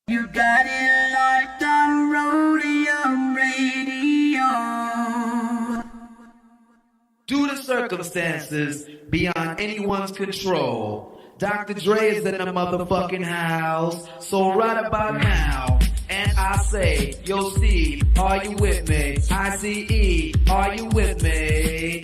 You got it locked on Roadium Radio. Due to circumstances beyond anyone's control, Dr. Dre is in the motherfucking house. So right about now, and I say, yo Steve, are you with me? ICE, are you with me?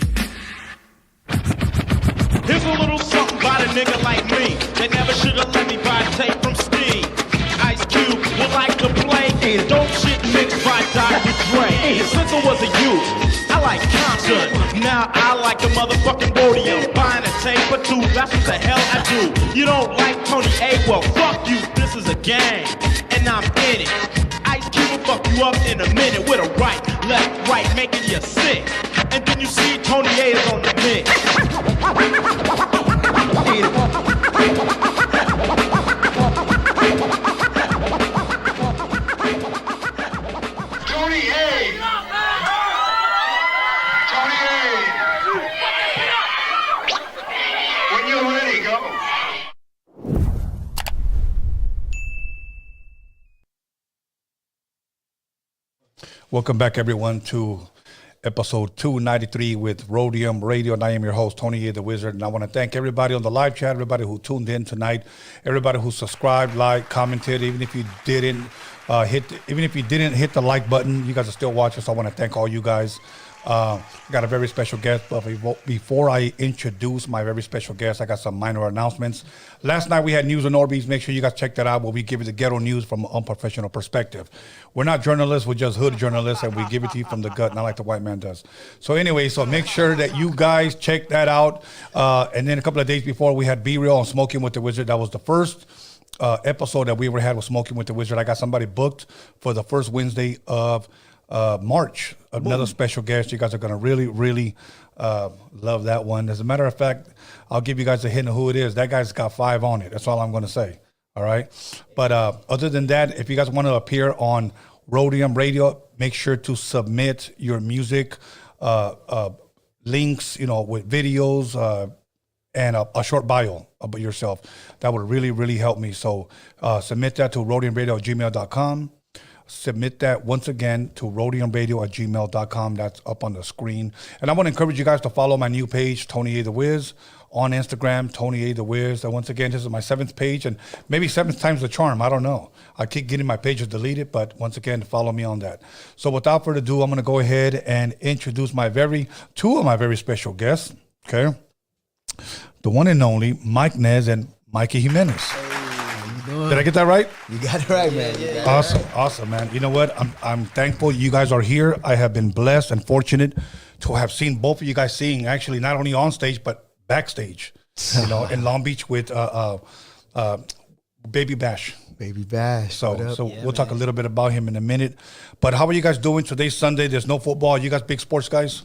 Here's a little something about a nigga like me. They never should've let me buy tape from Steve. Ice Cube would like to play dope shit mixed by Dr. Dre. And since I was a youth, I like COMPTON. Now I like the motherfucking Roadium. Buying a tape or two, that's what the hell I do. You don't like Tony A? Well, fuck you, this is a game. And I'm in it. Ice Cube will fuck you up in a minute with a right, left, right, making you sick. And then you see Tony A is on the mix. Tony A. Tony A. When you're ready, go. Welcome back, everyone, to episode 293 with Roadium Radio, and I am your host, Tony A. the Wizard, and I want to thank everybody on the live chat, everybody who tuned in tonight, everybody who subscribed, liked, commented, even if you didn't hit the like button, you guys are still watching, so I want to thank all you guys. Got a very special guest, but before I introduce my very special guest, I got some minor announcements. Last night we had News and Norbies. Make sure you guys check that out, where we give you the ghetto news from an unprofessional perspective. We're not journalists, we're just hood journalists, and we give it to you from the gut, not like the white man does. So anyway, so make sure that you guys check that out. And then a couple of days before, we had B-Real on Smoking with the Wizard. That was the first episode that we ever had with Smoking with the Wizard. I got somebody booked for the first Wednesday of March. Another special guest. You guys are going to really love that one. As a matter of fact, I'll give you guys a hint of who it is. That guy's got 5 on it. That's all I'm going to say. All right. But other than that, if you guys want to appear on Roadium Radio, make sure to submit your music links, with videos and a short bio about yourself. That would really help me. So submit that to roadiumradio@gmail.com. Submit that once again to roadiumradio@gmail.com. That's up on the screen. And I want to encourage you guys to follow my new page, Tony A. the Wiz, on Instagram, Tony A. the Wiz. And once again, this is my 7th page, and maybe 7th time's the charm. I don't know. I keep getting my pages deleted, but once again, follow me on that. So without further ado, I'm going to go ahead and introduce two of my very special guests. Okay. The one and only Mike Nez and Mikey Jimenez. Did I get that right? You got it right, man. Yeah. Awesome, man. You know what? I'm thankful you guys are here. I have been blessed and fortunate to have seen both of you guys sing, actually, not only on stage, but backstage, in Long Beach with Baby Bash. Baby Bash. So we'll talk a little bit about him in a minute. But how are you guys doing? Today's Sunday. There's no football. You guys big sports guys?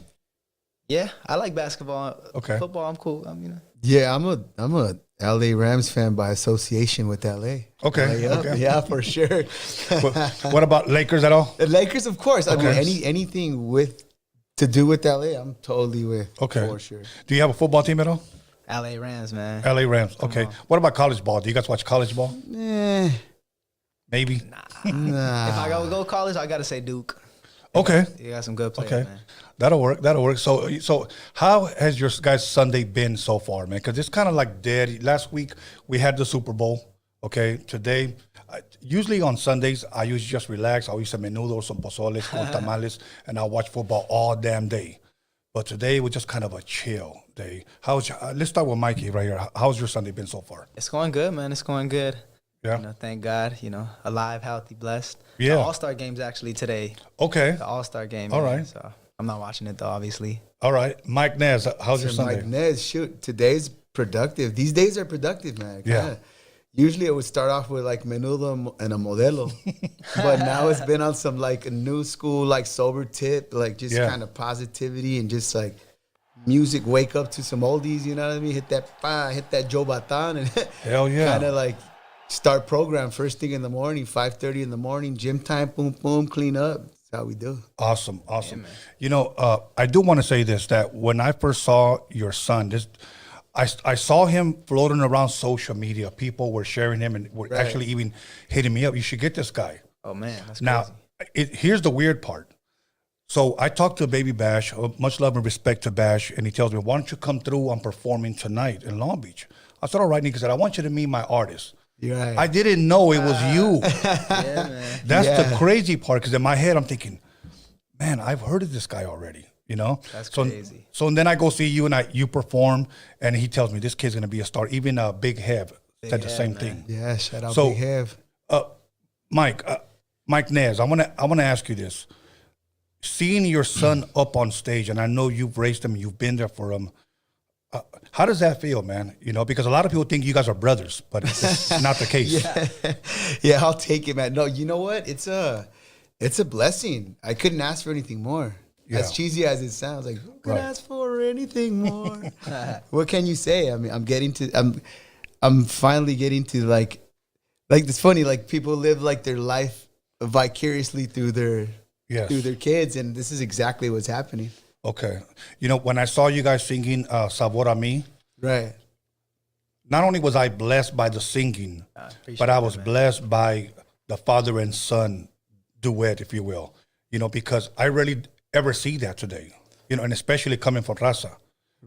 Yeah, I like basketball. Okay. Football, I'm cool. Yeah, I'm a LA Rams fan by association with LA. Okay. Yeah, for sure. What about Lakers at all? The Lakers, of course. Okay. I mean, anything to do with LA, I'm totally with. Okay. For sure. Do you have a football team at all? LA Rams, man. LA Rams. Okay. What about college ball? Do you guys watch college ball? Maybe. Nah. If I go college, I gotta say Duke. Okay. You got some good players, Okay. man. That'll work. So how has your guys' Sunday been so far, man? Because it's kind of like dead. Last week, we had the Super Bowl. Okay. Today, usually on Sundays, I usually just relax. I'll eat some menudo, some pozoles, some tamales, and I'll watch football all damn day. But today was just kind of a chill day. Let's start with Mikey right here. How's your Sunday been so far? It's going good, man. It's going good. Yeah. Thank God, alive, healthy, blessed. Yeah. The All-Star game's actually today. Okay. The All-Star game. All man. right. So I'm not watching it, though, obviously. All right. Mike Nez, how's your Sunday? Mike Nez, shoot, today's productive. These days are productive, man. Yeah. Usually it would start off with like menudo and a modelo. But now it's been on some like a new school, like sober tip, like just kind of positivity and just like music, wake up to some oldies, you know what I mean? Hit that Joe Batan and Hell yeah. kind of like start program first thing in the morning, 5:30 in the morning, gym time, boom, boom, clean up. That's how we do. Awesome. I do want to say this, that when I first saw your son, I saw him floating around social media. People were sharing him and were actually even hitting me up. You should get this guy. Oh man, that's Now, crazy. here's the weird part. So I talked to Baby Bash, much love and respect to Bash, and he tells me, why don't you come through? I'm performing tonight in Long Beach. I said, all right, Nick. He said, I want you to meet my artist. Right. I didn't know it was you. Yeah, man. That's the crazy part, because in my head, I'm thinking, man, I've heard of this guy already. You know, That's crazy. So then I go see you and you perform, and he tells me this kid's gonna be a star. Even Big Hev said the same thing. Yeah, shout out So, Big Hev. Mike Nez, I wanna ask you this: seeing your son up on stage, and I know you've raised him, you've been there for him. How does that feel, man? You know, because a lot of people think you guys are brothers, but it's not the case. Yeah, I'll take it, man. No, you know what? It's a blessing. I couldn't ask for anything more. Yeah. As cheesy as it sounds, like who could ask for anything more? What can you say? I mean, I'm finally getting to like it's funny. Like people live like their life vicariously through their kids, and this is exactly what's happening. Okay, you know, when I saw you guys singing "Sabor a mí," Right. not only was I blessed by the singing, but I was blessed by the father and son duet, if you will. You know, because I really ever see that today, you know, and especially coming from Raza.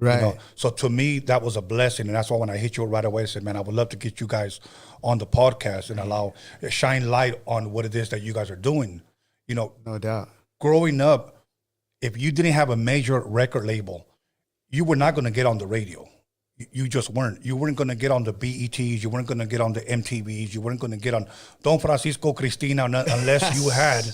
Right. You know? So to me, that was a blessing. And that's why when I hit you right away, I said, man, I would love to get you guys on the podcast and shine light on what it is that you guys are doing. You know, No doubt. growing up, if you didn't have a major record label, you were not going to get on the radio. You just weren't. You weren't going to get on the BETs. You weren't going to get on the MTVs. You weren't going to get on Don Francisco Cristina unless you had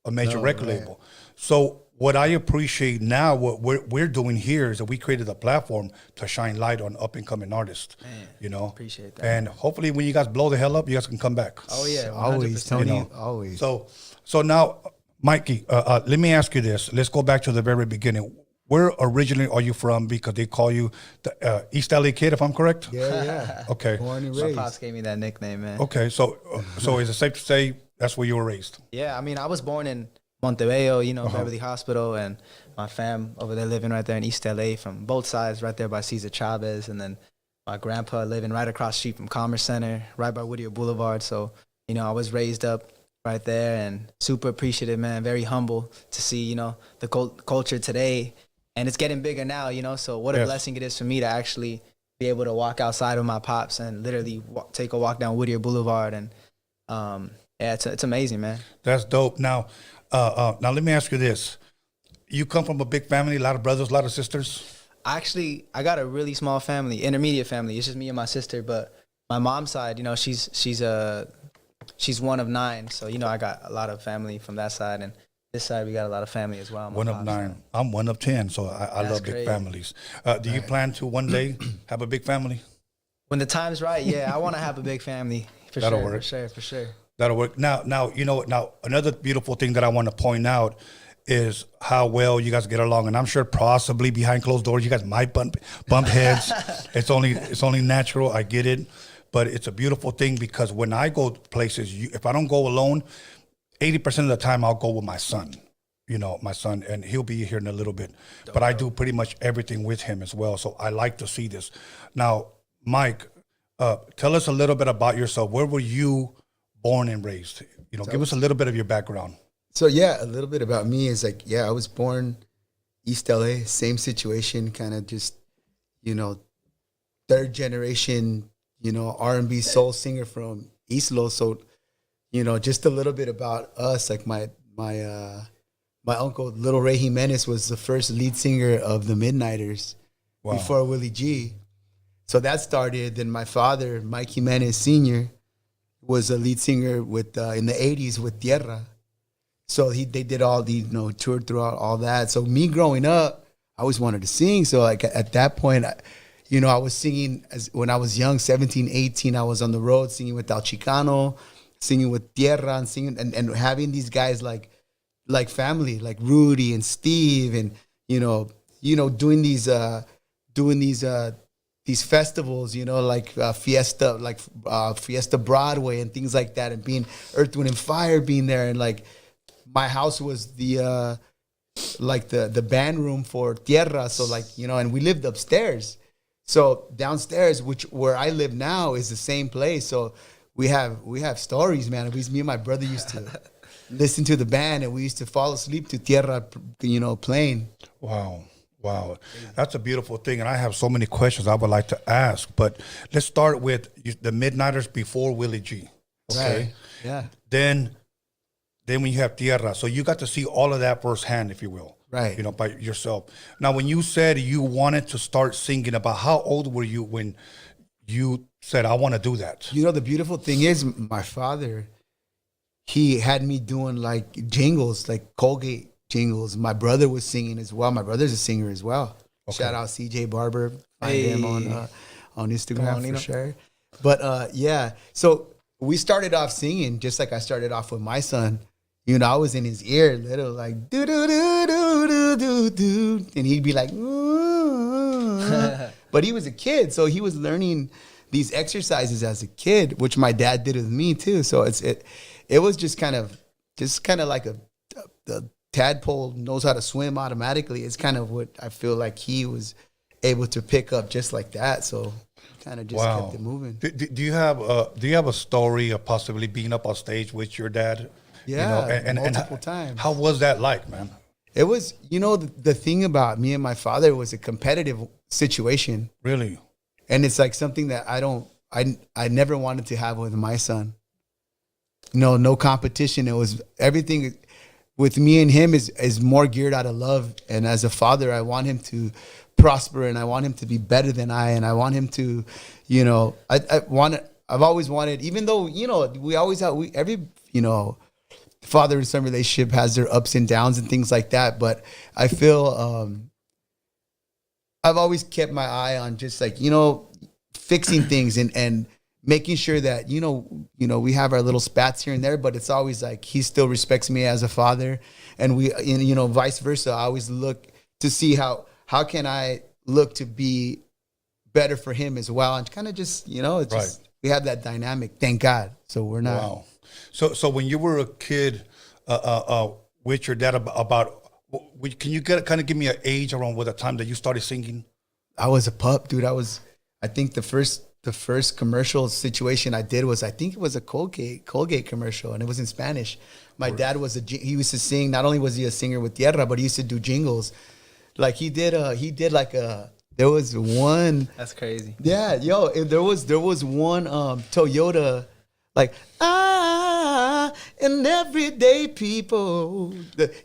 a major record label. So what I appreciate now, what we're doing here is that we created a platform to shine light on up and coming artists. Man, you know, appreciate that. And hopefully, when you guys blow the hell up, you guys can come back. Oh yeah, 100%. Always, Tony. You know? Always. So now, Mikey, let me ask you this. Let's go back to the very beginning. Where originally are you from? Because they call you the East LA kid, if I'm correct. Yeah. Okay. Born and My raised. pops gave me that nickname, man. Okay. So is it safe to say that's where you were raised? Yeah, I mean, I was born in Montebello, you know, Beverly Hospital, and my fam over there living right there in East LA from both sides, right there by Cesar Chavez, and then my grandpa living right across the street from Commerce Center, right by Whittier Boulevard. So, you know, I was raised up right there and super appreciative, man, very humble to see, you know, the culture today. And it's getting bigger now, you know, so what a blessing it is for me to actually be able to walk outside with my pops and literally take a walk down Whittier Boulevard. And yeah, it's amazing, man. That's dope. Now let me ask you this. You come from a big family, a lot of brothers, a lot of sisters? Actually, I got a really small family, intermediate family. It's just me and my sister, but my mom's side, you know, she's one of 9. So, you know, I got a lot of family from that side, and this side we got a lot of family as well. One of 9. Side. I'm one of 10, so I love big families. Do you plan to one day have a big family? When the time's right, yeah, I want to have a big family. That'll work. For sure. That'll work. Now, you know, another beautiful thing that I want to point out is how well you guys get along, and I'm sure possibly behind closed doors you guys might bump heads. It's only natural. I get it, but it's a beautiful thing because when I go places, if I don't go alone, 80% of the time I'll go with my son. You know, my son, and he'll be here in a little bit. But I do pretty much everything with him as well. So I like to see this. Now, Mike, tell us a little bit about yourself. Where were you born and raised? You know, give us a little bit of your background. So yeah, a little bit about me is like, yeah, I was born East LA, same situation, kind of just, you know, 3rd generation, you know, R&B soul singer from East Los. So, you know, just a little bit about us. Like my uncle, Little Ray Jimenez, was the first lead singer of the Midnighters before Willie G. So that started. Then my father, Mikey Jimenez Sr., was a lead singer with in the 80s with Tierra. So they did all the, you know, toured throughout all that. So me growing up, I always wanted to sing. So like at that point, you know, I was singing when I was young, 17, 18, I was on the road singing with El Chicano, singing with Tierra, and singing and having these guys like family, like Rudy and Steve, and you know, doing these festivals, you know, like Fiesta Broadway and things like that, and being Earth, Wind and Fire being there, and like my house was the band room for Tierra, so like, you know, and we lived upstairs. So downstairs, where I live now, is the same place. So we have stories, man. Me and my brother used to listen to the band, and we used to fall asleep to Tierra, playing. Wow. That's a beautiful thing. And I have so many questions I would like to ask. But let's start with the Midnighters before Willie G. Okay. Right. Yeah. Then when you have Tierra. So you got to see all of that firsthand, if you will. Right. By yourself. Now, when you said you wanted to start singing, about how old were you when you said, I want to do that? The beautiful thing is, my father, he had me doing like jingles, like Colgate jingles. My brother was singing as well. My brother's a singer as well. Okay. Shout out CJ Barber. Find him on Instagram for sure. But yeah, so we started off singing just like I started off with my son. I was in his ear, little like do do do do do do do, and he'd be like, but he was a kid, so he was learning these exercises as a kid, which my dad did with me too. So it was just kind of like the tadpole knows how to swim automatically. It's kind of what I feel like he was able to pick up just like that. So kind of just kept it moving. Do you have a story of possibly being up on stage with your dad? Yeah, and multiple times. How was that like, man? It was, the thing about me and my father was a competitive situation. Really? And it's like something that I never wanted to have with my son. No competition. It was everything with me and him is more geared out of love. And as a father, I want him to prosper, and I want him to be better than and I want him to, I've always wanted, even though, we always have, father and son relationship has their ups and downs and things like that. But I feel I've always kept my eye on just like, fixing things and making sure that, we have our little spats here and there, but it's always like he still respects me as a father. And vice versa. I always look to see how can I look to be better for him as well. And kind of just, it's just, we have that dynamic, thank God. So we're not. Wow. So when you were a kid with your dad, can you kind of give me an age around the time that you started singing? I was a pup, dude. I think the first commercial situation I did was, I think it was a Colgate commercial, and it was in Spanish. My dad he used to sing. Not only was he a singer with Tierra, but he used to do jingles. Like he did there was one. That's crazy. Yeah, there was one Toyota, like, and everyday people.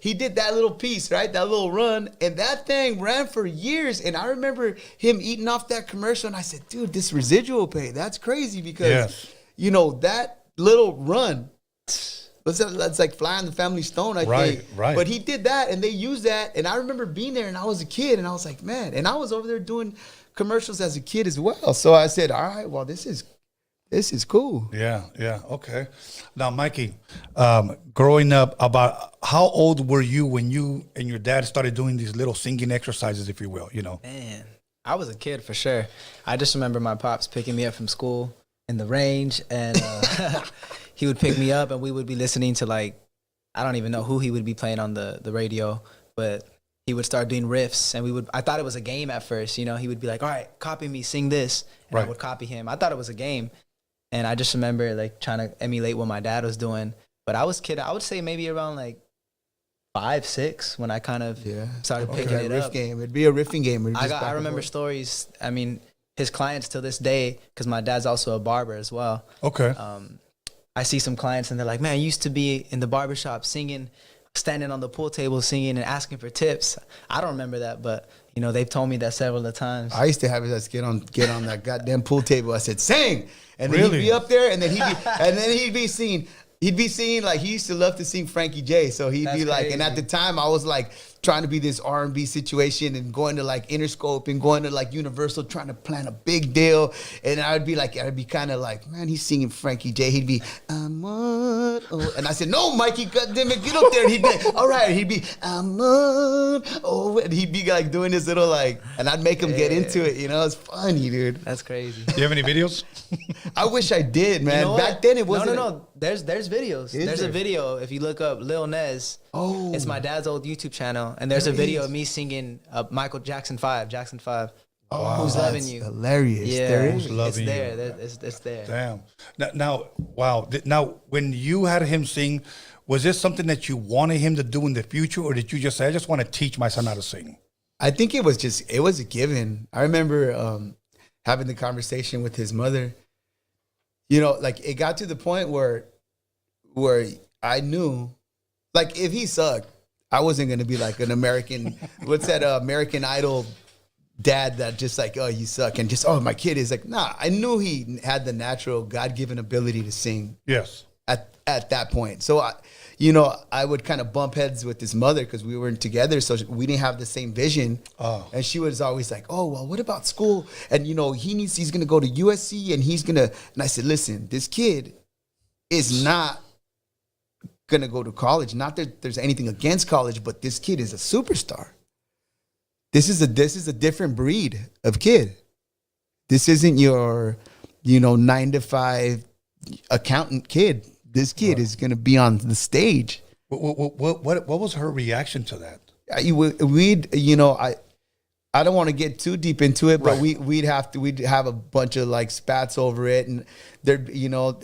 He did that little piece, right? That little run. And that thing ran for years. And I remember him eating off that commercial. And I said, dude, this residual pay, that's crazy. Because, that little run, that's like flying the family stone, I think. Right. But he did that, and they used that. And I remember being there, and I was a kid. And I was like, man. And I was over there doing commercials as a kid as well. So I said, all right, well, this is cool. Yeah. Okay. Now, Mikey, growing up, about how old were you when you and your dad started doing these little singing exercises, if you will, Man, I was a kid for sure. I just remember my pops picking me up from school in the range, and he would pick me up, and we would be listening to, like, I don't even know who he would be playing on the radio, but he would start doing riffs, and I thought it was a game at first. He would be like, all right, copy me, sing this. And I would copy him. I thought it was a game. And I just remember like trying to emulate what my dad was doing. But I was kid. I would say maybe around like 5, 6 when I kind of started picking it up. Game. It'd be a riffing game. I remember stories. I mean, his clients till this day, because my dad's also a barber as well. Okay. I see some clients and they're like, man, I used to be in the barbershop singing, standing on the pool table singing and asking for tips. I don't remember that, but they've told me that several of times. I used to have us get on that goddamn pool table. I said, sing. And then he'd be up there, and then he'd be singing. He'd be singing, like, he used to love to sing Frankie J. So he'd be like, and at the time I was like trying to be this R&B situation and going to like Interscope and going to like Universal, trying to plan a big deal. And I'd be kind of like, man, he's singing Frankie J. He'd be, and I said, no, Mikey, goddammit, get up there. And he'd be like, all right. He'd be, and he'd be like doing this little like, and I'd make him get into it. It's funny, dude. That's crazy. Do you have any videos? I wish I did, man. Back then it wasn't. No. There's videos. There's a video. If you look up Lil Nez, it's my dad's old YouTube channel, and there's a video of me singing Michael Jackson 5. Who's loving That's you? hilarious. Yeah, There Who's is. loving it's there. you? It's there. Damn. Now, wow. Now, when you had him sing, was this something that you wanted him to do in the future, or did you just say, I just want to teach my son how to sing? I think it was a given. I remember having the conversation with his mother. You know, like it got to the point where I knew, like if he sucked, I wasn't going to be like an American, what's that American Idol dad that just like, oh, you suck. And just, oh, my kid is like, nah, I knew he had the natural God-given ability to sing. Yes. At that point. So, I would kind of bump heads with his mother because we weren't together. So we didn't have the same vision. Oh. And she was always like, oh, well, what about school? And, he's going to go to USC and and I said, listen, this kid is not going to go to college. Not that there's anything against college, but this kid is a superstar. This is a different breed of kid. This isn't your, 9-to-5 accountant kid. This kid is going to be on the stage. What was her reaction to that? I don't want to get too deep into it, but Right. we'd have a bunch of like spats over it, and there,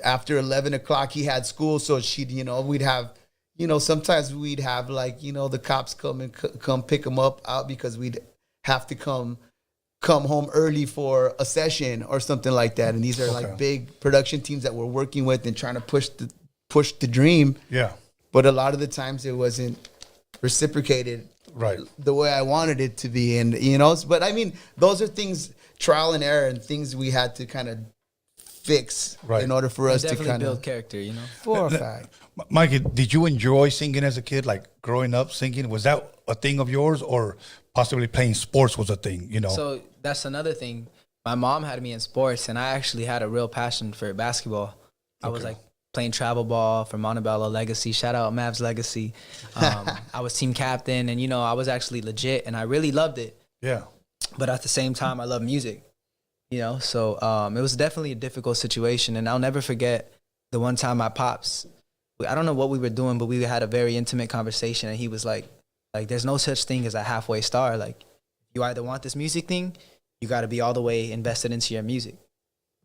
after 11 o'clock he had school, so she'd, we'd have, sometimes we'd have like, the cops come pick him out because we'd have to come home early for a session or something like that, and these are like big production teams that we're working with and trying to push the dream. Yeah. But a lot of the times it wasn't reciprocated Right. the way I wanted it to be. And, but I mean, those are things, trial and error, and things we had to kind of fix in order for us to Definitely kind build of character, for a fact. Mikey, did you enjoy singing as a kid? Like growing up singing, was that a thing of yours, or possibly playing sports was a thing, So that's another thing. My mom had me in sports, and I actually had a real passion for basketball. I was like playing travel ball for Montebello Legacy. Shout out Mavs Legacy. I was team captain, and I was actually legit, and I really loved it. Yeah. But at the same time, I love music. So it was definitely a difficult situation, and I'll never forget the one time my pops. I don't know what we were doing, but we had a very intimate conversation, and he was like, there's no such thing as a halfway star. Like, you either want this music thing, you got to be all the way invested into your music.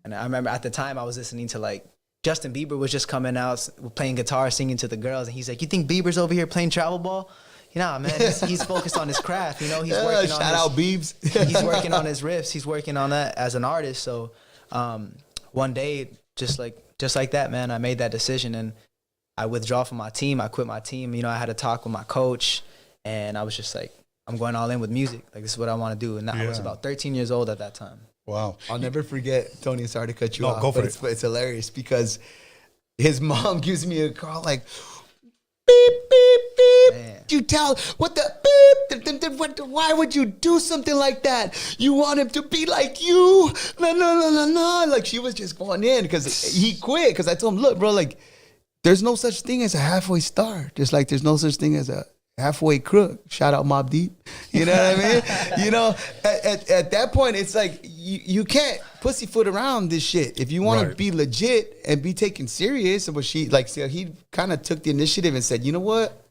And I remember at the time I was listening to like Justin Bieber was just coming out playing guitar, singing to the girls, and he's like, "You think Bieber's over here playing travel ball?" Man, he's focused on his craft. He's working on shout out Biebs. He's working on his riffs. He's working on that as an artist. So one day, just like that, man, I made that decision and I withdraw from my team. I quit my team. I had a talk with my coach, and I was just like, I'm going all in with music. Like, this is what I want to do. And I was about 13 years old at that time. Wow. I'll never forget, Tony, sorry to cut you No, off, go for but it. it's hilarious because his mom gives me a call like, beep, beep, beep. Man. You tell, what the beep, why would you do something like that? You want him to be like you? No. Like, she was just going in because he quit. Because I told him, look, bro, like, there's no such thing as a halfway star. Just like there's no such thing as a halfway crook. Shout out Mobb Deep. You know what I mean? At that point, it's like you can't pussyfoot around this shit. If you want to be legit and be taken serious, but he kind of took the initiative and said, you know what?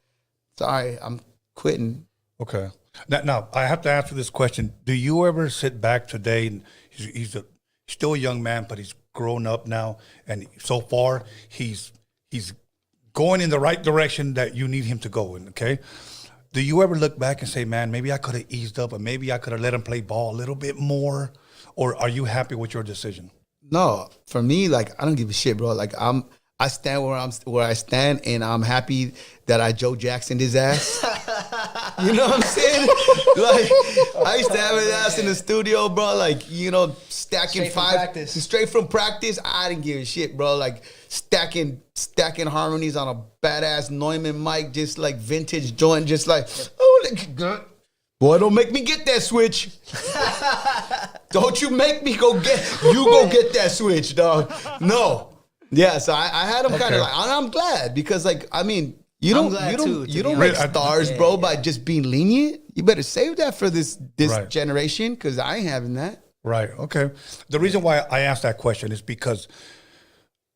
Sorry, I'm quitting. Okay. Now I have to ask you this question. Do you ever sit back today, and he's still a young man, but he's grown up now, and so far he's going in the right direction that you need him to go in, okay? Do you ever look back and say, man, maybe I could have eased up, or maybe I could have let him play ball a little bit more? Or are you happy with your decision? No, for me, like, I don't give a shit, bro. Like, I stand where I stand, and I'm happy that I Joe Jacksoned his ass. You know what I'm saying? Like, I used to have his ass in the studio, bro. Like, stacking straight from practice. I didn't give a shit, bro. Like, stacking harmonies on a badass Neumann mic, just like vintage joint, just like, boy, don't make me get that switch. Don't you make me go get that switch, dog. No. Yeah, so I had him kind of like, and I'm glad because, like, I mean, you don't make stars, bro, by just being lenient. You better save that for this generation because I ain't having that. Right. Okay. The reason why I asked that question is because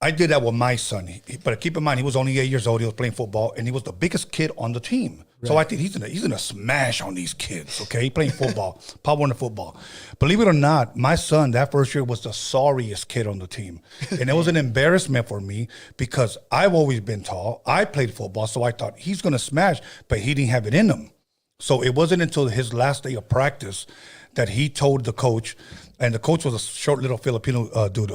I did that with my son. But keep in mind, he was only 8 years old. He was playing football, and he was the biggest kid on the team. Right. So I think he's gonna smash on these kids. Okay, he playing football, Pop Warner football. Believe it or not, my son that first year was the sorriest kid on the team, and it was an embarrassment for me because I've always been tall. I played football, so I thought he's gonna smash, but he didn't have it in him. So it wasn't until his last day of practice that he told the coach, and the coach was a short little Filipino dude.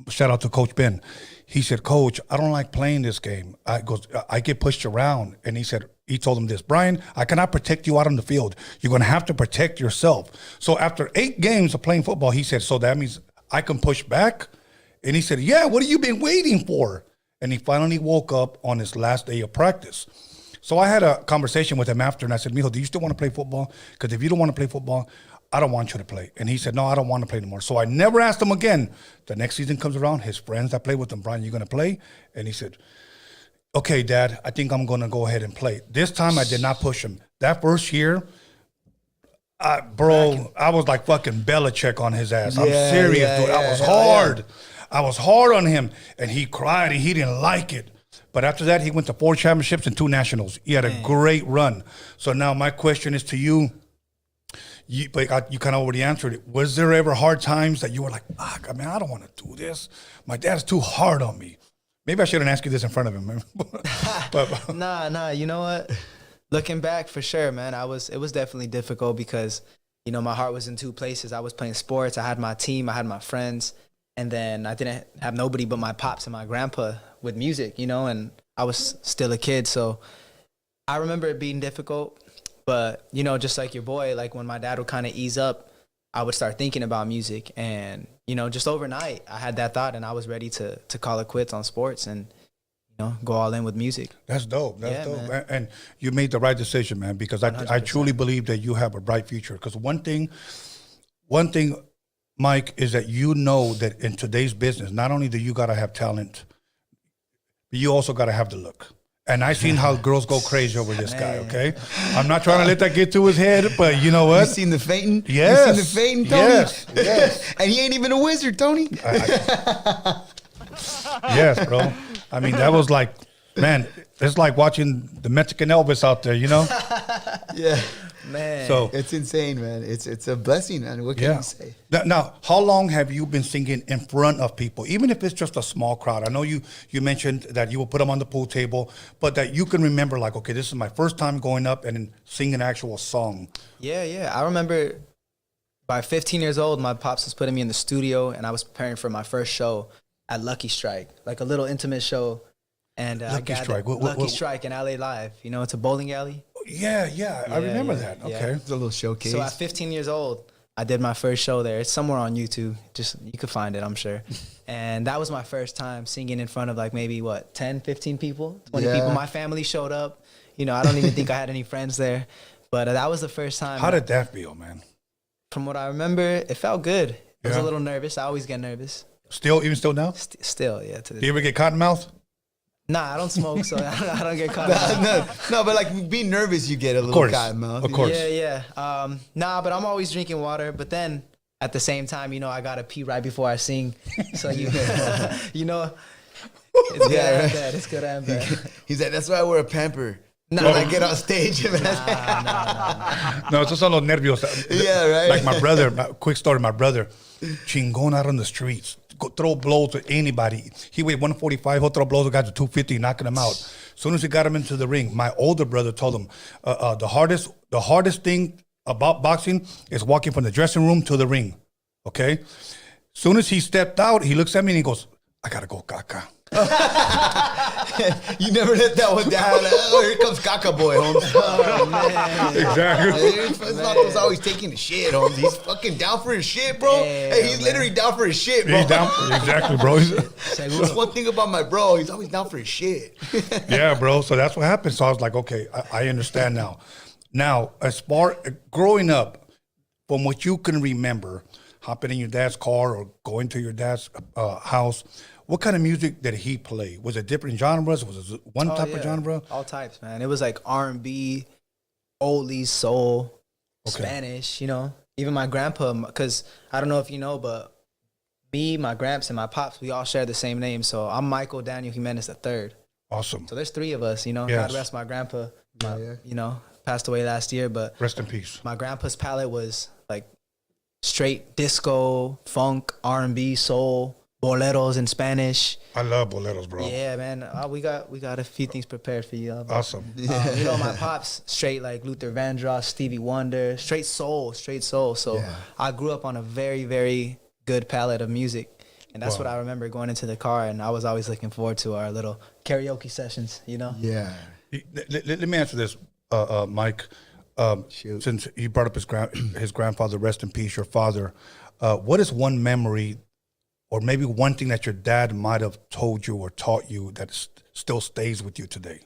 Shout out to Coach Ben. He said, "Coach, I don't like playing this game. I get pushed around." And he told him this, "Brian, I cannot protect you out on the field. You're going to have to protect yourself." So after 8 games of playing football, he said, "So that means I can push back?" And he said, "Yeah, what have you been waiting for?" And he finally woke up on his last day of practice. So I had a conversation with him after, and I said, "Mijo, do you still want to play football? Because if you don't want to play football, I don't want you to play." And he said, "No, I don't want to play anymore." So I never asked him again. The next season comes around, his friends that played with him, "Brian, you going to play?" And he said, "Okay, Dad, I think I'm going to go ahead and play." This time I did not push him. That first year, I was like fucking Belichick on his ass. I'm serious, dude. I was hard. I was hard on him, and he cried, and he didn't like it. But after that, he went to 4 championships and 2 nationals. He had a great run. So now my question is to you. You kind of already answered it. Was there ever hard times that you were like, "Fuck, man, I don't want to do this. My dad's too hard on me"? Maybe I shouldn't ask you this in front of him, man. but Nah. You know what? Looking back, for sure, man, it was definitely difficult because, you know, my heart was in 2 places. I was playing sports. I had my team. I had my friends. And then I didn't have nobody but my pops and my grandpa with music, you know, and I was still a kid. So I remember it being difficult. But, you know, just like your boy, like when my dad would kind of ease up, I would start thinking about music. And, you know, just overnight, I had that thought and I was ready to call it quits on sports and, you know, go all in with music. That's dope. That's dope. And you made the right decision, man, because I truly believe that you have a bright future. Because one thing, Mike, is that you know that in today's business, not only do you got to have talent, but you also got to have the look. And I seen how girls go crazy over this guy, okay? I'm not trying to let that get to his head, but you know what? You seen the fainting? Yes. You seen the fainting, Tony? Yes. And he ain't even a wizard, Tony. Yes, bro. I mean, that was like, man, it's like watching the Mexican Elvis out there, you know? Yeah. Man, so it's insane, man. It's a blessing, man. What can you say? Now, how long have you been singing in front of people, even if it's just a small crowd? I know you mentioned that you will put them on the pool table, but that you can remember, like, okay, this is my first time going up and singing an actual song. Yeah. I remember by 15 years old, my pops was putting me in the studio, and I was preparing for my first show at Lucky Strike, like a little intimate show. And Lucky Strike. Lucky Strike in LA Live. You know, it's a bowling alley. Yeah. I remember that. Okay. Yeah. It's a little showcase. So at 15 years old, I did my first show there. It's somewhere on YouTube. Just, you could find it, I'm sure. And that was my first time singing in front of like maybe 10, 15 people, 20 people. My family showed up. You know, I don't even think I had any friends there. But that was the first time. How did that feel, man? From what I remember, it felt good. I was a little nervous. I always get nervous. Even still now? Still, yeah. Do you ever get cotton mouth? Nah, I don't smoke, so I don't get caught. No, but like being nervous, you get a little cotton mouth. Of course. Yeah. Nah, but I'm always drinking water. But then at the same time, you know, I gotta pee right before I sing. So you know, it's good and bad. It's good and bad. He's like, that's why I wear a pamper. When I get on stage. Nah. No, it's just a little nervios. Yeah, right. Like my brother, quick story, my brother, chingon out on the streets. Go throw blows to anybody. He weighed 145. He'll throw blows to guys at 250, knocking them out. As soon as he got him into the ring, my older brother told him the hardest thing about boxing is walking from the dressing room to the ring. Okay. As soon as he stepped out, he looks at me and he goes, "I gotta go, caca." You never let that one down. Oh, here comes Caca Boy, Holmes. Oh, man. Exactly. He's always taking the shit, Holmes. He's fucking down for his shit, bro. Damn, hey, he's literally down for his shit, bro. He's down for, exactly, bro. That's one thing about my bro. He's always down for his shit. Yeah, bro. So that's what happened. So I was like, okay, I understand now. Now, as far growing up, from what you can remember, hopping in your dad's car or going to your dad's house, what kind of music did he play? Was it different genres? Was it one type of genre? All types, man. It was like R&B, oldies, soul, Spanish, you know. Even my grandpa, because I don't know if you know, but me, my gramps, and my pops, we all share the same name. So I'm Michael Daniel Jimenez III. Awesome. So there's 3 of us, you know. Yes. God rest my grandpa, you know, passed away last year. But Rest in peace. my grandpa's palette was like straight disco, funk, R&B, soul, boleros in Spanish. I love boleros, bro. Yeah, man. We got a few things prepared for you. Awesome. You know, my pops straight like Luther Vandross, Stevie Wonder, straight soul. So I grew up on a very, very good palette of music. And that's what I remember going into the car, and I was always looking forward to our little karaoke sessions, you know? Yeah. Let me answer this, Mike. Since he brought up his grandfather, rest in peace, your father, what is one memory or maybe one thing that your dad might have told you or taught you that still stays with you today?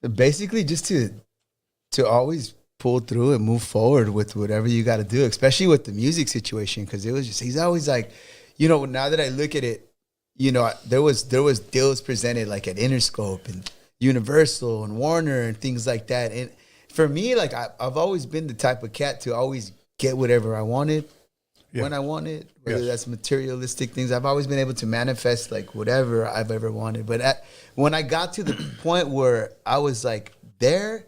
Basically, just to always pull through and move forward with whatever you got to do, especially with the music situation, because it was just, he's always like, you know, now that I look at it, you know, there was deals presented like at Interscope and Universal and Warner and things like that. And for me, like I've always been the type of cat to always get whatever I wanted when I wanted, whether that's materialistic things. I've always been able to manifest like whatever I've ever wanted. But when I got to the point where I was like there,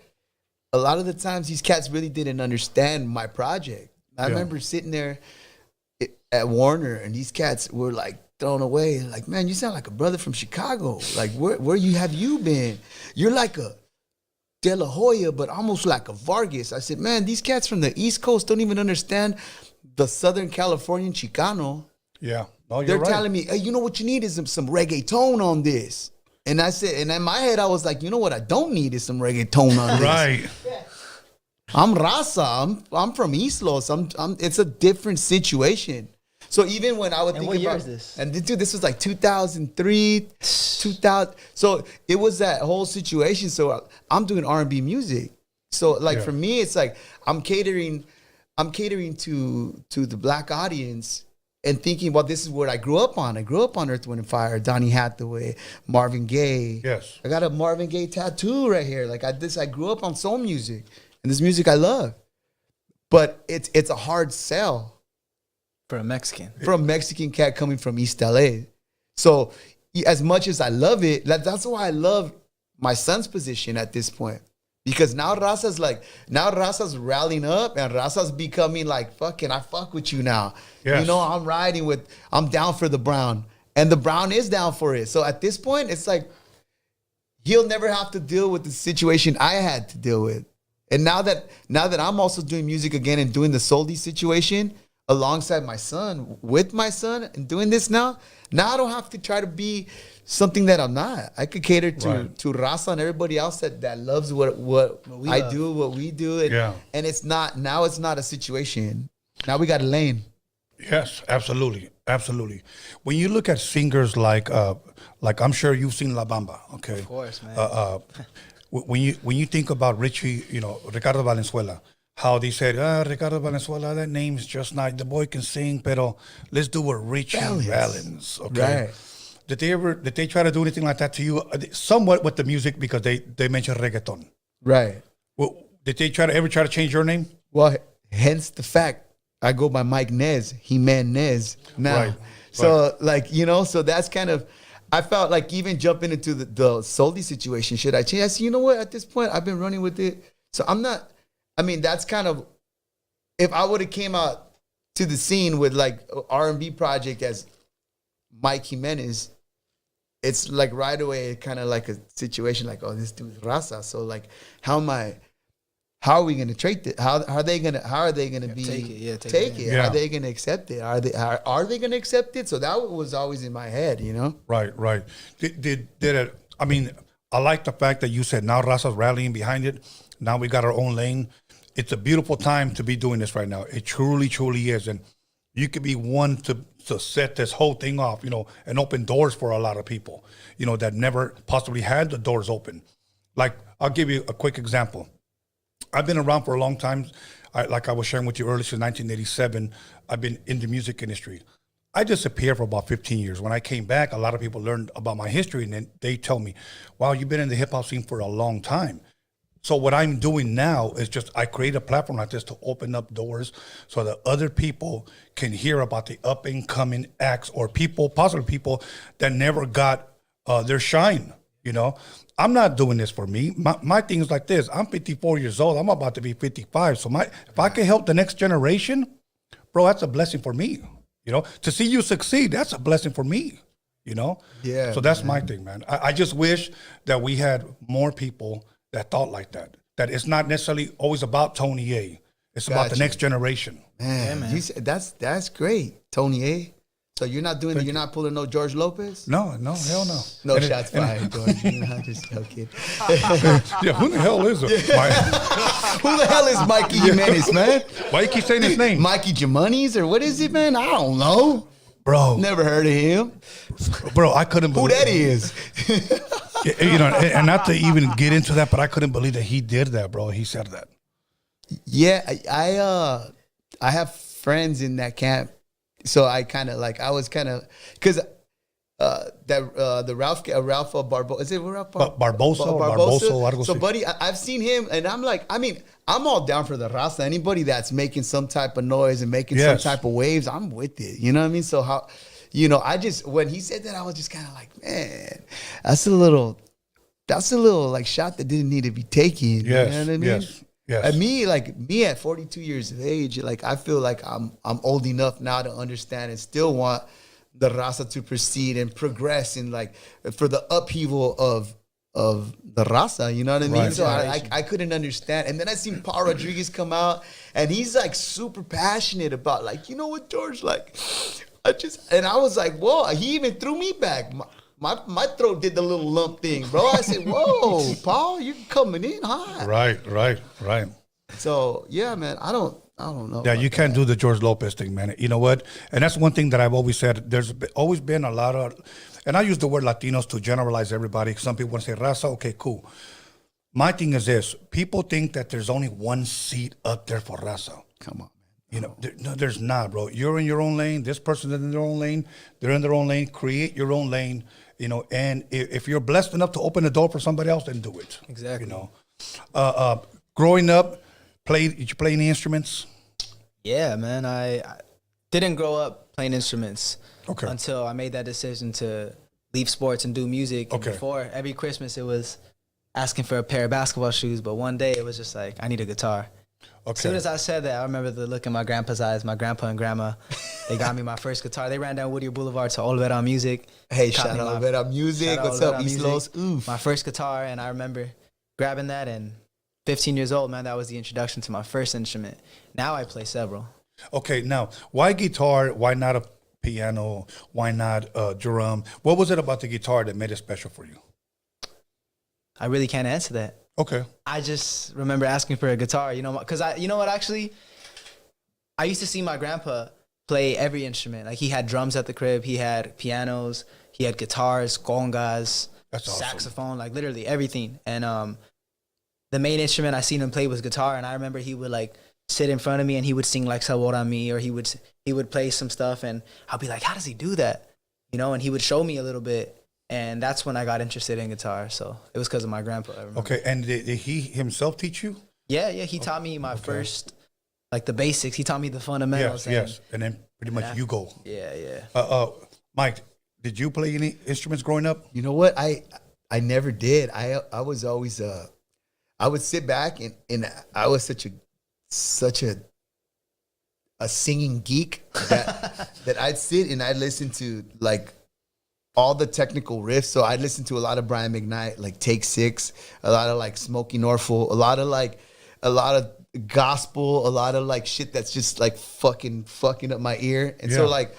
a lot of the times these cats really didn't understand my project. I remember sitting there at Warner and these cats were like thrown away. Like, man, you sound like a brother from Chicago. Like, where have you been? You're like a De La Hoya, but almost like a Vargas. I said, man, these cats from the East Coast don't even understand the Southern Californian Chicano. Yeah. No, They're telling me, hey, you know what you need is some reggaeton on this. And I said, and in my head, I was like, you know what I don't need is some reggaeton on this. Right. I'm Raza. I'm from East Los. It's a different situation. So even when I would think what about, year is this? And dude, this was like 2003, 2000. So it was that whole situation. So I'm doing R&B music. So like for me, it's like I'm catering to the black audience and thinking, well, this is what I grew up on. I grew up on Earth, Wind, and Fire, Donny Hathaway, Marvin Gaye. Yes. I got a Marvin Gaye tattoo right here. Like I grew up on soul music, and this music I love. But it's a hard sell For a Mexican. for a Mexican cat coming from East LA. So as much as I love it, that's why I love my son's position at this point. Because now Raza's rallying up and Raza's becoming like, fucking, I fuck with you now. Yes. You know, I'm down for the Brown. And the Brown is down for it. So at this point, it's like, he'll never have to deal with the situation I had to deal with. And now that I'm also doing music again and doing the Soldi situation alongside my son, with my son and doing this now I don't have to try to be something that I'm not. I could cater to Raza and everybody else that loves what I do, what we do. And it's not a situation. Now we got a lane. Yes, absolutely. Absolutely. When you look at singers like I'm sure you've seen La Bamba, okay? Of course, man. When you think about Richie, you know, Ricardo Valenzuela, how they said, Ricardo Valenzuela, that name's just not, the boy can sing, pero let's do a Richie Valens, okay? Right. Did they try to do anything like that to you? Somewhat with the music, because they mentioned reggaeton. Right. Well, did they ever try to change your name? Well, hence the fact I go by Mike Nez, He-Man Nez now. Right. So like, you know, so that's kind of, I felt like even jumping into the Soldi situation, should I change? I said, you know what, at this point, I've been running with it. So that's kind of, if I would have came out to the scene with like R&B project as Mike Jimenez, it's like right away kind of like a situation like, oh, this dude's Raza. So like, how are we gonna treat it? How are they gonna be Take it? Take it? Yeah. Are they gonna accept it? Are they gonna accept it? So that was always in my head, you know. Right. Did it? I mean, I like the fact that you said now Raza's rallying behind it. Now we got our own lane. It's a beautiful time to be doing this right now. It truly, truly is, and you could be one to set this whole thing off, you know, and open doors for a lot of people, you know, that never possibly had the doors open. Like, I'll give you a quick example. I've been around for a long time. Like I was sharing with you earlier, since 1987, I've been in the music industry. I disappeared for about 15 years. When I came back, a lot of people learned about my history, and then they tell me, wow, you've been in the hip-hop scene for a long time. So what I'm doing now is just I create a platform like this to open up doors so that other people can hear about the up and coming acts or people, possibly people that never got their shine. You know, I'm not doing this for me. My thing is like this. I'm 54 years old. I'm about to be 55. So if I can help the next generation, bro, that's a blessing for me. You know, to see you succeed, that's a blessing for me. You know? Yeah. So that's my thing, man. I just wish that we had more people that thought like that. That it's not necessarily always about Tony A. It's about the next generation. Man, you said, that's great, Tony A. So you're not doing you're not pulling no George Lopez? No, hell no. No shots fired, George. I'm just joking. Yeah, who the hell is it? Who the hell is Mikey Jimenez, man? Why you keep saying his name? Mikey Jimenez or what is it, man? I don't know. Bro. Never heard of him. Bro, I couldn't believe who that is. You know, and not to even get into that, but I couldn't believe that he did that, bro. He said that. Yeah, I have friends in that camp. So I kind of like, I was kind of, because the Ralph Barbosa, is it Ralph Barbosa? So, buddy, I've seen him, and I'm like, I mean, I'm all down for the Raza. Anybody that's making some type of noise and making some type of waves, I'm with it. You know what I mean? So how, you know, when he said that, I was just kind of like, man, that's a little like shot that didn't need to be taken. Yes, you know what I mean? Yes. And me at 42 years of age, like I feel like I'm old enough now to understand and still want the Raza to proceed and progress and like for the upheaval of the Raza, you know what I mean? Right. So I couldn't understand. And then I seen Paul Rodriguez come out and he's like super passionate about like, you know what, George, like and I was like, whoa, he even threw me back. My throat did the little lump thing, bro. I said, whoa, Paul, you're coming in hot. Right. So, yeah, man, I don't know. Yeah, you can't do the George Lopez thing, man. You know what? And that's one thing that I've always said. There's always been a lot of, and I use the word Latinos to generalize everybody. Some people want to say Raza, okay, cool. My thing is this. People think that there's only one seat up there for Raza. Come on. You know, no, there's not, bro. You're in your own lane. This person's in their own lane. They're in their own lane. Create your own lane. You know, and if you're blessed enough to open the door for somebody else, then do it. Exactly. You know, growing up, did you play any instruments? Yeah, man. I didn't grow up playing instruments until I made that decision to leave sports and do music. And before, every Christmas, it was asking for a pair of basketball shoes. But one day, it was just like, I need a guitar. As soon as I said that, I remember the look in my grandpa's eyes. My grandpa and grandma, they got me my first guitar. They ran down Whittier Boulevard to Olvera Music. Hey, shout out Olvera Music. What's up, East Los? My first guitar, and I remember grabbing that, and 15 years old, man, that was the introduction to my first instrument. Now I play several. Okay, now, why guitar? Why not a piano? Why not a drum? What was it about the guitar that made it special for you? I really can't answer that. Okay. I just remember asking for a guitar, you know, because you know what, actually, I used to see my grandpa play every instrument. Like, he had drums at the crib, he had pianos, he had guitars, congas, saxophone, like literally everything. And the main instrument I seen him play was guitar, and I remember he would like sit in front of me and he would sing like Sabor a Mi, or he would play some stuff, and I'll be like, how does he do that? You know, and he would show me a little bit. And that's when I got interested in guitar. So it was because of my grandpa. Okay, and did he himself teach you? Yeah. He taught me my first, like the basics. He taught me the fundamentals. Yes. And then pretty much you go. Yeah. Mike, did you play any instruments growing up? You know what? I never did. I was always I would sit back and I was such a singing geek that I'd sit and I'd listen to like all the technical riffs. So I'd listen to a lot of Brian McKnight, like Take Six, a lot of like Smokey Norfolk, a lot of gospel, a lot of like shit that's just like fucking up my ear. And so like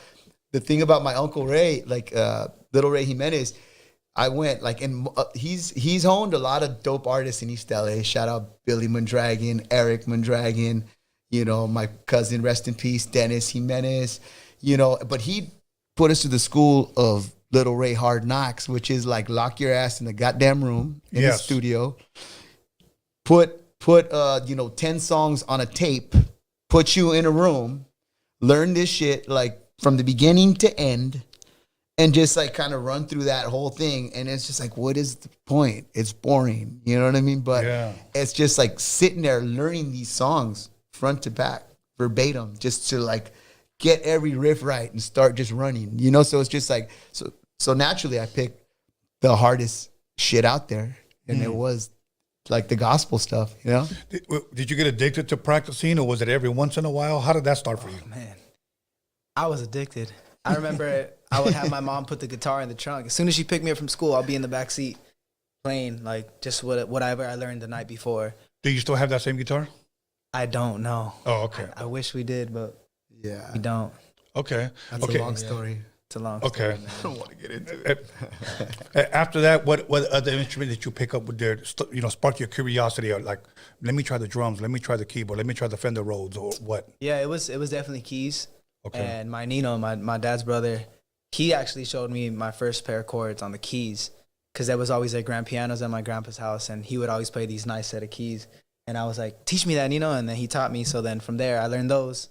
the thing about my Uncle Ray, like Little Ray Jimenez, I went like, and he's honed a lot of dope artists in East LA. Shout out Billy Mondragon, Eric Mondragon, you know, my cousin, rest in peace, Dennis Jimenez, you know, but he put us to the school of Little Ray Hard Knocks, which is like lock your ass in the goddamn room in the studio, put 10 songs on a tape, put you in a room, learn this shit like from the beginning to end, and just like kind of run through that whole thing. And it's just like, what is the point? It's boring. You know what I mean? But it's just like sitting there learning these songs front to back, verbatim, just to like get every riff right and start just running, you know? So it's just like, so naturally I picked the hardest shit out there. And it was like the gospel stuff, you know? Did you get addicted to practicing, or was it every once in a while? How did that start for you? Man, I was addicted. I remember I would have my mom put the guitar in the trunk. As soon as she picked me up from school, I'll be in the back seat playing like just whatever I learned the night before. Do you still have that same guitar? I don't know. Oh, okay. I wish we did, but we don't. Okay. That's a long story. It's a long Okay. story. I don't want to get into it. After that, what other instrument did you pick up with there, spark your curiosity? Or like, let me try the drums, let me try the keyboard, let me try the Fender Rhodes, or what? Yeah, it was definitely keys. Okay. And my Nino, my dad's brother, he actually showed me my first pair of chords on the keys, because there was always like grand pianos at my grandpa's house, and he would always play these nice set of keys. And I was like, teach me that, Nino. And then he taught me. So then from there, I learned those.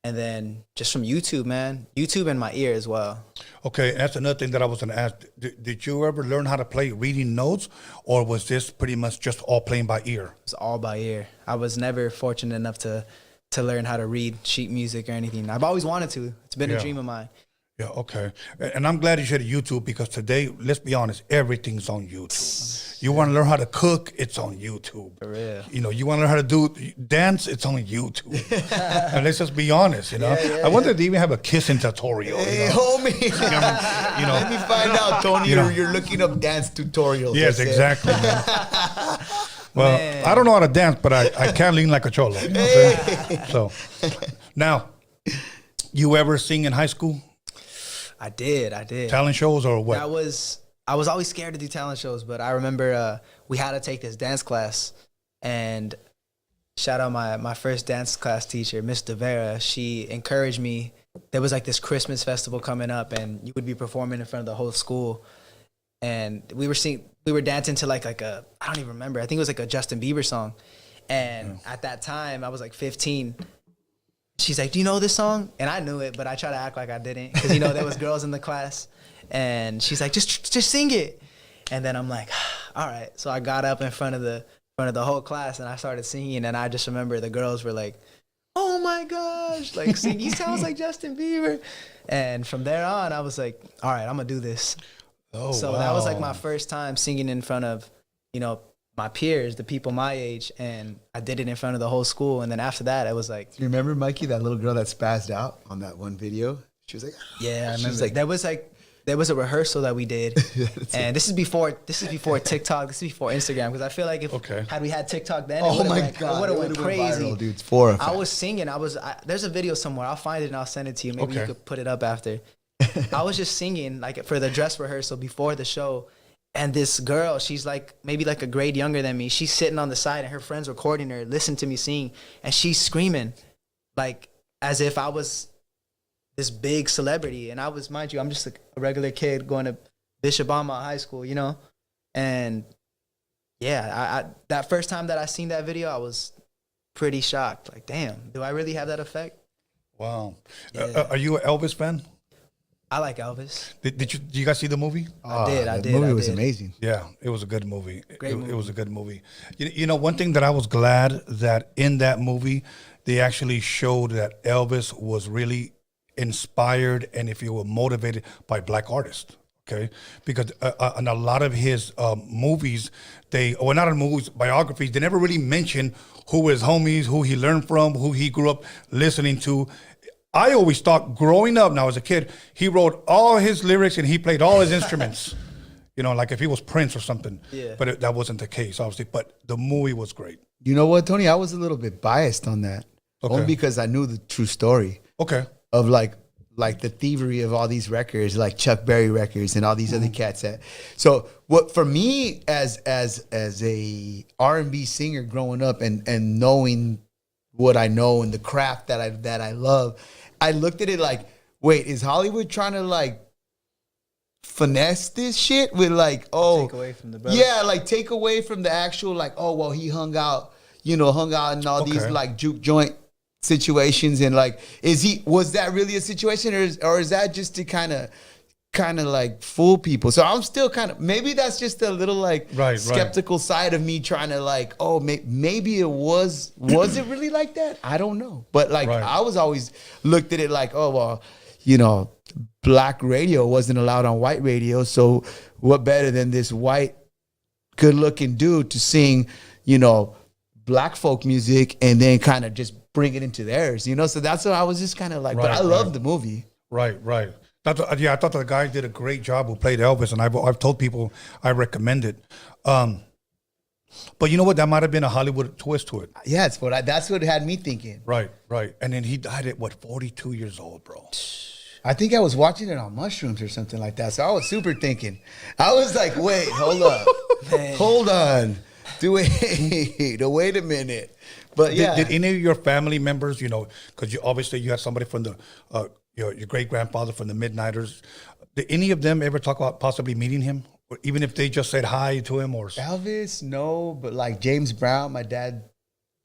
And then just from YouTube, man. YouTube and my ear as well. Okay, that's another thing that I was going to ask. Did you ever learn how to play reading notes, or was this pretty much just all playing by ear? It was all by ear. I was never fortunate enough to learn how to read sheet music or anything. I've always wanted to. It's been a dream of mine. Yeah, okay. And I'm glad you said YouTube, because today, let's be honest, everything's on YouTube. You want to learn how to cook, it's on YouTube. For real. You know, you want to learn how to do dance, it's on YouTube. And let's just be honest, you know. I wonder if they even have a kissing tutorial. Hey, you know? homie. You know, Let me find out, Tony. You're looking up dance tutorials. yes, exactly. Man. Well, Man. I don't know how to dance, but I can lean like a cholo. You know what I'm saying? So, now, you ever sing in high school? I did. Talent shows or what? I was always scared to do talent shows, but I remember we had to take this dance class, and shout out my first dance class teacher, Miss DeVera. She encouraged me. There was like this Christmas festival coming up, and you would be performing in front of the whole school. And we were dancing to like a, I don't even remember. I think it was like a Justin Bieber song. And at that time, I was like 15. She's like, do you know this song? And I knew it, but I tried to act like I didn't, because, you know, there was girls in the class. And she's like, just sing it. And then I'm like, all right. So I got up in front of the whole class, and I started singing. And I just remember the girls were like, oh my gosh, like, he sounds like Justin Bieber. And from there on, I was like, all right, I'm gonna do this. Oh, so that was like my first time singing in front of, you know, my peers, the people my age, and I did it in front of the whole school. And then after that, it was like, You remember, Mikey, that little girl that spazzed out on that one video? She was like, yeah, I She remember. was like- There was a rehearsal that we did, and this is before TikTok, this is before Instagram, because I feel like had we had TikTok then, oh my it God, would have went crazy. Viral, dude. It's for a fact. I was singing. There's a video somewhere. I'll find it and I'll send it to you. Maybe you could put it up after. I was just singing like for the dress rehearsal before the show, and this girl, she's like maybe like a grade younger than me. She's sitting on the side, and her friends recording her, listen to me sing, and she's screaming like as if I was this big celebrity. And I was, mind you, I'm just like a regular kid going to Bishop Alma High School, you know? And yeah, I that first time that I seen that video, I was pretty shocked. Like, damn, do I really have that effect? Wow. Yeah. Are you an Elvis fan? I like Elvis. Did you guys see the movie? I did. The movie was amazing. Yeah, it was a good movie. Great movie. It was a good movie. You know, one thing that I was glad that in that movie, they actually showed that Elvis was really inspired and, if you will, motivated by black artists. Okay, because in a lot of his movies, not in movies, biographies, they never really mention who his homies, who he learned from, who he grew up listening to. I always thought growing up, now as a kid, he wrote all his lyrics and he played all his instruments. You know, like if he was Prince or something. Yeah. But that wasn't the case, obviously. But the movie was great. You know what, Tony? I was a little bit biased on that. Okay. Only because I knew the true story. Okay. Of like the thievery of all these records, like Chuck Berry records and all these other cats. So what for me as a R&B singer growing up and knowing what I know and the craft that I love, I looked at it like, wait, is Hollywood trying to like finesse this shit with like, Take away from the brothers. Yeah, like take away from the actual like, oh well, he hung out in all these like juke joint situations, and like was that really a situation, or is that just to kind of kind of like fool people. So I'm still kind of, maybe that's just a little like skeptical side of me trying to like, oh, maybe it was it really like that? I don't know. But like, I was always looked at it like, oh, well, you know, black radio wasn't allowed on white radio. So what better than this white, good looking dude to sing, you know, black folk music and then kind of just bring it into theirs, you know? So that's what I was just kind of like, but I love the movie. Right. I thought the guy did a great job who played Elvis, and I've told people I recommend it. But you know what? That might have been a Hollywood twist to it. Yeah, that's what had me thinking. Right. And then he died at, 42 years old, bro? I think I was watching it on mushrooms or something like that. So I was super thinking. I was like, wait, hold up. Hold on. Wait a minute. But yeah. Did any of your family members, you know, because obviously you had somebody from the, your great-grandfather from the Midnighters. Did any of them ever talk about possibly meeting him? Or even if they just said hi to him? Or Elvis, no. But like James Brown, my dad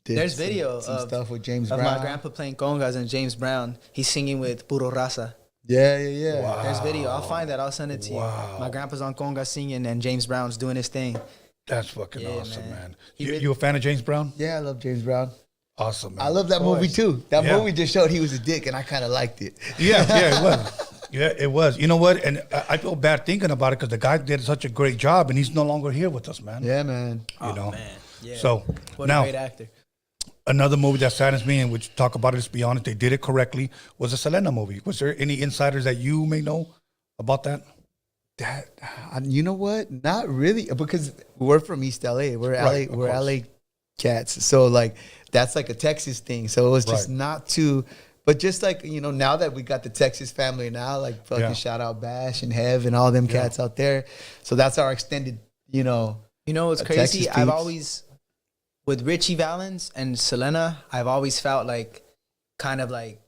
did There's video some of stuff with James Brown. my grandpa playing congas and James Brown. He's singing with Puro Raza. Yeah. Wow. There's video. I'll find that. I'll send it to you. My grandpa's on congas singing and James Brown's doing his thing. That's fucking awesome, man. You a fan of James Brown? Yeah, I love James Brown. Awesome, man. I love that movie too. That movie just showed he was a dick, and I kind of liked it. Yeah, it was. Yeah, it was. You know what? And I feel bad thinking about it because the guy did such a great job, and he's no longer here with us, man. Yeah, man. You know. Man. Yeah. So what now, a great actor. Another movie that saddens me, and which talk about it, let's be honest, they did it correctly, was a Selena movie. Was there any insiders that you may know about that? You know what? Not really, because we're from East LA. We're LA cats. So like that's like a Texas thing. So it was just not too, but just like, you know, now that we got the Texas family now, like fucking shout out Bash and Hev and all them cats out there. So that's our extended, you know. You know what's crazy? I've always, with Richie Valens and Selena, I've always felt like kind of like,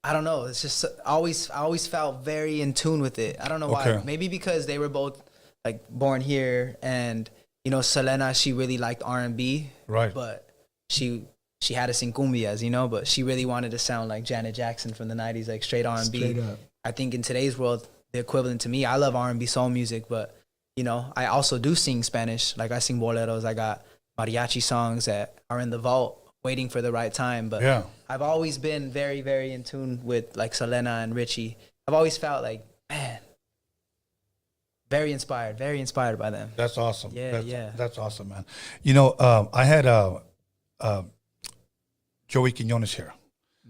I don't know. It's just I always felt very in tune with it. I don't know why. Maybe because they were both like born here, and you know, Selena, she really liked R&B, right? But she had to sing cumbias, you know. But she really wanted to sound like Janet Jackson from the '90s, like straight R&B. Straight up. I think in today's world, the equivalent to me, I love R&B soul music, but you know, I also do sing Spanish. Like I sing boleros. I got mariachi songs that are in the vault, waiting for the right time. But I've always been very, very in tune with like Selena and Richie. I've always felt like, man, very inspired by them. That's awesome. Yeah. That's awesome, man. You know, I had Joey Quinones here.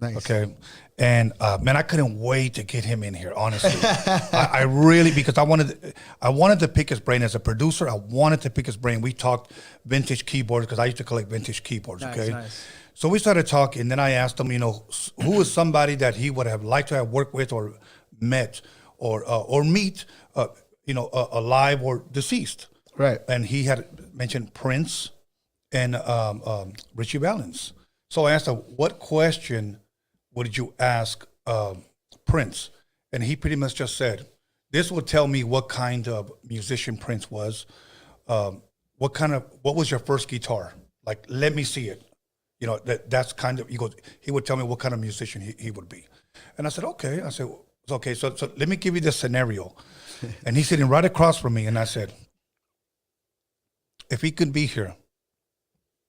Nice. Okay. And man, I couldn't wait to get him in here, honestly. I really, because I wanted to pick his brain as a producer. I wanted to pick his brain. We talked vintage keyboards because I used to collect vintage keyboards. Nice. So we started talking, and then I asked him, you know, who is somebody that he would have liked to have worked with or met or meet, you know, alive or deceased. Right. And he had mentioned Prince and Richie Valens. So I asked him, what question would you ask Prince? And he pretty much just said, this will tell me what kind of musician Prince was. What was your first guitar? Like, let me see it. You know, that's kind of, he would tell me what kind of musician he would be. And I said, okay. I said, okay, so let me give you this scenario. And he's sitting right across from me. And I said, if he could be here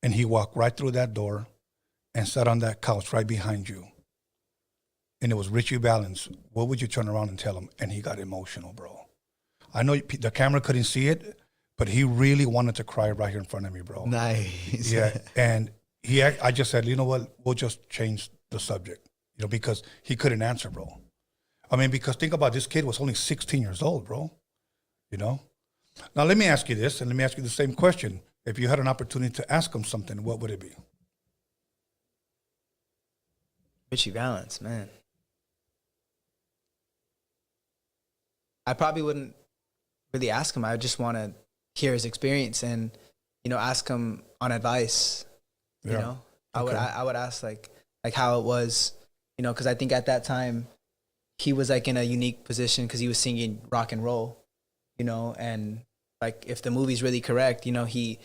and he walked right through that door and sat on that couch right behind you, and it was Richie Valens, what would you turn around and tell him? And he got emotional, bro. I know the camera couldn't see it, but he really wanted to cry right here in front of me, bro. Nice. Yeah, and I just said, you know what, we'll just change the subject, you know, because he couldn't answer, bro. I mean, because think about this kid was only 16 years old, bro, you know? Now, let me ask you this, and let me ask you the same question. If you had an opportunity to ask him something, what would it be? Richie Valens, man. I probably wouldn't really ask him. I would just want to hear his experience and, you know, ask him on advice. You know, I would ask like how it was, you know, because I think at that time he was like in a unique position because he was singing rock and roll, you know, and like if the movie's really correct, you know, he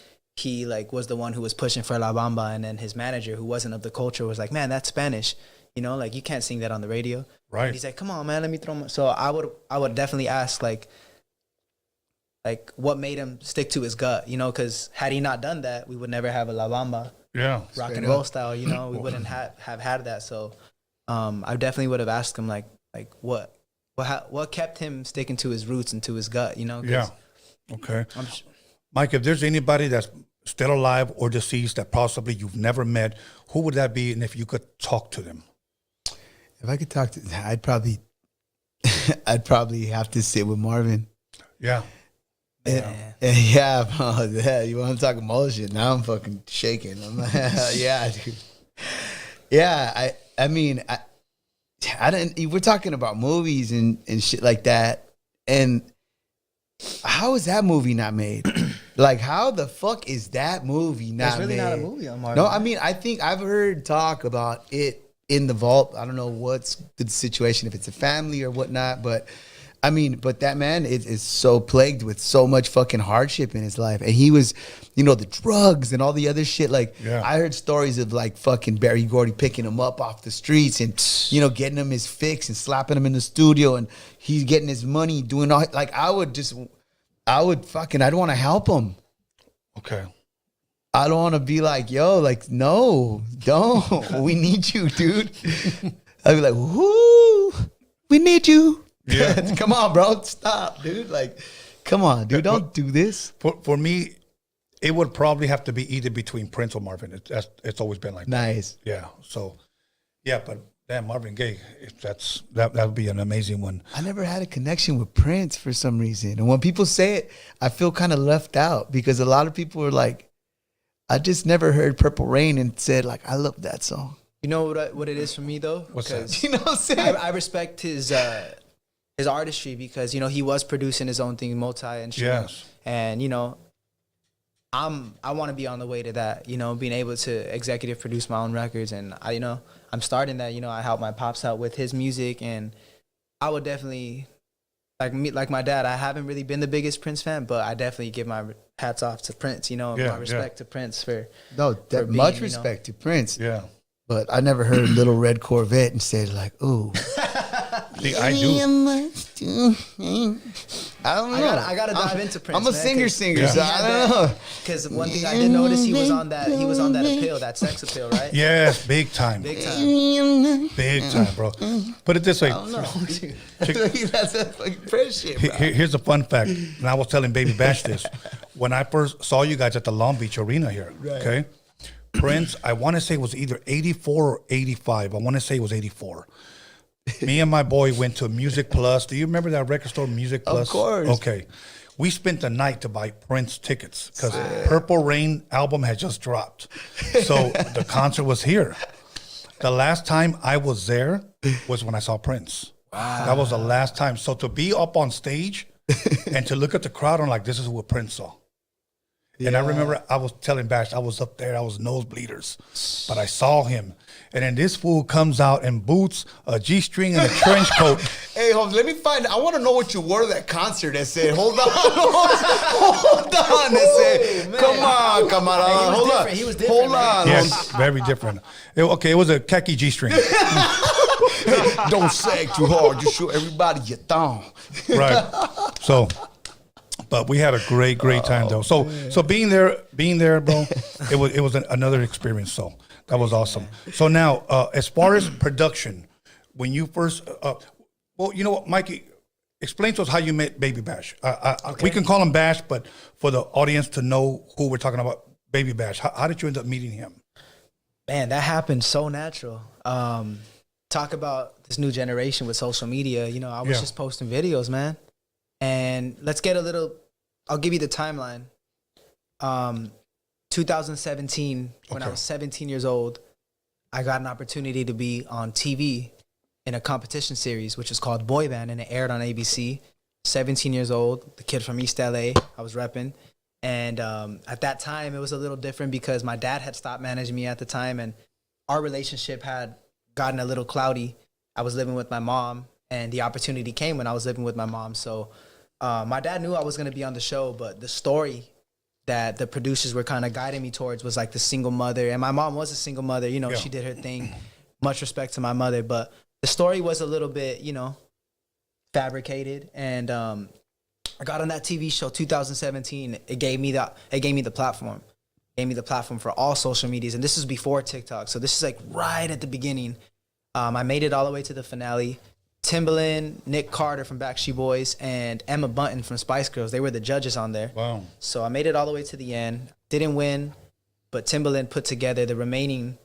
like was the one who was pushing for La Bamba, and then his manager, who wasn't of the culture, was like, man, that's Spanish. You know, like you can't sing that on the radio. Right. And he's like, come on, man, let me throw my. So I would definitely ask like what made him stick to his gut, you know, because had he not done that, we would never have a La Bamba rock and roll style, you know, we wouldn't have had that. So I definitely would have asked him like what kept him sticking to his roots and to his gut, you know? Yeah. Okay. Mike, if there's anybody that's still alive or deceased that possibly you've never met, who would that be? And if you could talk to them? If I could talk to, I'd probably have to sit with Marvin. Yeah. Yeah, bro. Yeah, you want to talk emotion? Now I'm fucking shaking. I'm like, yeah, dude. Yeah, I mean, I don't. We're talking about movies and shit like that. And how is that movie not made? Like, how the fuck is that movie not made? It's really not a movie on Marvin. No, I mean, I think I've heard talk about it in the vault. I don't know what's the situation, if it's a family or whatnot, but I mean, but that man is so plagued with so much fucking hardship in his life. And he was, you know, the drugs and all the other shit. Like, I heard stories of like fucking Barry Gordy picking him up off the streets and, you know, getting him his fix and slapping him in the studio. And he's getting his money, doing all, like, I'd want to help him. Okay. I don't want to be like, yo, like, no, don't. We need you, dude. I'd be like, whoo, we need you. Yeah. Come on, bro. Stop, dude. Like, come on, dude. Don't do this. For me, it would probably have to be either between Prince or Marvin. It's always been like that. Nice. Yeah. So, yeah, but damn, Marvin Gaye, that would be an amazing one. I never had a connection with Prince for some reason. And when people say it, I feel kind of left out because a lot of people are like, I just never heard Purple Rain and said, like, I love that song. You know what it is for me, though? What's that? You know what I'm saying? I respect his artistry because, you know, he was producing his own thing, multi-instrument. Yes. And, you know, I want to be on the way to that, you know, being able to executive produce my own records. And, I'm starting that, you know, I help my pops out with his music. And I would definitely, like my dad, I haven't really been the biggest Prince fan, but I definitely give my hats off to Prince, you know, my respect to Prince for being, much respect to Prince. Yeah. But I never heard Little Red Corvette and said like, ooh. See, I do. I don't know. I gotta dive into Prince. I'm a singer, so I don't know. Because one thing I did notice, he was on that appeal, that sex appeal, right? Yes, big time. Big time, bro. Put it this way. I don't know. That's a fucking Prince shit, bro. Here's a fun fact, and I was telling Baby Bash this. When I first saw you guys at the Long Beach Arena here, okay? Prince, I want to say it was either 84 or 85. I want to say it was 84. Me and my boy went to Music Plus. Do you remember that record store, Music Plus? Of course. Okay. We spent the night to buy Prince tickets because Purple Rain album had just dropped. So the concert was here. The last time I was there was when I saw Prince. Wow. That was the last time. So to be up on stage and to look at the crowd, I'm like, this is what Prince saw. Yeah. And I remember I was telling Bash, I was up there, I was nosebleeders, but I saw him. And then this fool comes out in boots, a G-string, and a trench coat. Hey, Holmes, let me find. I want to know what you wore to that concert. That said, hold on, hold on. That said, come on. Hold on. He was different. Hold on. Yes, very different. It was a khaki G-string. Don't sag too hard. Just show everybody your thong. Right. So. But we had a great time though. So being there, bro, it was another experience. So that was awesome. So now, as far as production, when you first, well, you know what, Mikey, explain to us how you met Baby Bash. We can call him Bash, but for the audience to know who we're talking about, Baby Bash, how did you end up meeting him? Man, that happened so natural. Talk about this new generation with social media. You know, I was just posting videos, man. And let's get I'll give you the timeline. 2017, when I was 17 years old, I got an opportunity to be on TV in a competition series, which is called Boy Band, and it aired on ABC. 17 years old, the kid from East LA, I was repping. And at that time, it was a little different because my dad had stopped managing me at the time, and our relationship had gotten a little cloudy. I was living with my mom, and the opportunity came when I was living with my mom. So my dad knew I was going to be on the show, but the story that the producers were kind of guiding me towards was like the single mother. And my mom was a single mother. You know, she did her thing. much respect to my mother, but the story was a little bit, you know, fabricated. And I got on that TV show 2017. It gave me the platform. It gave me the platform for all social medias, and this is before TikTok. So this is like right at the beginning. I made it all the way to the finale. Timbaland, Nick Carter from Backstreet Boys, and Emma Bunton from Spice Girls. They were the judges on there. Wow. So I made it all the way to the end. Didn't win, but Timbaland put together the remaining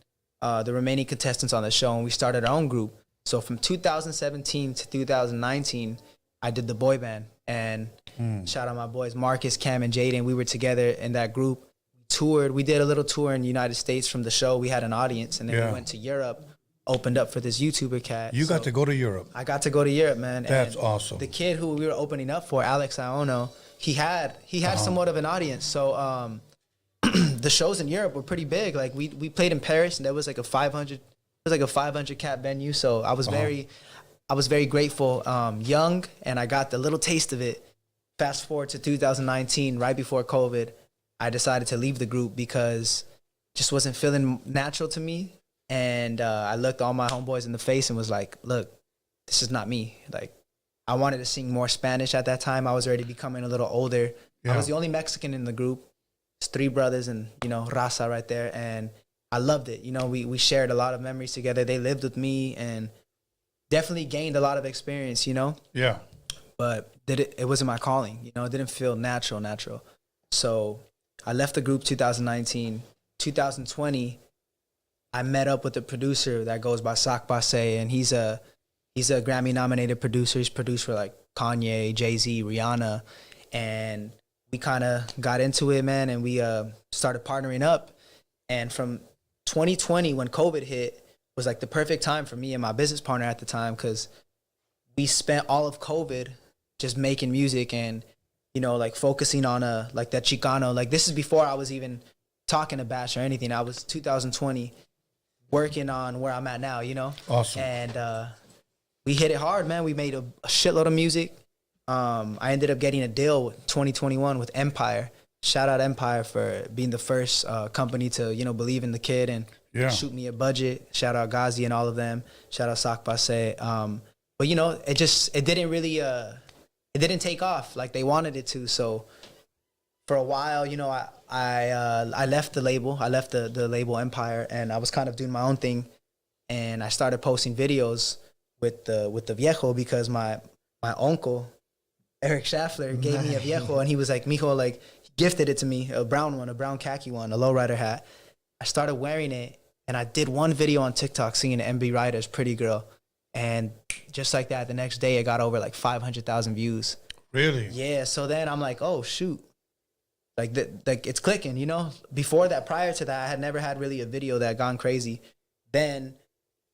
contestants on the show, and we started our own group. So from 2017 to 2019, I did the boy band. And shout out my boys, Marcus, Cam, and Jaden. We were together in that group. We toured. We did a little tour in the United States from the show. We had an audience, and then we went to Europe. Opened up for this YouTuber cat. You got to go to Europe. I got to go to Europe, man. That's and awesome. The kid who we were opening up for, Alex Iono, he had somewhat of an audience. So the shows in Europe were pretty big. Like we played in Paris, and there was like a 500 cat venue. So I was very grateful. Young, and I got the little taste of it. Fast forward to 2019, right before COVID, I decided to leave the group because it just wasn't feeling natural to me. And I looked all my homeboys in the face and was like, look, this is not me. Like, I wanted to sing more Spanish at that time. I was already becoming a little older. I was the only Mexican in the group. It's 3 brothers and, you know, raza right there. And I loved it. You know, we shared a lot of memories together. They lived with me and definitely gained a lot of experience, you know? Yeah. But it wasn't my calling. You know, it didn't feel natural. So I left the group 2019. 2020, I met up with a producer that goes by Sak Basse, and he's a Grammy-nominated producer. He's produced for like Kanye, Jay-Z, Rihanna, and we kind of got into it, man, and we started partnering up. And from 2020, when COVID hit, was like the perfect time for me and my business partner at the time, because we spent all of COVID just making music and, you know, like focusing on like that Chicano. Like this is before I was even talking to Bash or anything. I was 2020. Working on where I'm at now, you know? Awesome. And we hit it hard, man. We made a shitload of music. I ended up getting a deal with 2021 with Empire. Shout out Empire for being the first company to, you know, believe in the kid and shoot me a budget. Shout out Ghazi and all of them. Shout out Sak Basse. But, you know, it didn't really, it didn't take off like they wanted it to. So for a while, you know, I left the label. I left the label Empire, and I was kind of doing my own thing. And I started posting videos with the viejo because my uncle, Eric Schaffler, gave me a viejo, and he was like, mijo, like, he gifted it to me, a brown khaki one, a lowrider hat. I started wearing it, and I did one video on TikTok singing MB Rider's Pretty Girl. And just like that, the next day, it got over like 500,000 views. Really? Yeah, so then I'm like, oh, shoot. Like it's clicking, you know? Before that, prior to that, I had never had really a video that had gone crazy. Then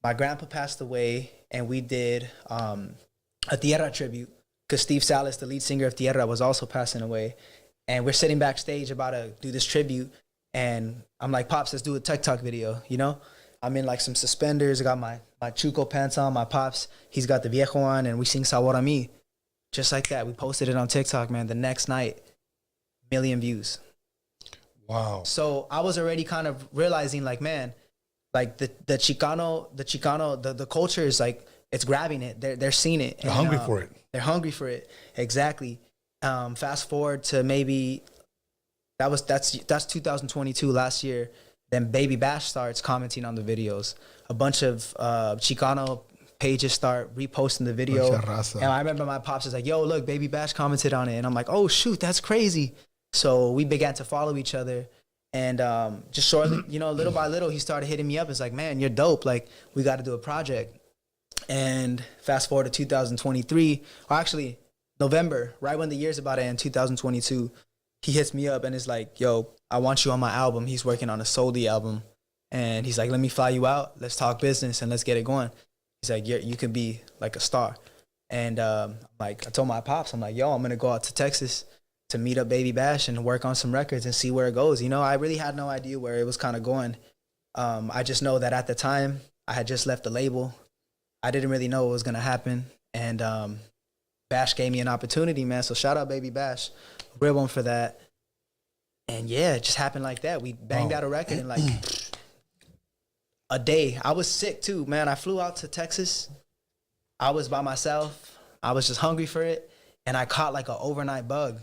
my grandpa passed away, and we did a Tierra tribute because Steve Salas, the lead singer of Tierra, was also passing away. And we're sitting backstage about to do this tribute, and I'm like, Pops, let's do a TikTok video, you know? I'm in like some suspenders. I got my Chuco pants on, my Pops, he's got the viejo on, and we sing Sabor a Mi. Just like that. We posted it on TikTok, man. The next night, 1 million views. Wow. So I was already kind of realizing, like, man, like the Chicano, the culture is like, it's grabbing it. They're seeing it. They're hungry for it. They're hungry for it. Exactly. Fast forward to maybe that's 2022, last year. Then Baby Bash starts commenting on the videos. A bunch of Chicano pages start reposting the video. And I remember my pops was like, yo, look, Baby Bash commented on it. And I'm like, oh, shoot, that's crazy. So we began to follow each other. And just shortly, you know, little by little, he started hitting me up. It's like, man, you're dope. Like, we got to do a project. And fast forward to 2023, or actually November, right when the year's about to end, 2022, he hits me up and is like, yo, I want you on my album. He's working on a Soldi album. And he's like, let me fly you out. Let's talk business and let's get it going. He's like, you could be like a star. And like, I told my pops, I'm like, yo, I'm going to go out to Texas to meet up Baby Bash and work on some records and see where it goes. You know, I really had no idea where it was kind of going. I just know that at the time, I had just left the label. I didn't really know what was going to happen. And Bash gave me an opportunity, man. So shout out Baby Bash. Real one for that. And yeah, it just happened like that. We banged out a record in like a day. I was sick too, man. I flew out to Texas. I was by myself. I was just hungry for it. And I caught like an overnight bug.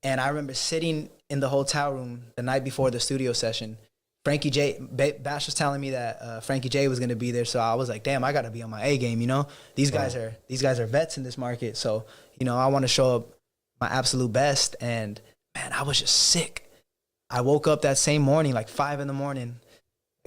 And I remember sitting in the hotel room the night before the studio session. Frankie J, Bash was telling me that Frankie J was gonna be there, so I was like, damn, I gotta be on my A game, you know? These guys are vets in this market, so, you know, I wanna show up my absolute best. And man, I was just sick. I woke up that same morning, like 5 a.m,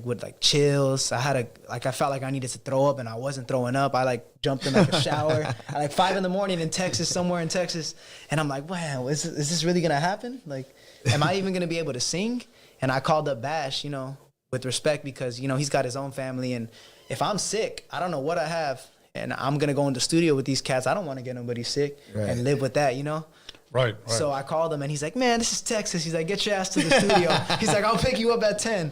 with like chills. I felt like I needed to throw up and I wasn't throwing up. I like jumped in like a shower at like 5 a.m. in Texas, somewhere in Texas. And I'm like, wow, is this really gonna happen? Like, am I even gonna be able to sing? And I called up Bash, you know, with respect, because, you know, he's got his own family. And if I'm sick, I don't know what I have. And I'm gonna go in the studio with these cats. I don't wanna get nobody sick and live with that, you know? Right. So I called him and he's like, man, this is Texas. He's like, get your ass to the studio. He's like, I'll pick you up at 10.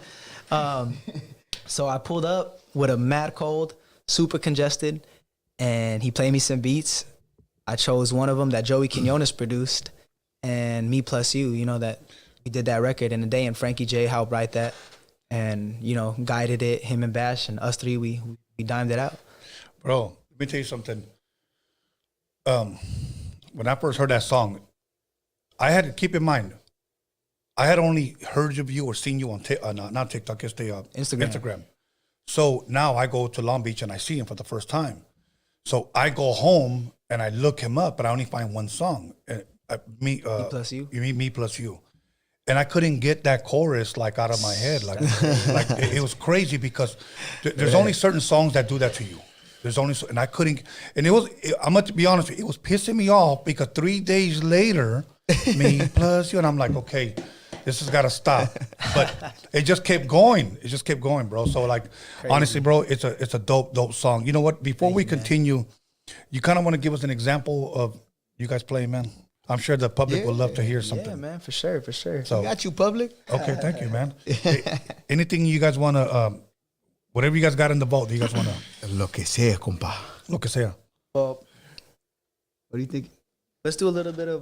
So I pulled up with a mad cold, super congested, and he played me some beats. I chose one of them that Joey Quinones produced, and Me Plus You, you know, that we did that record in a day, and Frankie J helped write that and, you know, guided it, him and Bash, and us three, we dimed it out. Bro, let me tell you something. When I first heard that song, I had to keep in mind, I had only heard of you or seen you on not TikTok, it's the Instagram. So now I go to Long Beach and I see him for the first time. So I go home and I look him up, but I only find one song. Me Plus You. You mean Me Plus You. And I couldn't get that chorus like out of my head. Like it was crazy because there's only certain songs that do that to you. There's only, and I couldn't, and I'm going to be honest with you, it was pissing me off because 3 days later, Me Plus You, and I'm like, okay, this has got to stop. But it just kept going. It just kept going, bro. So like, honestly, bro, it's a dope song. You know what? Before we continue, you kind of want to give us an example of you guys playing, man? I'm sure the public would love to hear something. Yeah, man, for sure. So, I got you, public. Okay, thank you, man. Anything you guys want to, whatever you guys got in the vault, do you guys want to? Lo que sea, compa. Lo que sea. Well, what do you think? let's do a little bit of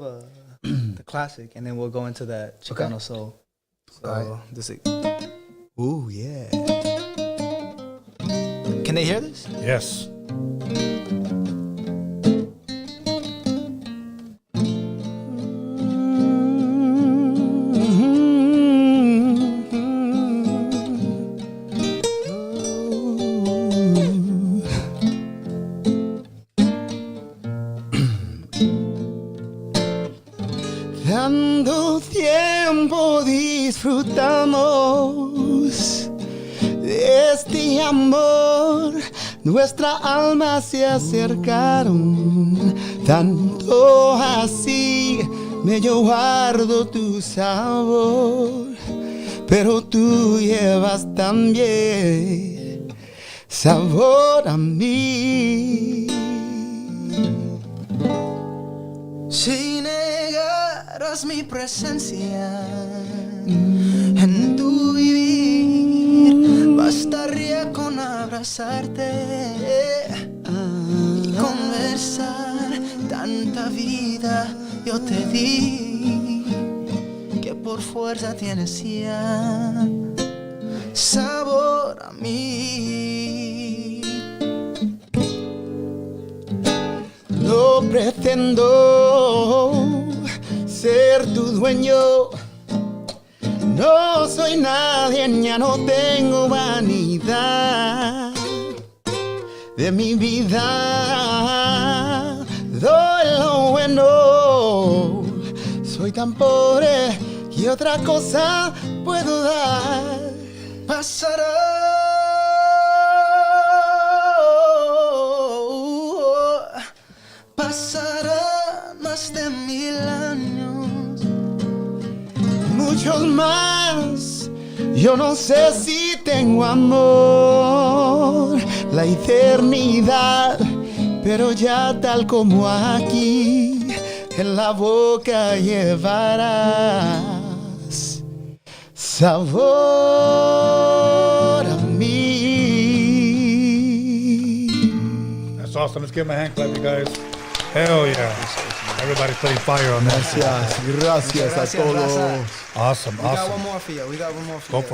the classic, and then we'll go into that Chicano soul. So, this is... Ooh, yeah. Can they hear this? Yes. Tanto tiempo disfrutamos de este amor, nuestras almas se acercaron, tanto así me yo guardo tu sabor, pero tú llevas también sabor a mí. Si negaras mi presencia en tu vivir, bastaría con abrazarte y conversar. Tanta vida yo te di que por fuerza tienes ya sabor a mí. No pretendo ser tu dueño, no soy nadie, ya no tengo vanidad. De mi vida doy lo bueno, soy tan pobre y otra cosa puedo dar. Pasará más de 1000 años, muchos más. Yo no sé si tengo amor, la eternidad, pero ya tal como aquí, en la boca llevarás sabor a mí. That's awesome. Let's give him a hand clap, you guys. Hell yeah. Everybody played fire on that. Gracias a todos. Awesome, We got awesome. one more for you.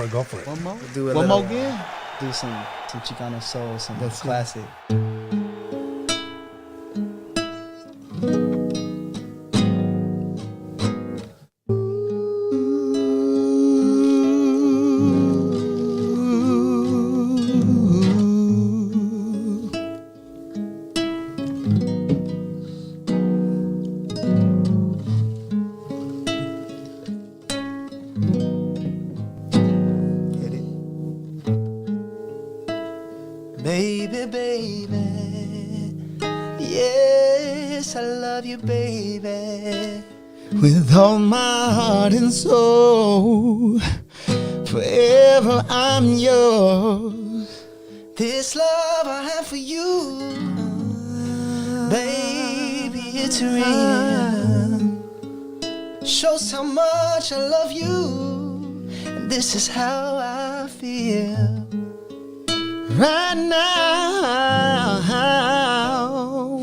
Go for it. One more again? do some Chicano soul, some classic. Baby, baby, yes, I love you, baby, with all my heart and soul. Forever I'm yours. This love I have for you, baby, it's real. Shows how much I love you, and this is how I feel. Right now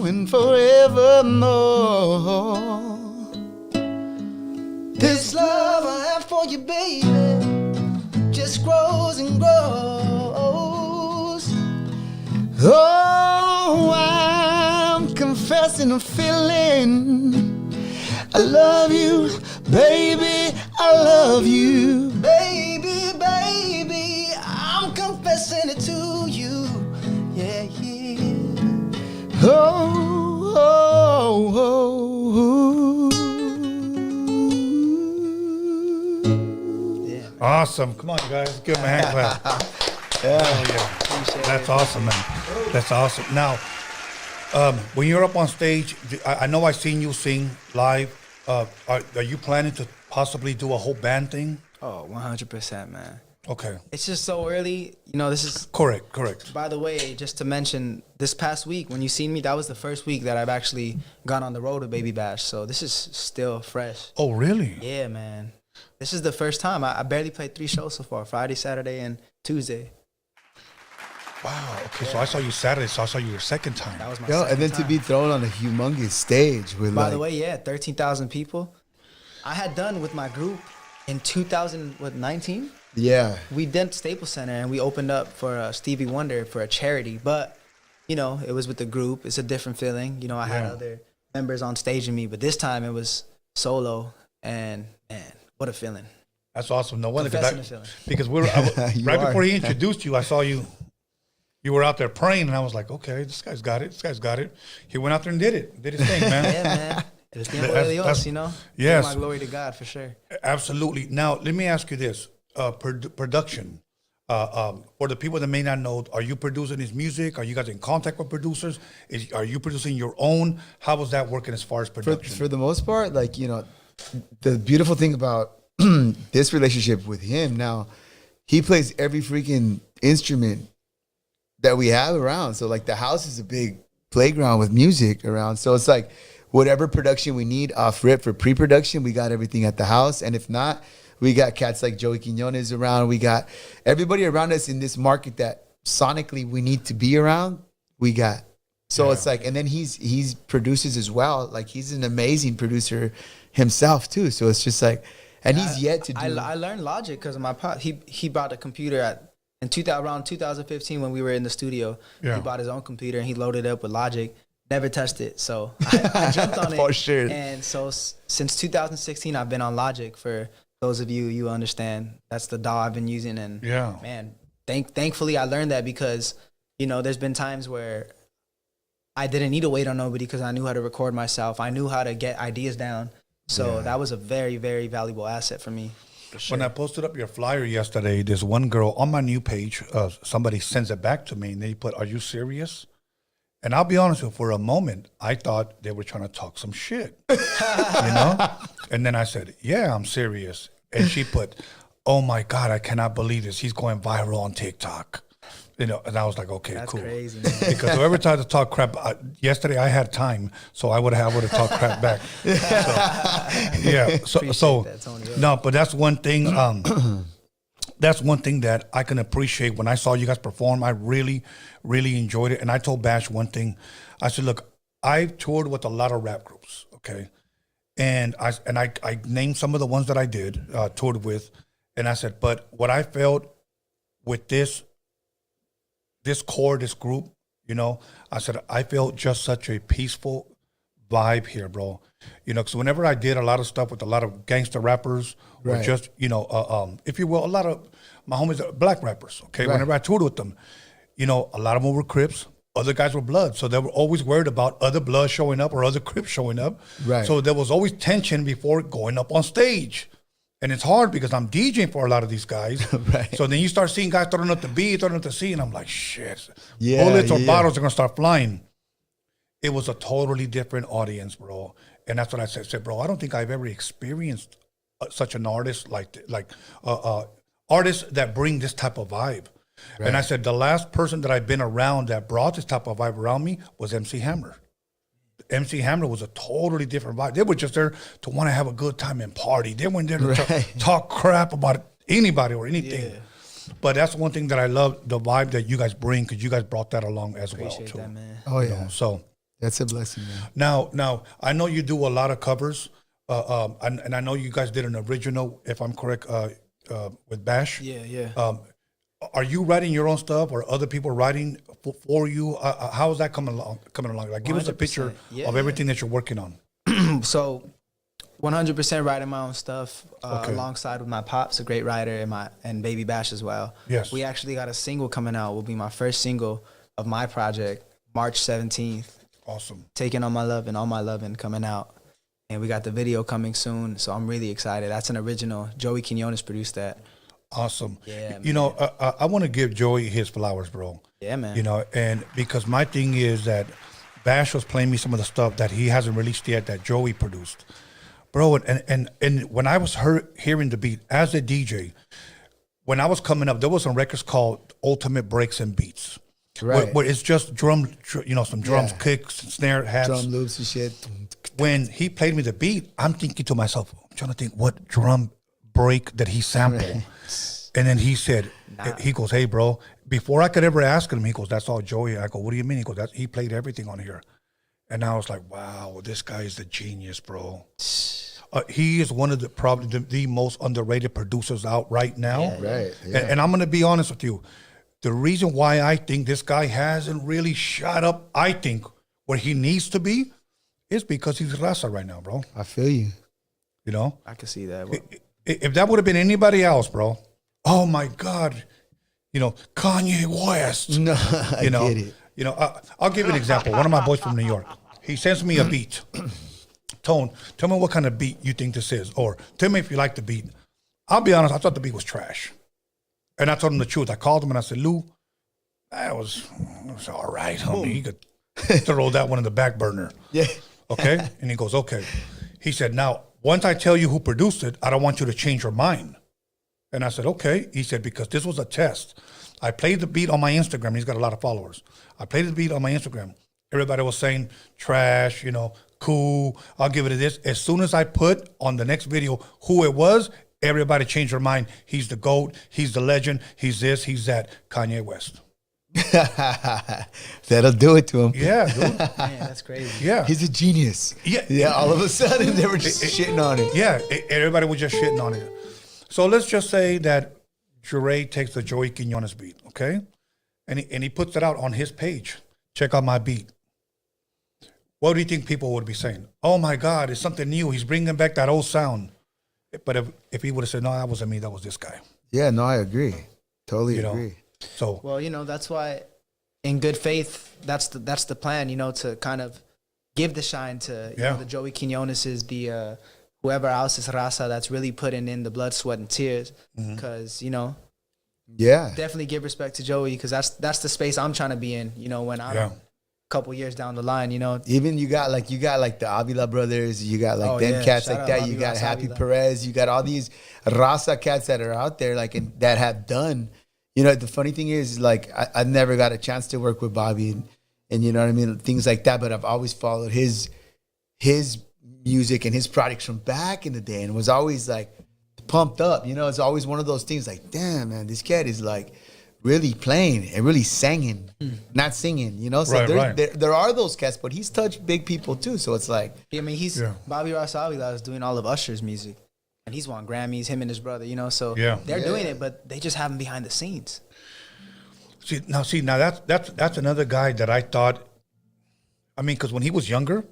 and forevermore. This love I have for you, baby, just grows and grows. Oh, I'm confessing a feeling. I love you, baby, I love you. Baby, baby, I'm confessing it to you. Yeah, yeah. Oh, oh, oh, oh. Yeah. Awesome. Come on, you guys. Give him a hand clap. Yeah. That's awesome, man. That's awesome. Now, when you're up on stage, I know I've seen you sing live. Are you planning to possibly do a whole band thing? Oh, 100%, man. Okay. It's just so early. You know, this is... Correct. By the way, just to mention, this past week, when you seen me, that was the first week that I've actually gone on the road with Baby Bash. So this is still fresh. Oh, really? Yeah, man. This is the first time. I barely played 3 shows so far, Friday, Saturday, and Tuesday. Wow. Okay, so I saw you Saturday, so I saw you your second time. That was my Yo, second and then time. to be thrown on a humongous stage with By the way, yeah, 13,000 people. I had done with my group in 2019. yeah. We did Staples Center and we opened up for Stevie Wonder for a charity. But, you know, it was with the group. It's a different feeling. You know, I had other members on stage with me, but this time it was solo. And, man, what a feeling. That's awesome. No wonder, Confessing the feeling. because right before he introduced you, I saw you. You were out there praying, and I was like, okay, this guy's got it. This guy's got it. He went out there and did it. Did his thing, man. Yeah, man. It was tiempo de Dios, you know? Yes. Give my glory to God, for sure. Absolutely. Now, let me ask you this. Production. For the people that may not know, are you producing his music? Are you guys in contact with producers? Are you producing your own? How was that working as far as production? For the most part, like, you know, the beautiful thing about this relationship with him now, he plays every freaking instrument that we have around. So like the house is a big playground with music around. So it's like whatever production we need off rip for pre-production, we got everything at the house. And if not, we got cats like Joey Quiñones around. We got everybody around us in this market that sonically we need to be around. We got. So it's like, and then he's produces as well. Like he's an amazing producer himself too. So it's just like, and he's yet to do. I learned Logic because of my pop. He bought a computer around 2015 when we were in the studio. Yeah. He bought his own computer and he loaded it up with Logic. Never touched it, so I jumped on it. For sure. And so since 2016, I've been on Logic. For those of you understand, that's the DAW I've been using. And man, thankfully I learned that because, you know, there's been times where I didn't need to wait on nobody because I knew how to record myself. I knew how to get ideas down. So that was a very, very valuable asset for me. For sure. When I posted up your flyer yesterday, there's one girl on my new page, somebody sends it back to me and they put, "Are you serious?" And I'll be honest with you, for a moment, I thought they were trying to talk some shit, you know? And then I said, "Yeah, I'm serious." And she put, "Oh my God, I cannot believe this. He's going viral on TikTok." You know, and I was like, okay, That's cool. crazy, man. Because whoever tried to talk crap, yesterday I had time, so I would have talked crap back. So, yeah, so that, Tony. no, but that's one thing. That's one thing that I can appreciate. When I saw you guys perform, I really, really enjoyed it. And I told Bash one thing. I said, "Look, I've toured with a lot of rap groups, okay, and I named some of the ones that I did toured with, and I said, but what I felt with this." this core, this group, you know, I said, I felt just such a peaceful vibe here, bro. You know, because whenever I did a lot of stuff with a lot of gangster rappers, or just, you know, if you will, a lot of my homies are black rappers, okay? Whenever I toured with them, you know, a lot of them were Crips, other guys were Blood. So they were always worried about other Blood showing up or other Crips showing up. So there was always tension before going up on stage. And it's hard because I'm DJing for a lot of these guys. So then you start seeing guys throwing up the B, throwing up the C, and I'm like, shit. Bullets or bottles are going to start flying. It was a totally different audience, bro. And that's what I said, bro, I don't think I've ever experienced such an artist like artists that bring this type of vibe. And I said, the last person that I've been around that brought this type of vibe around me was MC Hammer. MC Hammer was a totally different vibe. They were just there to want to have a good time and party. They weren't there to talk crap about anybody or anything. But that's one thing that I love, the vibe that you guys bring, because you guys brought that along as well, too. That, man. Oh, You yeah. know, so That's a blessing, man. now, I know you do a lot of covers, and I know you guys did an original, if I'm correct, with Bash. Are you writing your own stuff, or other people writing for you? How is that coming along? Like, give us a picture of everything that you're working on. So, 100% writing my own stuff alongside with my pops, a great writer, and Baby Bash as well. Yes. We actually got a single coming out. Will be my first single of my project, March 17th. Awesome. Taking on my love and all my loving coming out. And we got the video coming soon, so I'm really excited. That's an original. Joey Quinones produced that. Awesome. Yeah, you know, I want to give Joey his flowers, bro. Yeah, man. You know, and because my thing is that Bash was playing me some of the stuff that he hasn't released yet that Joey produced. Bro, and when I was hearing the beat as a DJ, when I was coming up, there was some records called Ultimate Breaks and Beats. Where it's just drum, you know, some drums, kicks, snare, hats. Drum loops and shit. When he played me the beat, I'm thinking to myself, I'm trying to think what drum break that he sampled. And then he said, he goes, hey, bro, before I could ever ask him, he goes, that's all Joey. I go, what do you mean? He goes, he played everything on here. And I was like, wow, this guy is the genius, bro. He is one of the probably the most underrated producers out right now. And I'm going to be honest with you. The reason why I think this guy hasn't really shot up, I think, where he needs to be, is because he's Raza right now, bro. I feel you. You know? I can see that. If that would have been anybody else, bro, oh my God, you know, Kanye West. No, I get it. You know, I'll give you an example. One of my boys from New York, he sends me a beat. Tone, tell me what kind of beat you think this is, or tell me if you like the beat. I'll be honest, I thought the beat was trash. And I told him the truth. I called him and I said, Lou, it was all right, homie. You could throw that one in the back burner. Okay? And he goes, okay. He said, now, once I tell you who produced it, I don't want you to change your mind. And I said, okay. He said, because this was a test. I played the beat on my Instagram. He's got a lot of followers. I played the beat on my Instagram. Everybody was saying, trash, you know, cool. I'll give it a this. As soon as I put on the next video who it was, everybody changed their mind. He's the GOAT. He's the legend. He's this. He's that. Kanye West. That'll do it to him. Yeah, dude. Man, that's crazy. Yeah. He's a genius. Yeah. All of a sudden, they were just shitting on it. Yeah. Everybody was just shitting on it. So let's just say that Jure takes the Joey Quinones beat, okay? And he puts it out on his page. Check out my beat. What do you think people would be saying? Oh, my God, it's something new. He's bringing back that old sound. But if he would have said, no, that wasn't me, that was this guy. Yeah, no, I agree. Totally agree. So, well, you know, that's why in good faith, that's the plan, you know, to kind of give the shine to you know, the Joey Quinoneses, the whoever else is Raza that's really putting in the blood, sweat, and tears. Because, you know, definitely give respect to Joey, because that's the space I'm trying to be in, you know, when I'm a couple years down the line, you know. Even you got like the Avila brothers, you got like cats Shout like that, out you got Happy Avila. Perez, you got all these Raza cats that are out there like that have done. You know, the funny thing is, like, I never got a chance to work with Bobby and you know what I mean, things like that, but I've always followed his music and his products from back in the day and was always like pumped up. You know, it's always one of those things like, damn, man, this cat is like really playing and really singing, not singing, you know? So there are those cats, but he's touched big people too. So it's like, I mean, Bobby Raza Avila is doing all of Usher's music. And he's won Grammys, him and his brother, you know, so they're doing it, but they just have him behind the scenes. See, that's another guy that I thought. I mean, because when he was younger,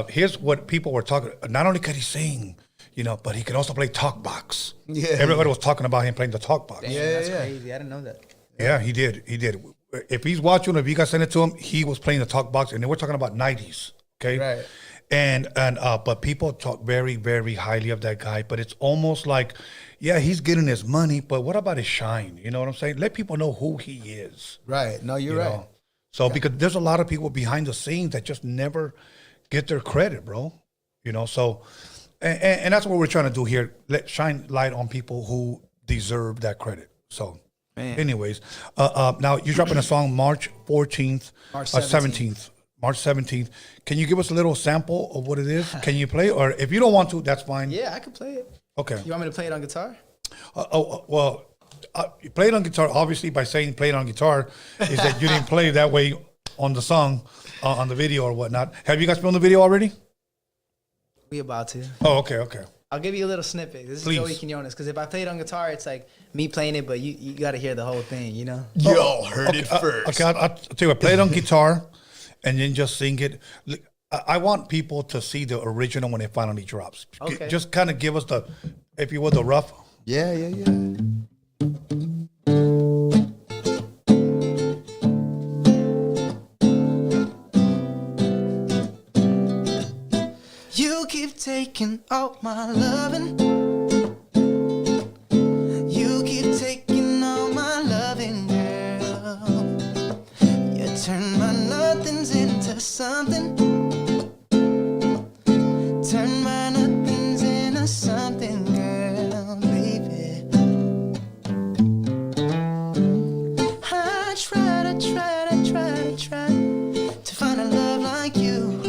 here's what people were talking. Not only could he sing, but he could also play talk box. Yeah, everybody was talking about him playing the talk box. Damn, that's crazy. I didn't know that. Yeah, he did. If he's watching, if you guys send it to him, he was playing the talk box, and then we're talking about 90s. Okay, right. And but people talk very, very highly of that guy. But it's almost like, yeah, he's getting his money, but what about his shine? You know what I'm saying? Let people know who he is. Right. No, you're right. So because there's a lot of people behind the scenes that just never get their credit, bro. So and that's what we're trying to do here. Shine light on people who deserve that credit. So anyways, now you're dropping a song March 14th, March 17th. March 17th. Can you give us a little sample of what it is? Can you play? Or if you don't want to, that's fine. Yeah, I can play it. Okay. You want me to play it on guitar? You play it on guitar. Obviously, by saying play it on guitar, is that you didn't play it that way on the song, on the video or whatnot. Have you guys filmed the video already? We about to. Oh, okay. I'll give you a little snippet. This is Joey Quinones. Because if I play it on guitar, it's like me playing it, but you got to hear the whole thing, Y'all heard it first. Okay, I'll tell you what. Play it on guitar, and then just sing it. I want people to see the original when it finally drops. Okay. Just kind of give us the, if you will, the rough. Yeah. You keep taking all my loving. You keep taking all my loving, girl. You turn my nothings into something. Turn my nothings into something, girl, baby. I try to find a love like you.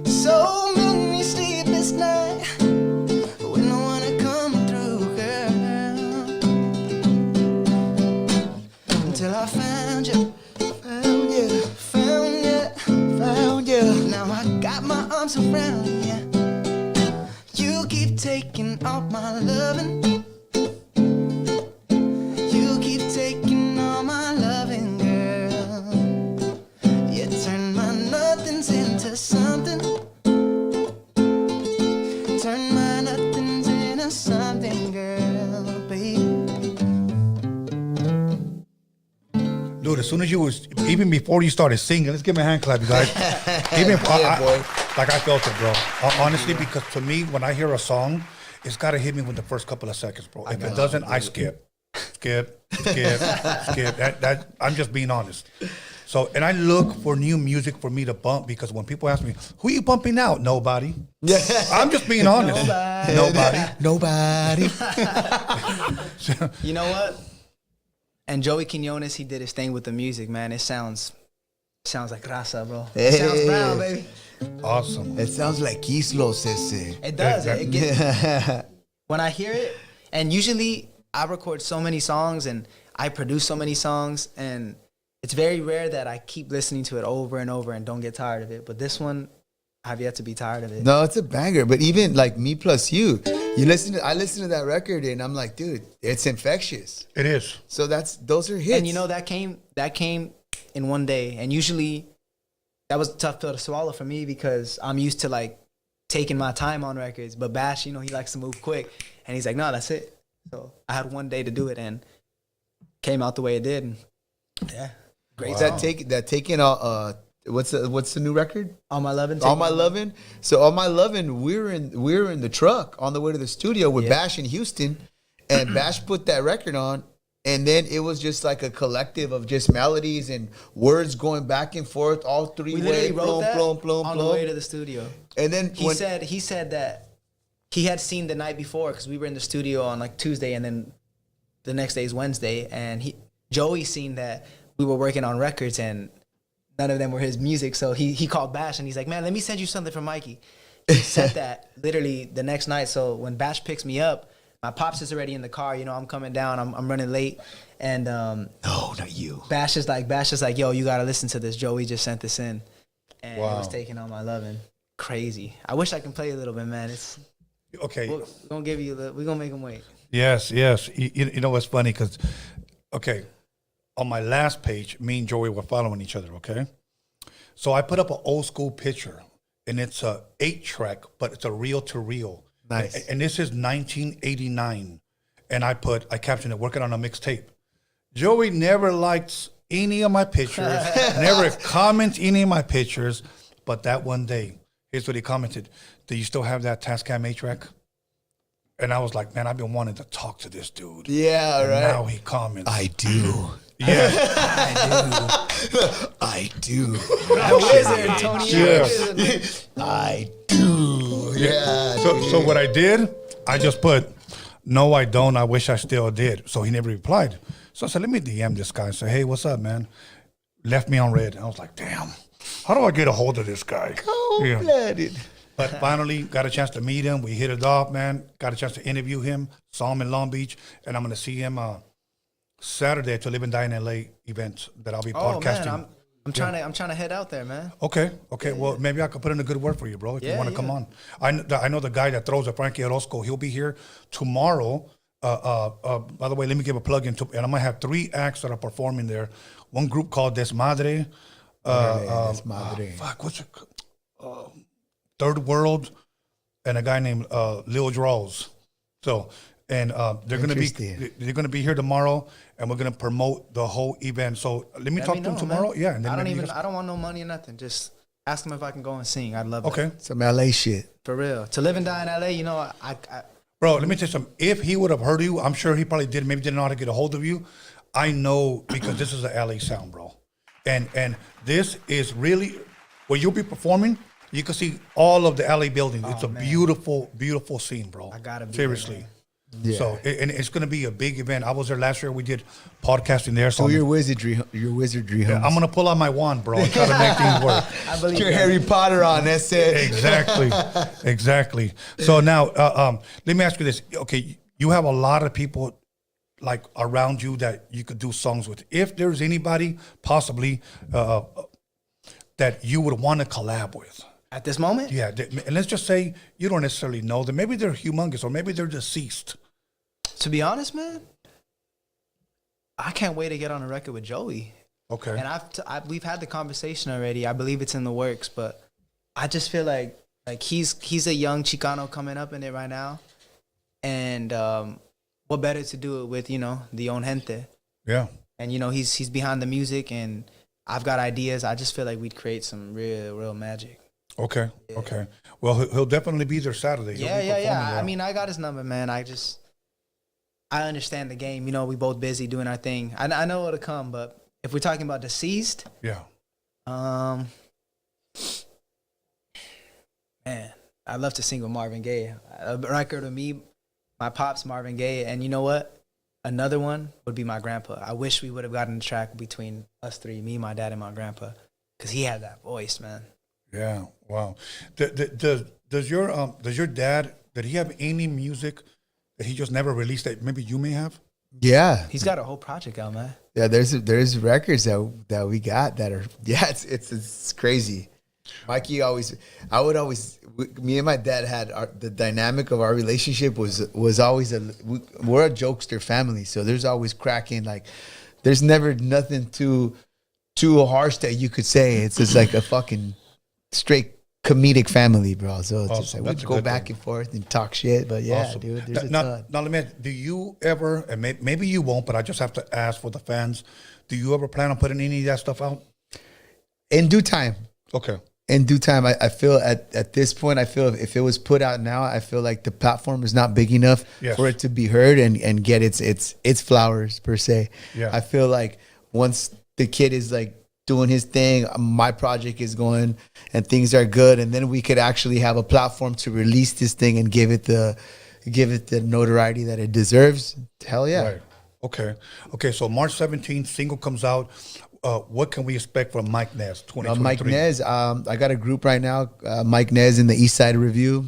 So many sleepless nights with no one to come through, girl. Until I found you. Now I got my arms around you. You keep taking all my loving. You keep taking all my loving, girl. You turn my nothings into something. Turn my nothings into something, girl, baby. Dude, as soon as even before you started singing, let's give me a hand clap, you guys. Boy. Like I felt it, bro. Honestly, because to me, when I hear a song, it's got to hit me with the first couple of seconds, bro. If it doesn't, I skip. That I'm just being honest. So, and I look for new music for me to bump because when people ask me, who are you bumping out? Nobody. Yeah. I'm just being honest. Nobody. You know what? And Joey Quinones, he did his thing with the music, man. It sounds like raza, bro. It sounds brown, baby. Awesome. It sounds like Islos ese. It does. It gets, when I hear it, and usually I record so many songs and I produce so many songs, and it's very rare that I keep listening to it over and over and don't get tired of it. But this one, I've yet to be tired of it. No, it's a banger. But even like Me Plus You, I listen to that record and I'm like, dude, it's infectious. It is. So those are hits. And that came in one day. And usually that was a tough pill to swallow for me because I'm used to like taking my time on records. But Bash, he likes to move quick. And he's like, no, that's it. So I had one day to do it and came out the way it did. And yeah, great song. That taking what's the new record? All My Lovin'. All My Lovin'. So All My Lovin', we were in the truck on the way to the studio with Bash in Houston, and Bash put that record on, and then it was just like a collective of just melodies and words going back and forth, all three we ways. We wrote that on the way to the studio. And then he said that he had seen the night before because we were in the studio on like Tuesday, and then the next day is Wednesday, and Joey seen that we were working on records and none of them were his music. So he called Bash and he's like, man, let me send you something from Mikey. He sent that literally the next night. So when Bash picks me up, my pops is already in the car. I'm coming down. I'm running late. And no, not you. Bash is like, yo, you got to listen to this. Joey just sent this in. And wow. It was taking All My Lovin'. Crazy. I wish I could play a little bit, man. Okay. We're gonna give you we're gonna make him wait. Yes. You know what's funny? Because, okay, on my last page, me and Joey were following each other, okay? So I put up an old school picture, and it's a 8-track, but it's a reel-to-reel. Nice. And this is 1989. And I captioned it, working on a mixtape. Joey never likes any of my pictures, never comments any of my pictures, but that one day, here's what he commented. Do you still have that Tascam 8-track? And I was like, man, I've been wanting to talk to this dude. Yeah, and right. now he comments. I do. Yeah. I do. The wizard, Tony. Yeah. I do. Yeah. So what I did, I just put, no, I don't. I wish I still did. So he never replied. So I said, let me DM this guy and say, hey, what's up, man? Left me on red. I was like, damn, how do I get a hold of this guy? Cold-blooded. But finally got a chance to meet him. We hit it off, man. Got a chance to interview him. Saw him in Long Beach. And I'm going to see him Saturday to Live and Die in LA event that I'll be podcasting. Man, I'm trying to head out there, man. Okay. Well, maybe I could put in a good word for you, bro, if you want to come on. I know the guy that throws a Frankie Orozco. He'll be here tomorrow. By the way, let me give a plug in. And I'm going to have 3 acts that are performing there. One group called Desmadre. Desmadre. What's it? Third World, and a guy named Lil Draws. So, and they're gonna be here tomorrow, and we're gonna promote the whole event. So let me talk to them tomorrow. Man. Yeah, and then I don't want no money or nothing. Just ask them if I can go and sing. I'd love it. Okay, some LA shit for real. To live and die in LA, you know, I bro. Let me tell you something. If he would have heard you, I'm sure he probably did. Maybe didn't know how to get a hold of you. I know because this is a LA sound, bro, and this is really where you'll be performing. You can see all of the LA buildings. It's a beautiful, beautiful scene, bro. I gotta be seriously. Yeah. So and it's gonna be a big event. I was there last year. We did podcasting there. So your wizardry homes. Yeah, I'm gonna pull out my wand, bro, and try to make things work. I believe your Harry Potter on. That's it. Exactly. So now, let me ask you this. Okay, you have a lot of people like around you that you could do songs with. If there's anybody possibly that you would want to collab with. At this moment? Yeah, and let's just say you don't necessarily know them. Maybe they're humongous or maybe they're deceased. To be honest, man, I can't wait to get on a record with Joey. Okay. And we've had the conversation already. I believe it's in the works, but I just feel like he's a young Chicano coming up in it right now. And what better to do it with, you know, the own gente. Yeah. And, you know, he's behind the music and I've got ideas. I just feel like we'd create some real magic. Okay. Well, he'll definitely be there Saturday. Yeah. I mean, I got his number, man. I understand the game. You know, we both busy doing our thing. I know it'll come, but if we're talking about deceased, yeah. Man, I'd love to sing with Marvin Gaye. A record of me, my pops, Marvin Gaye, and you know what? Another one would be my grandpa. I wish we would have gotten a track between us 3, me, my dad, and my grandpa, because he had that voice, man. Yeah, wow. Does your dad, did he have any music that he just never released that maybe you may have? Yeah, he's got a whole project out, man. Yeah, there's records that we got that are it's crazy. Mikey me and my dad had the dynamic of our relationship was always we're a jokester family, so there's always cracking, like there's never nothing too harsh that you could say. It's just like a fucking straight comedic family, bro. So it's just like we go back and forth and talk shit, but yeah, awesome. Dude, there's a ton. Now let me ask, do you ever, and maybe you won't, but I just have to ask for the fans, do you ever plan on putting any of that stuff out? In due time. Okay. In due time, I feel at this point, I feel if it was put out now, I feel like the platform is not big enough for it to be heard and get its flowers per se. Yeah. I feel like once the kid is like doing his thing, my project is going and things are good, and then we could actually have a platform to release this thing and give it the notoriety that it deserves. Hell yeah. Right. Okay. So March 17th, single comes out. What can we expect from Mike Nez 2023? Mike Nez, I got a group right now, Mike Nez in the East Side Review,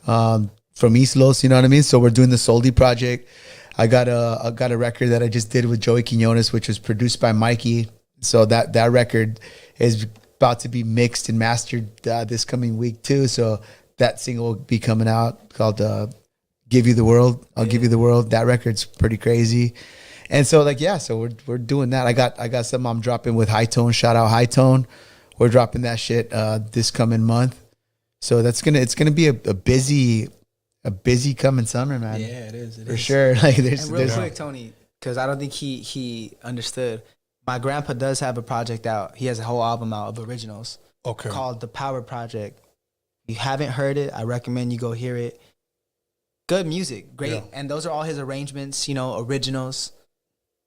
from East Los, you know what I mean? So we're doing the Soldi project. I got a record that I just did with Joey Quiñones, which was produced by Mikey. So that record is about to be mixed and mastered this coming week too. So that single will be coming out called "Give You the World." I'll give you the world. That record's pretty crazy. And so like, yeah, so we're doing that. I got something I'm dropping with High Tone. Shout out High Tone. We're dropping that shit this coming month. So it's gonna be a busy coming summer, man. Yeah, it is. For sure. Like And real quick, Tony, because I don't think he understood. My grandpa does have a project out. He has a whole album out of originals. Okay. Called The Power Project. If you haven't heard it, I recommend you go hear it. Good music, great, and those are all his arrangements. Originals.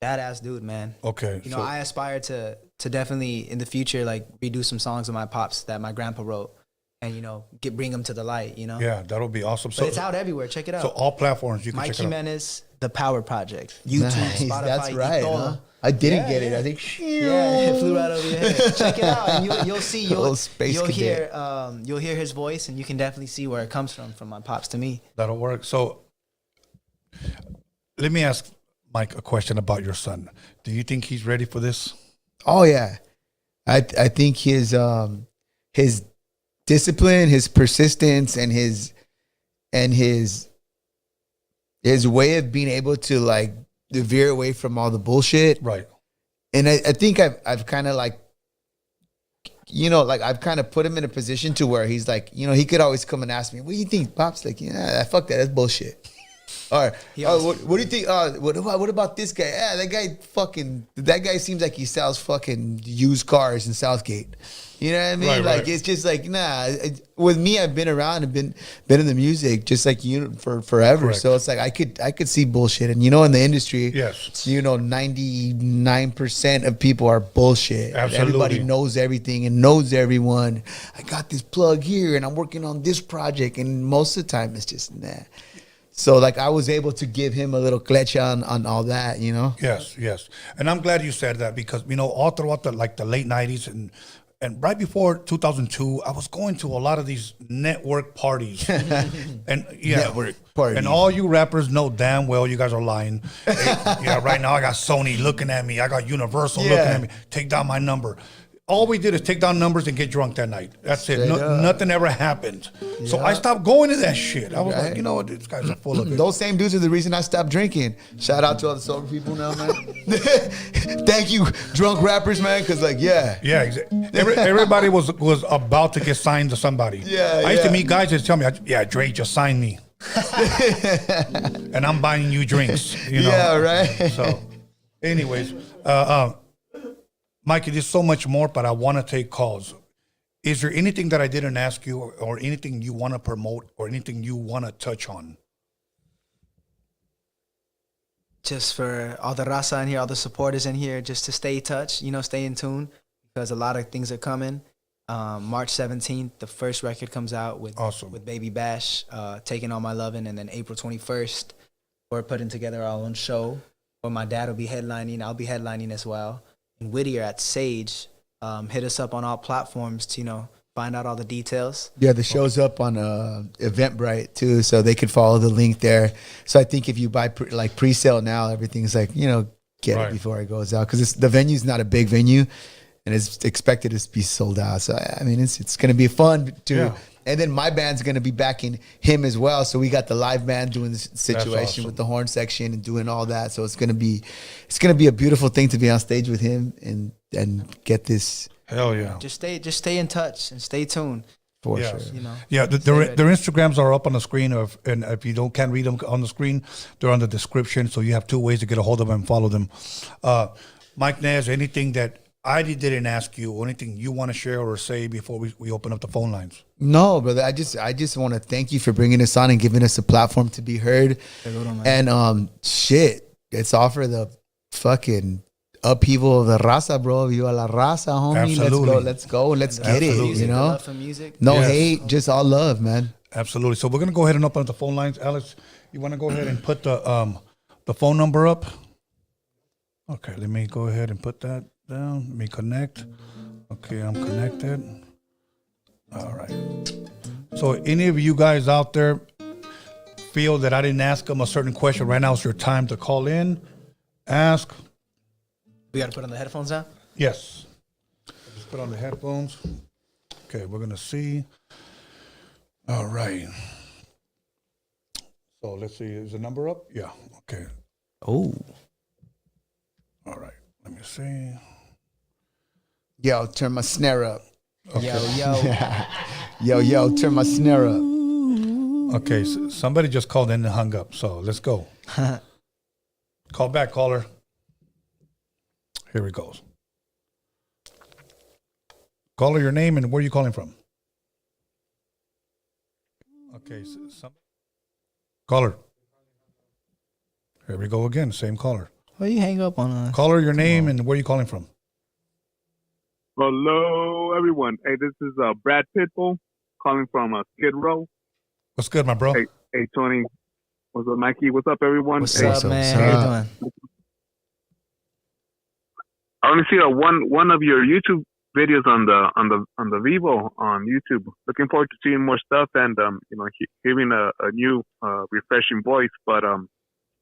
Badass dude, man. Okay. I aspire to definitely in the future like redo some songs of my pops that my grandpa wrote, and bring them to the light. Yeah, that'll be awesome. But it's out everywhere. Check it out. So all platforms you can Mikey check it out. Jimenez, The Power Project, YouTube, Nice, Spotify. that's right. Itola. Huh? I didn't get it. I think Yeah, it flew right over your head. Check it out, and you'll see. Little space You'll cadet. hear his voice, and you can definitely see where it comes from my pops to me. That'll work. So let me ask Mike a question about your son. Do you think he's ready for this? Oh yeah, I think his discipline, his persistence, and his way of being able to like veer away from all the bullshit. Right. And I think I've kind of like, I've kind of put him in a position to where he's like, he could always come and ask me, what do you think, Pops? Like, yeah, fuck that. That's bullshit. Or, what do you think? What about this guy? Yeah, that guy seems like he sells fucking used cars in Southgate. You know what I mean? Right. It's just like, nah. With me, I've been around and been in the music just like you for forever. Correct. So it's like I could see bullshit. And in the industry, Yes. 99% of people are bullshit. Absolutely. Everybody knows everything and knows everyone. I got this plug here and I'm working on this project. And most of the time it's just nah. So like I was able to give him a little clutch on all that, Yes. And I'm glad you said that because, all throughout the late 90s and right before 2002, I was going to a lot of these network parties. And Network parties. And all you rappers know damn well you guys are lying. Right now I got Sony looking at me. I got Universal looking at me. Take down my number. All we did is take down numbers and get drunk that night. That's it. Nothing ever happened. So I stopped going to that shit. I was like, you know what? These guys are full of it. Those same dudes are the reason I stopped drinking. Shout out to all the sober people now, man. Thank you, drunk rappers, man. Because Yeah, exactly. Everybody was about to get signed to somebody. I used to meet guys that tell me, Dre just signed me. And I'm buying you drinks. Yeah, right. So, anyways, Mikey, there's so much more, but I want to take calls. Is there anything that I didn't ask you or anything you want to promote or anything you want to touch on? Just for all the raza in here, all the supporters in here, just to stay in touch, stay in tune because a lot of things are coming. March 17th, the first record comes out with Baby Bash, Taking All My Lovin', and then April 21st, we're putting together our own show where my dad will be headlining. I'll be headlining as well. In Whittier at Sage. Hit us up on all platforms to, find out all the details. Yeah, the show's up on Eventbrite too, so they could follow the link there. So I think if you buy pre-sale now, everything's like, get it before it goes out because the venue's not a big venue and it's expected to be sold out. So I mean, it's going to be fun too. Yeah. And then my band's going to be backing him as well. So we got the live band doing this situation with the horn section and doing all that. So it's going to be a beautiful thing to be on stage with him and get this. Hell yeah. Just stay in touch and stay tuned. For sure. Yeah, their Instagrams are up on the screen, and if you can't read them on the screen, they're on the description. So you have two ways to get a hold of them and follow them. Mike Nez, anything that I didn't ask you, or anything you want to share or say before we open up the phone lines? No, brother. I just want to thank you for bringing us on and giving us a platform to be heard. And it's all for the fucking upheaval of the raza, bro. Viva la raza, homie. Absolutely. Let's go. Let's get it. Love for music. No hate, just all love, man. Absolutely. So we're gonna go ahead and open up the phone lines. Alex, you want to go ahead and put the phone number up? Okay, let me go ahead and put that down. Let me connect. Okay, I'm connected. All right. So any of you guys out there feel that I didn't ask them a certain question, right now is your time to call in, ask. We got to put on the headphones now? Yes. Just put on the headphones. Okay, we're going to see. All right. So let's see. Is the number up? Yeah. Okay. Oh. All right. Let me see. Yo, turn my snare up. Yo. Yo, turn my snare up. Okay. So somebody just called in and hung up. So let's go. Call back, caller. Here it goes. Caller, your name and where are you calling from? Okay. Caller. Here we go again. Same caller. Well, you hang up on us. Caller, your name and where are you calling from? Hello, everyone. Hey, this is Brad Pitbull calling from Skid Row. What's good, my bro? Hey, Tony. What's up, Mikey? What's up, everyone? What's up, man? How you doing? I only see one of your YouTube videos on the Vivo on YouTube. Looking forward to seeing more stuff and hearing a new refreshing voice. But I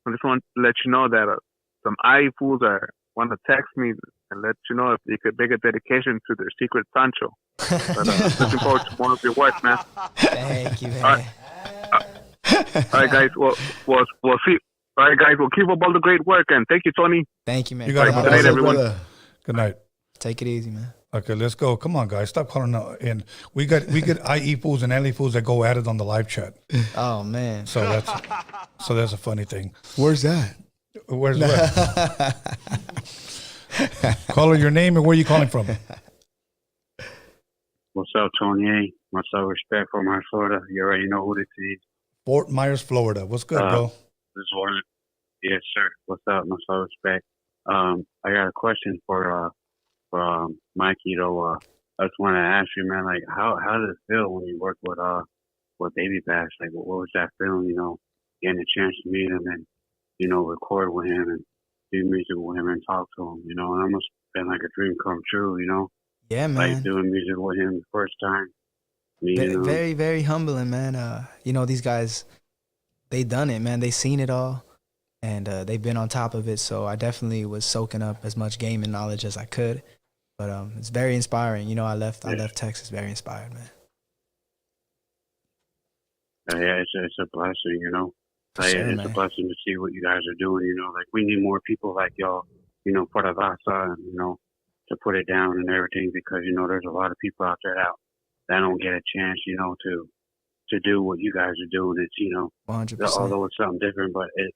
just want to let you know that some IE fools want to text me and let you know if you could make a dedication to their secret Sancho. But looking forward to more of your work, man. Thank you, man. All right, guys. We'll see. All right, guys. We'll keep up all the great work and thank you, Tony. Thank you, man. You got it. Good night, everyone. Good night. Take it easy, man. Okay, let's go. Come on, guys. Stop calling in. We get IE fools and LE fools that go at it on the live chat. Oh man. So that's a funny thing. Where's that? Where's that? Caller, your name and where are you calling from? What's up, Tony? Much love, respect for my Florida. You already know who this is. Fort Myers, Florida. What's good, bro? This is one. Yes, sir. What's up? Much love, respect. I got a question for Mikey though. I just want to ask you, man, like how does it feel when you work with Baby Bash? Like, what was that feeling? Getting a chance to meet him and record with him and do music with him and talk to him. And it must have been like a dream come true. Yeah, man. Like doing music with him the first time. Very, very humbling, man. These guys, they done it, man. They seen it all, and they've been on top of it. So I definitely was soaking up as much gaming knowledge as I could. But it's very inspiring. I left Texas very inspired, man. Yeah, it's a blessing, Sure, it's a blessing to see what you guys are doing. Like we need more people like y'all, for the raza, and to put it down and everything, because there's a lot of people out there that don't get a chance, to do what you guys are doing. It's 100%. Although it's something different, but it's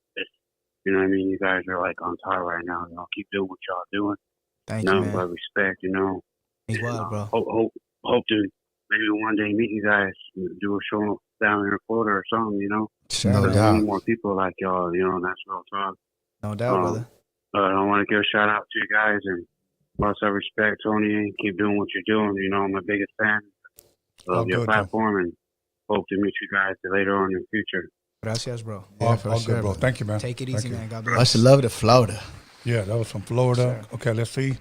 what I mean. You guys are like on top right now. Keep doing what y'all doing. Thank you, man. But respect, As well, bro. Hope to maybe one day meet you guys, do a show down in Florida or something. Sure, no doubt. We need more people like y'all. And that's real talk. No doubt, brother. I want to give a shout out to you guys and lots of respect, Tony. Keep doing what you're doing. I'm a biggest fan of your platform and hope to meet you guys later on in the future. Gracias, bro. All good, bro. Thank you, man. Take it easy, man. God bless. I should love the Florida. Yeah, that was from Florida. Sure. Okay, let's see.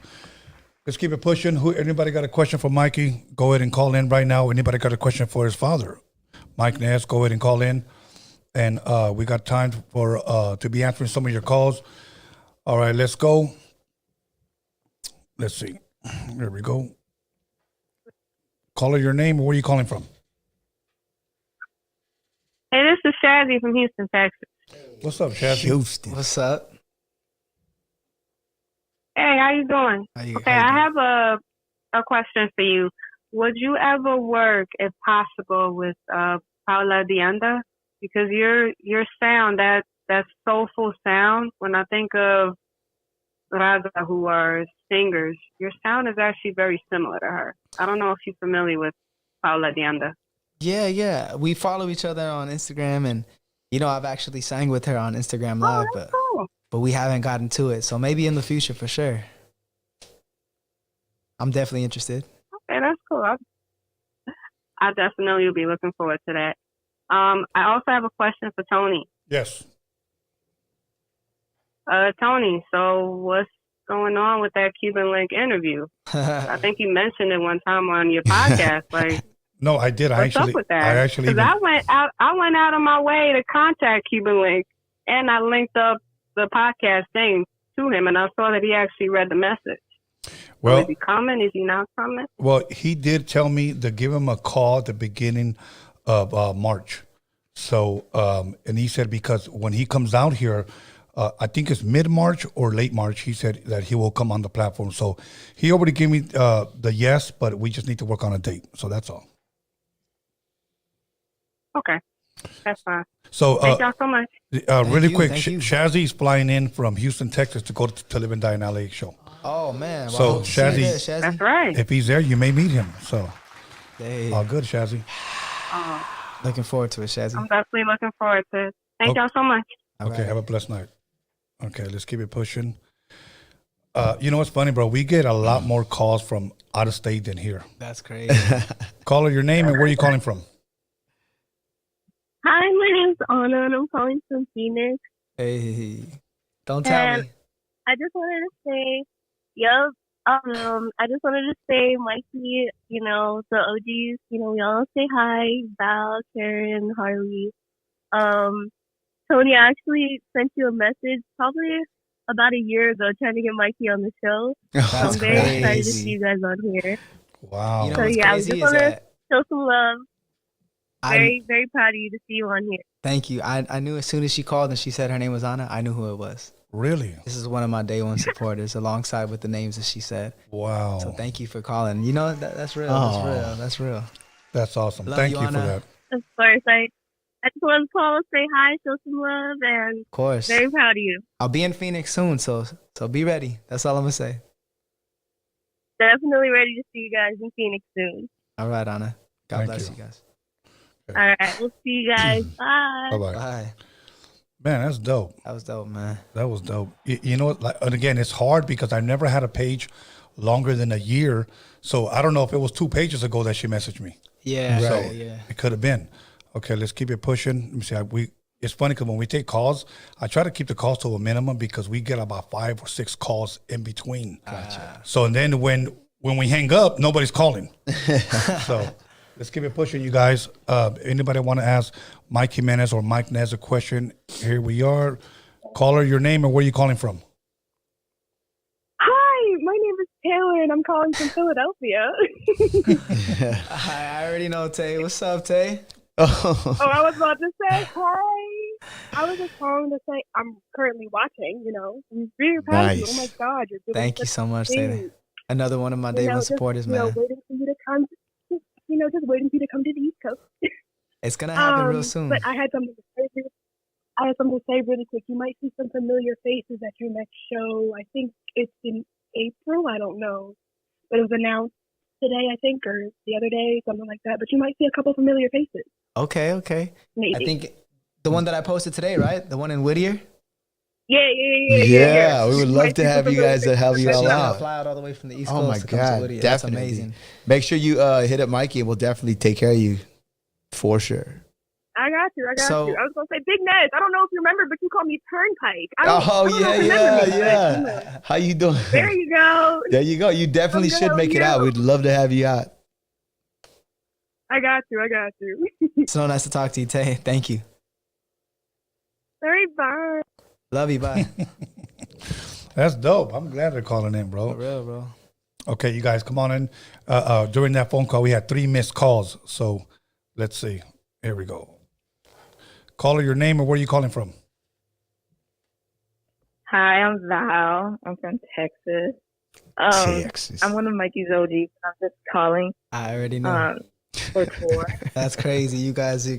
Let's keep it pushing. Anybody got a question for Mikey? Go ahead and call in right now. Anybody got a question for his father? Mike Ness, go ahead and call in. And we got time for to be answering some of your calls. All right, let's go. Let's see. There we go. Caller, your name. Where are you calling from? Hey, this is Shazzy from Houston, Texas. What's up, Shazzy? Houston. What's up? Hey, how you doing? I have a question for you. Would you ever work, if possible, with Paula Dianda? Because your sound, that soulful sound, when I think of Raza, who are singers, your sound is actually very similar to her. I don't know if you're familiar with Paula Dianda. Yeah. We follow each other on Instagram, and I've actually sang with her on Instagram Live, but we haven't gotten to it. So maybe in the future, for sure. I'm definitely interested. Okay, that's cool. I definitely will be looking forward to that. I also have a question for Tony. Yes. Tony, so what's going on with that Cuban Link interview? I think you mentioned it one time on your podcast. Like, no, I did. What's up with that? Because I went out of my way to contact Cuban Link, and I linked up the podcast thing to him, and I saw that he actually read the message. Well, is he coming? Is he not coming? Well, he did tell me to give him a call at the beginning of March. So, and he said because when he comes out here, I think it's mid-March or late March, he said that he will come on the platform. So he already gave me the yes, but we just need to work on a date. So that's all. Okay. That's fine. So thank y'all so much. Really quick, Shazzy's flying in from Houston, Texas to go to Live and Die in LA show. Oh, man. Well, So Shazzy, that's right. if he's there, you may meet him. So Hey. all good, Shazzy. Looking forward to it, Shazzy. I'm definitely looking forward to it. Thank y'all so much. Okay, have a blessed night. Okay, let's keep it pushing. You know what's funny, bro? We get a lot more calls from out of state than here. That's crazy. Caller, your name and where are you calling from? Hi, my name's Anna, and I'm calling from Phoenix. Hey, don't tell me. I just wanted to say, I just wanted to say, Mikey, you know, the OGs, you know, we all say hi, Val, Karen, Harley. Tony, I actually sent you a message probably about a year ago trying to get Mikey on the show. So I'm very excited to see you guys on here. Wow. You know So what's yeah, I crazy just is want to that show some love. Very, very proud of you to see you on here. Thank you. I knew as soon as she called and she said her name was Anna, I knew who it was. Really? This is one of my day one supporters alongside with the names that she said. Wow. So thank you for calling. You know, that's real. Oh. That's real. That's real. That's awesome. Love Thank you, you for Anna. that. Of course, I just want to call, say hi, show some love, and Of course. very proud of you. I'll be in Phoenix soon, so be ready. That's all I'm gonna say. Definitely ready to see you guys in Phoenix soon. All right, Anna. God Thank bless you. you guys. All right, we'll see you guys. Bye. Bye-bye. Bye. Man, that's dope. That was dope, man. That was dope. You know what? Like, and again, it's hard because I've never had a page longer than a year. So I don't know if it was 2 pages ago that she messaged me. Yeah, So yeah. it could have been. Okay, let's keep it pushing. Let me see. It's funny because when we take calls, I try to keep the calls to a minimum because we get about 5 or 6 calls in between. Gotcha. So and then when we hang up, nobody's calling. So let's keep it pushing, you guys. Anybody want to ask Mike Jimenez or Mike Nez a question? Here we are. Caller, your name and where are you calling from? Hi, my name is Taylor, and I'm calling from Philadelphia. I already know, Tay. What's up, Tay? Oh, I was about to say hi. I was just calling to say I'm currently watching. You know, I'm really proud of you. Oh my God, you're doing Thank you such so much, a thing. Tay. Another one of my day one just, supporters, you know, man. waiting for you to come. Just waiting for you to come to the East Coast. It's gonna happen real soon. But I had something to say. Really quick. You might see some familiar faces at your next show. I think it's in April. I don't know, but it was announced today, I think, or the other day, something like that. But you might see a couple familiar faces. Okay. Maybe. I think the one that I posted today, right? The one in Whittier? Yeah, we would love to have you guys help you all out. Fly out all the way from the East Oh Coast my to come to God, Whittier. definitely. That's amazing. Make sure you hit up Mikey and we'll definitely take care of you for sure. I got you. So- I was going to say, Big Nez, I don't know if you remember, but you called me Turnpike. Yeah. How you doing? There you go. There you go. You definitely should make it out. We'd love to have you out. I got you. So nice to talk to you, Tay. Thank you. All right, bye. Love you. Bye. That's dope. I'm glad they're calling in, bro. For real, bro. Okay, you guys, come on in. During that phone call, we had 3 missed calls. So let's see. Here we go. Caller, your name and where are you calling from? Hi, I'm Val. I'm from Texas. Texas. I'm one of Mikey's OGs. I'm just calling. I already know. For tour. That's crazy. You guys are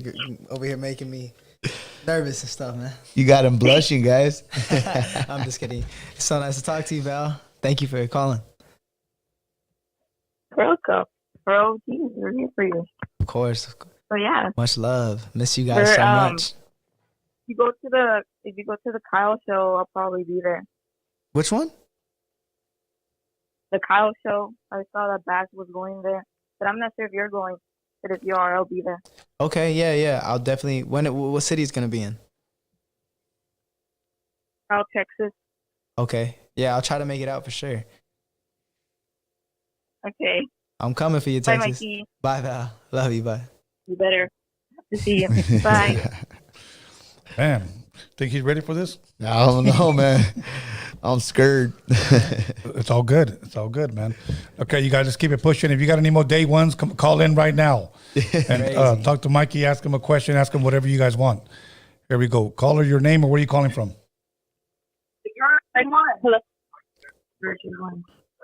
over here making me nervous and stuff, man. You got him blushing, guys. I'm just kidding. It's so nice to talk to you, Val. Thank you for calling. Welcome. Bro, we're here for you. Of course. So yeah. Much love. Miss you guys so much. If you go to the Kyle show, I'll probably be there. Which one? The Kyle show. I saw that Bass was going there, but I'm not sure if you're going. But if you are, I'll be there. Okay, yeah. I'll definitely. What city is gonna be in? South Texas. Okay. Yeah, I'll try to make it out for sure. Okay. I'm coming for you, Bye, Texas. Mikey. Bye, Val. Love you. Bye. You better. Have to see you. Bye. Man, think he's ready for this? I don't know, man. I'm scared. It's all good. It's all good, man. Okay, you guys just keep it pushing. If you got any more day ones, call in right now. And talk to Mikey, ask him a question, ask him whatever you guys want. Here we go. Caller, your name or where are you calling from? Hello.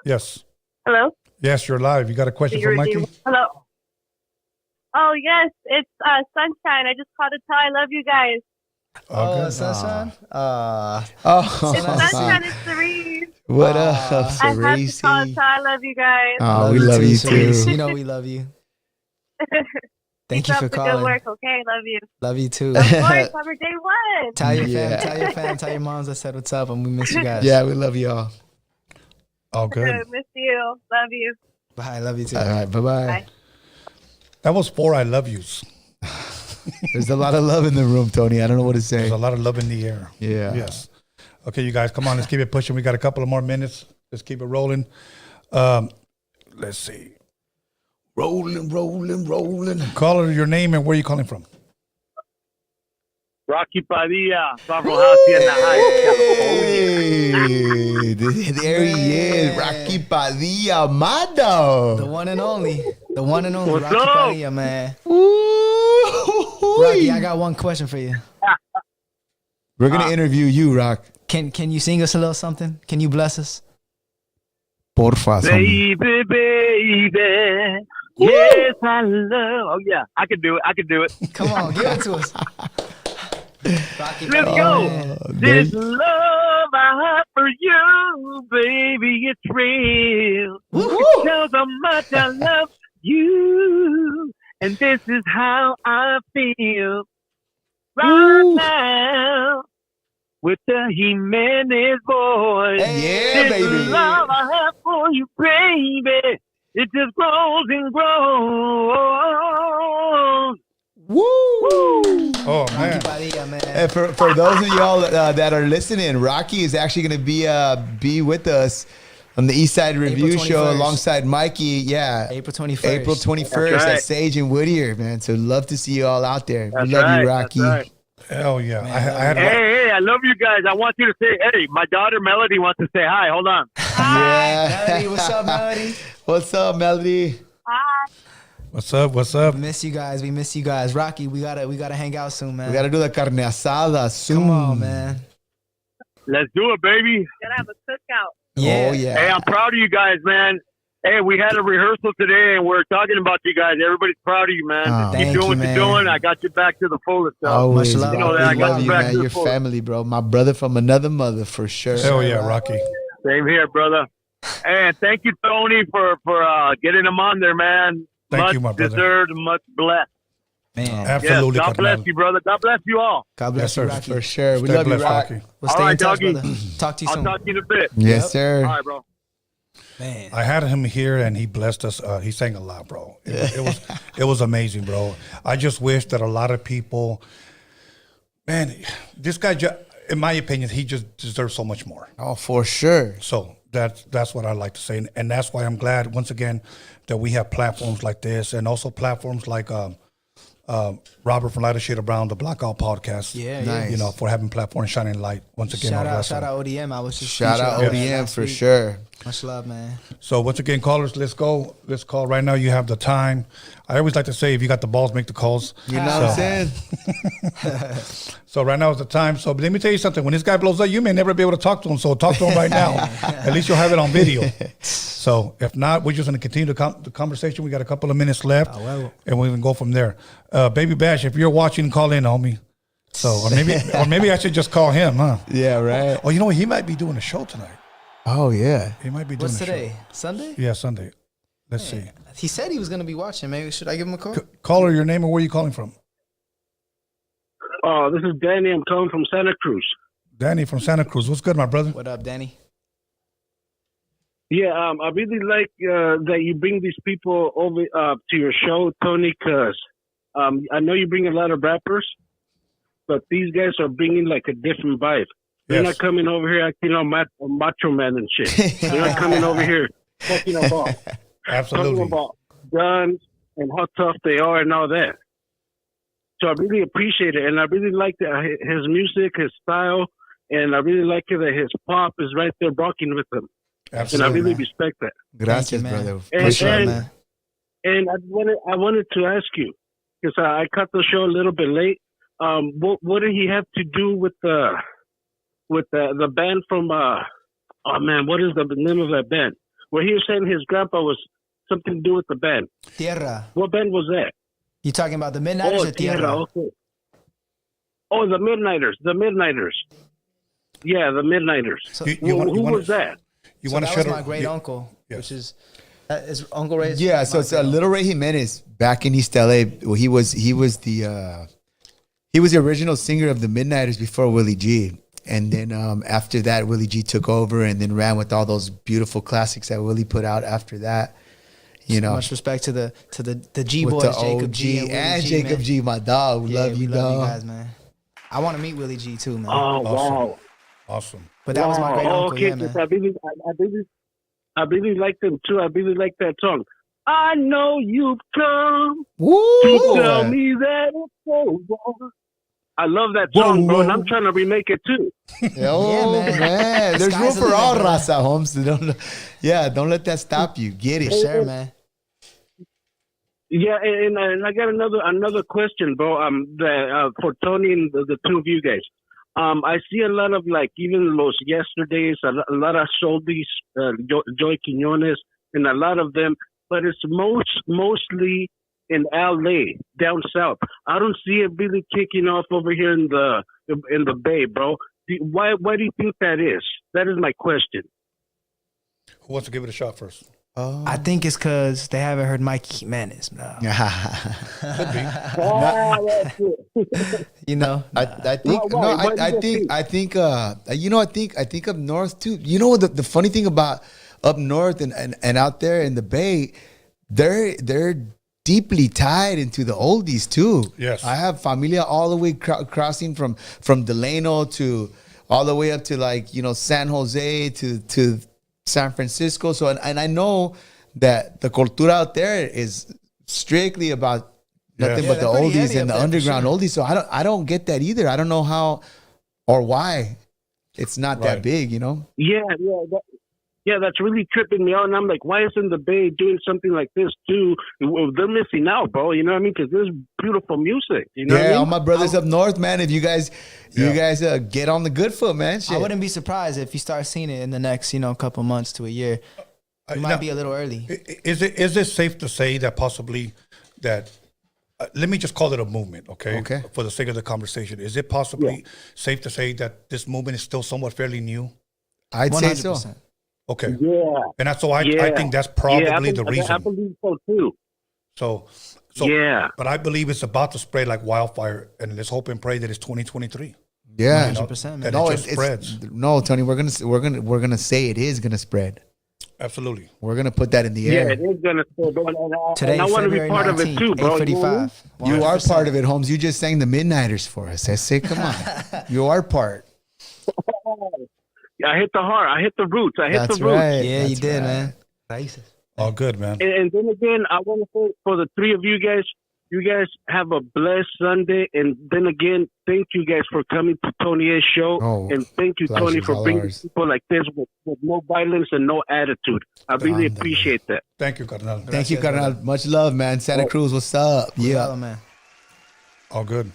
Yes. Hello. Yes, you're live. You got a question for Mikey? Hello. Oh yes, it's Sunshine. I just called to tell I love you guys. Oh, Sunshine. It's Sunshine. It's Cerise. What up, I have to Cerise? call to tell I love you guys. Oh, we love you too. You know we love you. Thank Keep you for up the calling. Good work, okay? Love you. Love you too. Of course, have a day one. Tell your fam, tell your moms I said what's up, and we miss you guys. Yeah, we love y'all. All good. Miss you. Love you. Bye. Love you too. All right, bye-bye. Bye. That was 4 I love yous. There's a lot of love in the room, Tony. I don't know what to say. There's a lot of love in the air. Yeah. Yes. Okay, you guys, come on. Let's keep it pushing. We got a couple of more minutes. Let's keep it rolling. Let's see. Rolling. Caller, your name and where are you calling from? Rocky Padilla, from Hacienda Hey, there he is, Rocky Padilla, Mado. The one and only. The one and only What's Rocky up? Padilla, man. Rocky, I got one question for you. We're gonna interview you, Rock. Can you sing us a little something? Can you bless us? Porfa, Baby, baby. Yes, I love. Oh, yeah. I can do it. Come on, give it to us. Rocky Let's go. This love I have for you, baby, it's real. It tells how much I love you. And this is how I feel right now with the Jimenez boys. Yeah, this baby. love I have for you, baby. It just grows and grows. Woo! Oh, man. Rocky Padilla, man. And for those of y'all that are listening, Rocky is actually going to be with us on the East Side Review Show alongside Mikey. Yeah, April 21st. April 21st at Sage and Whittier, man. So love to see you all out there. We love you, Rocky. That's right. Hell yeah. Man, hey, I love you guys. I want you to say, hey, my daughter Melody wants to say hi. Hold on. Yeah. Melody, what's up, Melody? What's up, Melody? Hi. What's up? We miss you guys. Rocky, we gotta hang out soon, man. We got to do the carne asada soon. Come on, man. Let's do it, baby. Gotta have a cookout. Yeah. Oh, yeah. Hey, I'm proud of you guys, man. Hey, we had a rehearsal today, and we're talking about you guys. Everybody's proud of you, man. Oh, Keep doing what you're doing. I got you back to the fullest. Always, Much love. You know that. I I got love you you, back man. to the Your fullest. family, bro. My brother from another mother, for sure. Hell yeah, Rocky. Same here, brother. And thank you, Tony, for getting them on there, man. Thank you, my brother. Deserved, much blessed. Man. Absolutely. Yes, God bless you, brother. God bless you all. God bless you, Rocky. For sure. We Stay love you, blessed, Rock. Rocky. We'll stay All in right, touch, doggy. brother. Talk to you I'll soon. talk to you in a bit. Yes, sir. All right, bro. Man. I had him here and he blessed us. He sang a lot, bro. It was amazing, bro. I just wish that a lot of people, man, this guy, in my opinion, he just deserves so much more. Oh, for sure. So that's what I like to say, and that's why I'm glad once again that we have platforms like this, and also platforms like Robert from Lighter Shade of Brown, the Blackout Podcast. Yeah, Nice. You know, for having platform and shining light once again. Shout on out wrestling. ODM. I was just Shout out featured on ODM last for week. sure. Much love, man. So once again, callers, let's go. Let's call right now. You have the time. I always like to say, if you got the balls, make the calls. You know what I'm saying? So right now is the time. So let me tell you something. When this guy blows up, you may never be able to talk to him. So talk to him right now. At least you'll have it on video. So if not, we're just going to continue the conversation. We got a couple of minutes left, and we're going to go from there. Baby Bash, if you're watching, call in, homie. So or maybe I should just call him, huh? Yeah, right. Oh, you know what? He might be doing a show tonight. Oh, yeah. He might be doing What's a today? show. Sunday? Yeah, Sunday. Let's see. He said he was going to be watching. Maybe should I give him a call? Caller, your name and where you calling from? Oh, this is Danny. I'm calling from Santa Cruz. Danny from Santa Cruz. What's good, my brother? What up, Danny? Yeah, I really like that you bring these people over to your show, Tony, because I know you bring a lot of rappers, but these guys are bringing like a different vibe. They're not coming over here acting all macho man and shit. They're not coming over here talking about guns and how tough they are and all that. So I really appreciate it, and I really like his music, his style, and I really like it that his pop is right there rocking with him. Absolutely. And I really respect that. Gracias, brother. And I wanted to ask you, because I cut the show a little bit late. What did he have to do with the band from oh man, what is the name of that band? Where he was saying his grandpa was something to do with the band. Tierra. What band was that? You talking about the Midnighters or Tierra? Okay. Oh, the Midnighters. The Midnighters. Yeah, the Midnighters. So, who was that? You so want to that was my great uncle, which is Uncle Ray's. Yeah, so it's Little Ray Jimenez back in East LA. Well, he was the original singer of the Midnighters before Willie G. And then after that, Willie G took over and then ran with all those beautiful classics that Willie put out after that. You know, much respect to the G boys, Jacob G and Jacob G, my dog. We love you, dog. You guys, man. I want to meet Willie G too, man. Oh wow, awesome. But that was my great uncle. Okay, yeah, man. I really like them too. I really like that song. I know you've come Woo! to tell me that it's over. I love that song, bro, and I'm trying to remake it too. Oh, man. There's room for all raza, Holmes. Don't let that stop you. Get it. Sure, man. Yeah, and I got another question, bro. For Tony and the two of you guys. I see a lot of even Los Yesterdays, a lot of Soldies, Joy Quinones, and a lot of them, but it's mostly in LA, down south. I don't see it really kicking off over here in the Bay, bro. Why do you think that is? That is my question. Who wants to give it a shot first? I think it's because they haven't heard Mikey Jimenez, bro. You know, I think up north too. You know the funny thing about up north and out there in the Bay, they're deeply tied into the oldies too. Yes, I have familia all the way crossing from Delano to all the way up to San Jose to San Francisco. So and I know that the cultura out there is strictly about nothing but the oldies and the underground oldies. So I don't get that either. I don't know how or why it's not that big. You know? Yeah, that's really tripping me out. And I'm like, why isn't the Bay doing something like this too? Well, they're missing out, bro. You know what I mean? Because there's beautiful music. You know what I mean? All my brothers up north, man. If you guys get on the good foot, man. Shit. I wouldn't be surprised if you start seeing it in the next, couple months to a year. You might be a little early. Is it safe to say that possibly that? Let me just call it a movement, okay? Okay. For the sake of the conversation, is it possibly safe to say that this movement is still somewhat fairly new? I'd 100%. say so. Okay. Yeah. And that's so I think that's probably the reason. I believe so too. So yeah. But I believe it's about to spread like wildfire, and let's hope and pray that it's 2023. Yeah, 100%. Man. That it just spreads. No, Tony, we're gonna say it is gonna spread. Absolutely. We're gonna put that in the air. Yeah, it is gonna spread. Today, and I want to be part 19th, of it too, bro. 8:55. You are part of it, Holmes. You just sang the Midnighters for us. I say, come on, you are part. I hit the heart. I hit the roots. I hit the roots. Right. Yeah, That's you did, right. man. All good, man. And then again, I want to say for the three of you guys have a blessed Sunday. And then again, thank you guys for coming to Tony's show. Oh, and thank you, Tony, for bringing people like this with no violence and no attitude. I really appreciate that. Thank you, Carnal. Thank you, Carnal. Much love, man. Santa Cruz, what's up? Yeah, man. All good.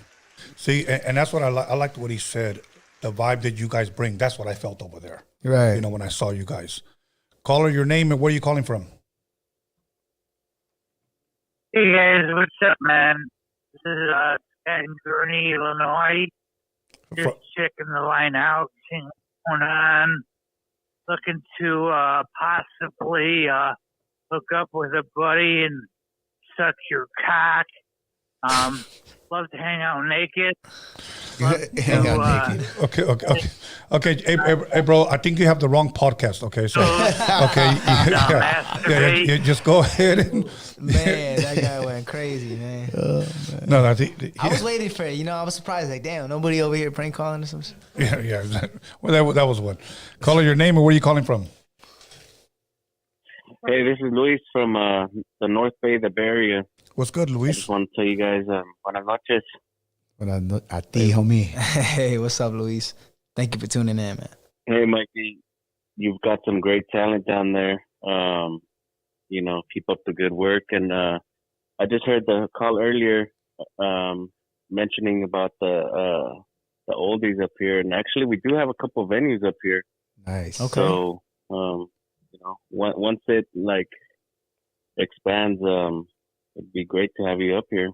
See, and that's what I liked what he said. The vibe that you guys bring, that's what I felt over there. Right. When I saw you guys. Caller, your name and where are you calling from? Hey guys, what's up, man? This is Scott in Gurney, Illinois. Just checking the line out, seeing what's going on. Looking to possibly hook up with a buddy and suck your cock. Love to hang out naked. Hang out naked. Okay. Hey, bro, I think you have the wrong podcast. Okay, so yeah, just go ahead and. Man, that guy went crazy, man. Oh, man. No, I think I was waiting for it. I was surprised. Like, damn, nobody over here prank calling or something. Yeah. Well, that was one. Caller, your name and where are you calling from? Hey, this is Luis from the North Bay, the Bay Area. What's good, I Luis? just want to tell you guys, buenas noches. A ti, homie. Hey, what's up, Luis? Thank you for tuning in, man. Hey, Mikey, you've got some great talent down there. Keep up the good work. And I just heard the call earlier mentioning about the oldies up here. And actually, we do have a couple venues up here. Nice. Okay. So, once it expands, it'd be great to have you up here.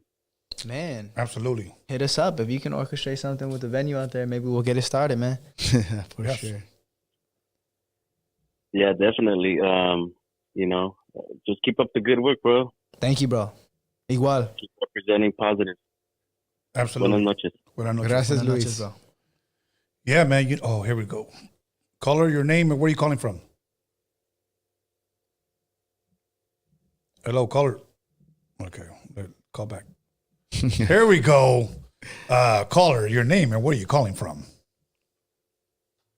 Man, absolutely. Hit us up if you can orchestrate something with the venue out there. Maybe we'll get it started, man. For sure. Yeah, definitely. Just keep up the good work, bro. Thank you, bro. Igual. Keep representing positive. Absolutely. Buenas noches. Buenas noches. Gracias, Buenas Luis. noches, bro. Yeah, man. Here we go. Caller, your name and where are you calling from? Hello, caller. Okay, call back. Here we go. Caller, your name and where are you calling from?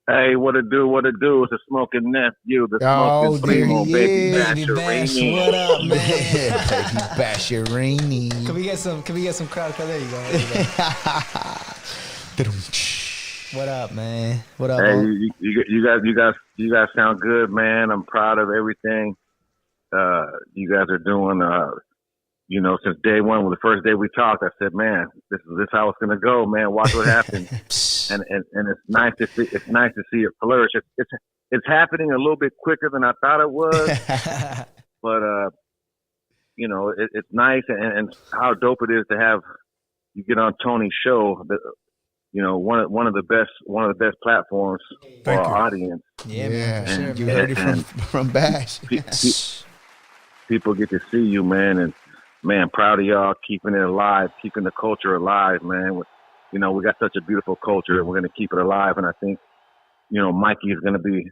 Hey, what it do? It's a smoking nephew, the Oh, smoking primo, there baby he is. Basherini. What up, man? Basherini. Can we get some crowd? There you go. What up, man? What up? Hey, Mo? you guys sound good, man. I'm proud of everything you guys are doing. Since day one, the first day we talked, I said, man, this is how it's gonna go, man. Watch what happens. and it's nice to see. It's nice to see it flourish. It's happening a little bit quicker than I thought it was, but it's nice and how dope it is to have you get on Tony's show. One of the best platforms for our audience. Yeah, man. For sure, You man. heard it from Bash. People get to see you, man, and man, proud of y'all keeping it alive, keeping the culture alive, man. We got such a beautiful culture, and we're going to keep it alive. And I think, Mikey is going to be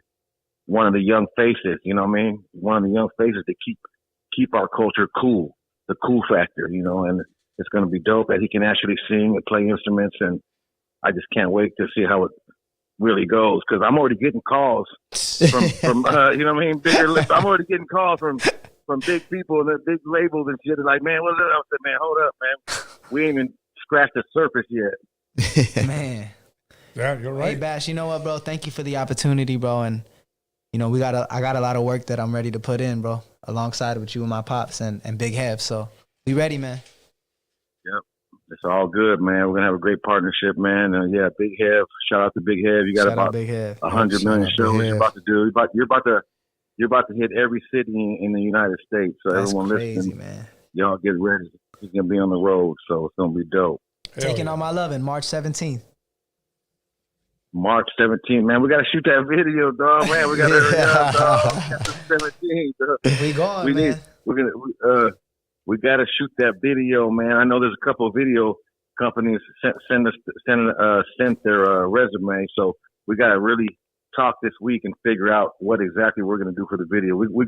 one of the young faces. You know what I mean? One of the young faces to keep our culture cool, the cool factor. And it's going to be dope that he can actually sing and play instruments. And I just can't wait to see how it really goes, because I'm already getting calls from bigger lips. I'm already getting calls from big people and big labels and shit. Like, man, what's up? I said, man, hold up, man. We ain't even scratched the surface yet. Man. Yeah, you're right. Hey, Bash, you know what, bro? Thank you for the opportunity, bro. And, I got a lot of work that I'm ready to put in, bro, alongside with you and my pops and Big Hev. So we ready, man. Yep. It's all good, man. We're going to have a great partnership, man. Big Hev. Shout out to Big Hev. You got Shout out about Big Hev. 100 million shows you're about to do. You're about to hit every city in the United States. So That's everyone crazy, listening, man. y'all get ready. He's going to be on the road, so it's going to be dope. Taking all my loving, March 17th. March 17th, man. We got to shoot that video, dog. Man, we got to hurry up, dog. March 17th, dog. We going, man. We got to shoot that video, man. I know there's a couple of video companies sent their resume, so we got to really talk this week and figure out what exactly we're going to do for the video. We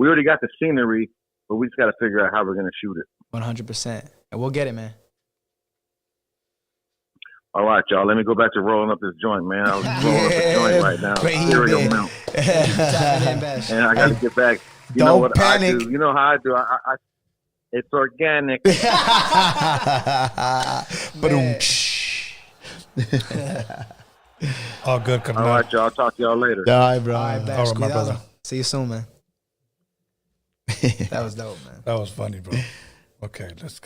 already got the scenery, but we just got to figure out how we're going to shoot it. 100%. And we'll get it, man. All right, y'all. Let me go back to rolling up this joint, man. I was rolling up the joint right now. Cereal milk. And I got to get back. You know what panic. I do? You know how I do? I it's organic. All good. All right, y'all. I'll talk to y'all later. All right, bro. All right, Bash. All right, my Cuidado. brother. See you soon, man. That was dope, man. That was funny, bro. Okay, let's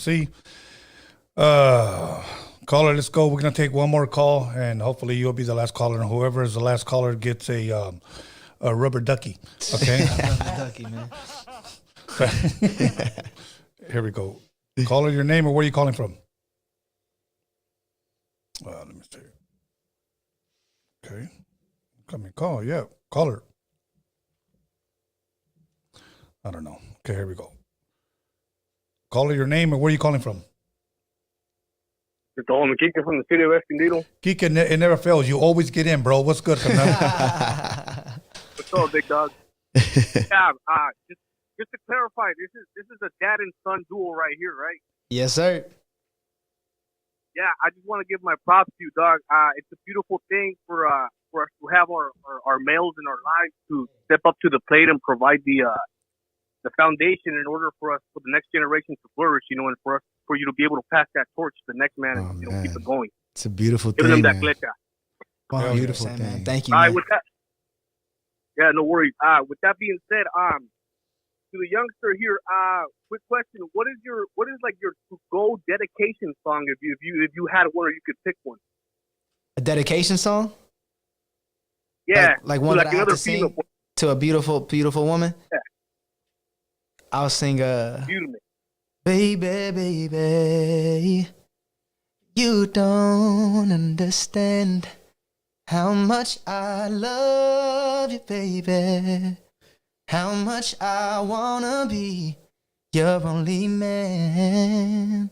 see. Caller, let's go. We're gonna take one more call, and hopefully you'll be the last caller. And whoever is the last caller gets a rubber ducky. Okay. Rubber ducky, man. Here we go. Caller, your name and where are you calling from? Let me see. Okay. Come and call. Yeah, caller. I don't know. Okay, here we go. Caller, your name and where are you calling from? It's all Kike from the city of Escondido. Kike, it never fails. You always get in, bro. What's good, What's up, big dog? Yeah, just to clarify, this is a dad and son duel right here, right? Yes, sir. Yeah, I just want to give my props to you, dog. It's a beautiful thing for us to have our males in our lives to step up to the plate and provide the foundation in order for us, for the next generation to flourish, and for you to be able to pass that torch to the next man and keep it going. It's a beautiful Giving thing, them that man. flecha. Wow, beautiful, man. Thank you, man. With that, yeah, no worries. With that being said, to the youngster here, quick question: what is like your go dedication song if you had one or you could pick one? A dedication song? Yeah, like one that I have to sing to a beautiful, beautiful woman. Yeah. I'll sing Beautiful. Baby, baby, you don't understand how much I love you, baby. How much I wanna be your only man.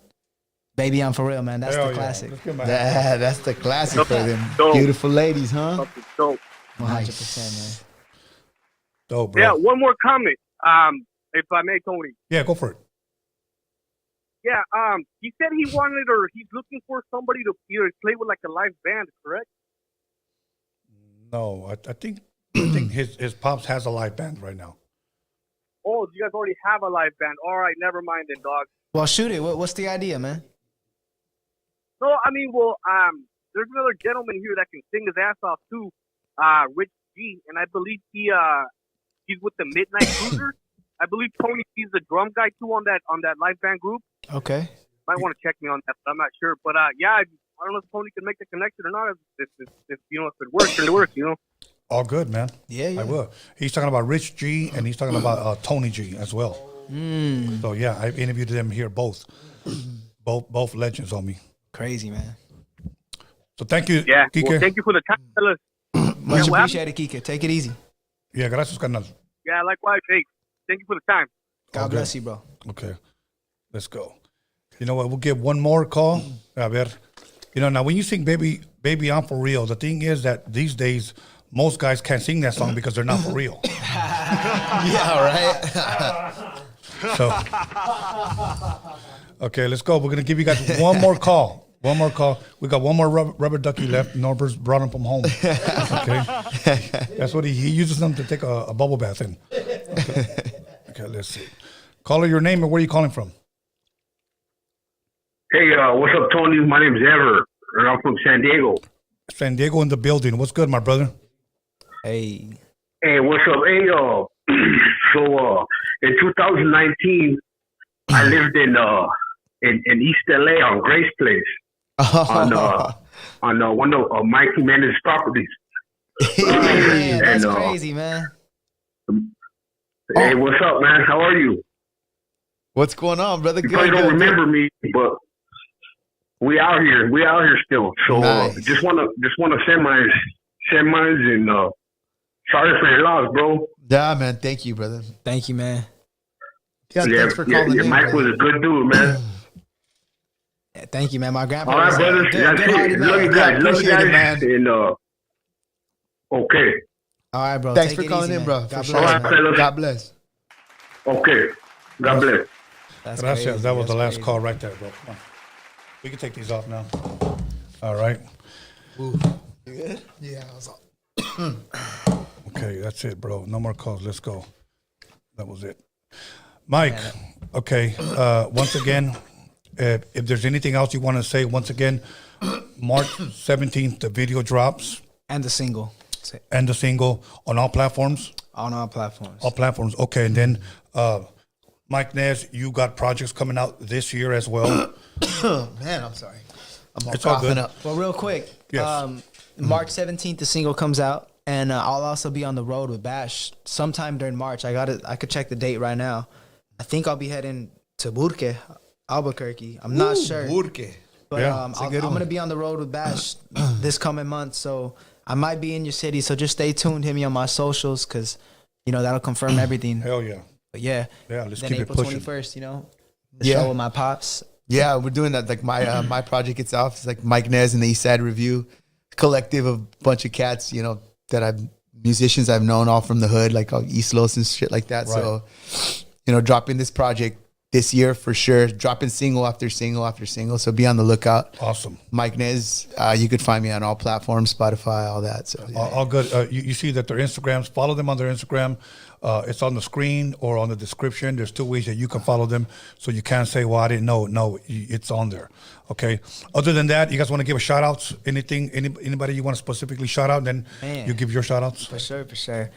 Baby, I'm for real, man. That's the classic. Yeah, that's the classic for them beautiful ladies, huh? Dope. 100%, man. Dope, bro. Yeah, one more comment, if I may, Tony. Yeah, go for it. Yeah, he said he wanted or he's looking for somebody to either play with like a live band, correct? No, I think his pops has a live band right now. Oh, you guys already have a live band. All right, never mind then, dog. Well, shoot it. What's the idea, man? No, I mean, well, there's another gentleman here that can sing his ass off too, Richie, and I believe he's with the Midnight Cruisers. I believe Tony, he's the drum guy too on that live band group. Okay. Might want to check me on that, but I'm not sure. But yeah, I don't know if Tony can make the connection or not. If you know, if it works, then it works. You know. All good, man. Yeah. I will. He's talking about Rich G and he's talking about Tony G as well. So yeah, I've interviewed them here both legends on me. Crazy, man. So thank you, Yeah. Kike. Well, thank you for the time, fellas. Much appreciated, Kike. Take it easy. Yeah, gracias, carnal. Yeah, likewise. Hey, thank you for the time. God bless you, bro. Okay, let's go. You know what? We'll get one more call. A ver. You know, now when you sing Baby, I'm for real, the thing is that these days, most guys can't sing that song because they're not for real. Yeah, right. So, okay, let's go. We're going to give you guys one more call. One more call. We got one more rubber ducky left. Norbert's brought him from home. Okay. That's what he uses them to take a bubble bath in. Okay, let's see. Caller, your name and where are you calling from? Hey, what's up, Tony? My name's Ever, and I'm from San Diego. San Diego in the building. What's good, my brother? Hey. Hey, what's up? Hey, so in 2019, I lived in East LA on Grace Place on one of Mikey Jimenez properties. Hey, that's crazy, man. Hey, what's up, man? How are you? What's going on, brother? You probably don't remember me, but we out here still. So nice. just wanna send mine and sorry for your loss, bro. Yeah, man. Thank you, brother. Thank you, man. Yeah, thanks for calling in. Mike was a good dude, man. Yeah, thank you, man. My grandpa. All right, brothers. That's it. Love you guys. Love you guys, man. And okay. All right, bro. Thanks Take for calling in, man. bro. God For bless, sure. All right, man. fellas. God bless. Okay. God bless. That's Gracias. crazy. That was the That's last crazy. call right there, bro. Come on. We can take these off now. All right. Ooh. You good? Yeah, I was all. Okay, that's it, bro. No more calls. Let's go. That was it. Mike, okay. Once again, if there's anything else you want to say, once again, March 17th, the video drops. And the single. And the single on all platforms? On all platforms. All platforms. Okay, and then Mike Nez, you got projects coming out this year as well. Man, I'm sorry. I'm all It's all coughing good. up. Well, real quick. Yes. March 17th, the single comes out. And I'll also be on the road with Bash sometime during March. I could check the date right now. I think I'll be heading to Burke, Albuquerque. I'm not sure. Burke. But Yeah, I'm going to be on the road with Bash this coming month. So I might be in your city. So just stay tuned. Hit me on my socials because, that'll confirm everything. Hell yeah. But yeah. Yeah, let's then keep it April pushing. 21st, the show with my pops. Yeah, we're doing that. Like my my project itself is like Mike Nez and the East Side Review collective of a bunch of cats, that musicians I've known all from the hood, like East Los and shit like that. Right. So, dropping this project this year for sure. Dropping single after single after single. So be on the lookout. Awesome. Mike Nez, you could find me on all platforms, Spotify, all that. So yeah. All good. You see that their Instagrams, follow them on their Instagram. It's on the screen or on the description. There's 2 ways that you can follow them. So you can't say, well, I didn't know. No, it's on there. Okay. Other than that, you guys want to give a shout outs? Anything, anybody you want to specifically shout out? Then you give your shout outs. For sure.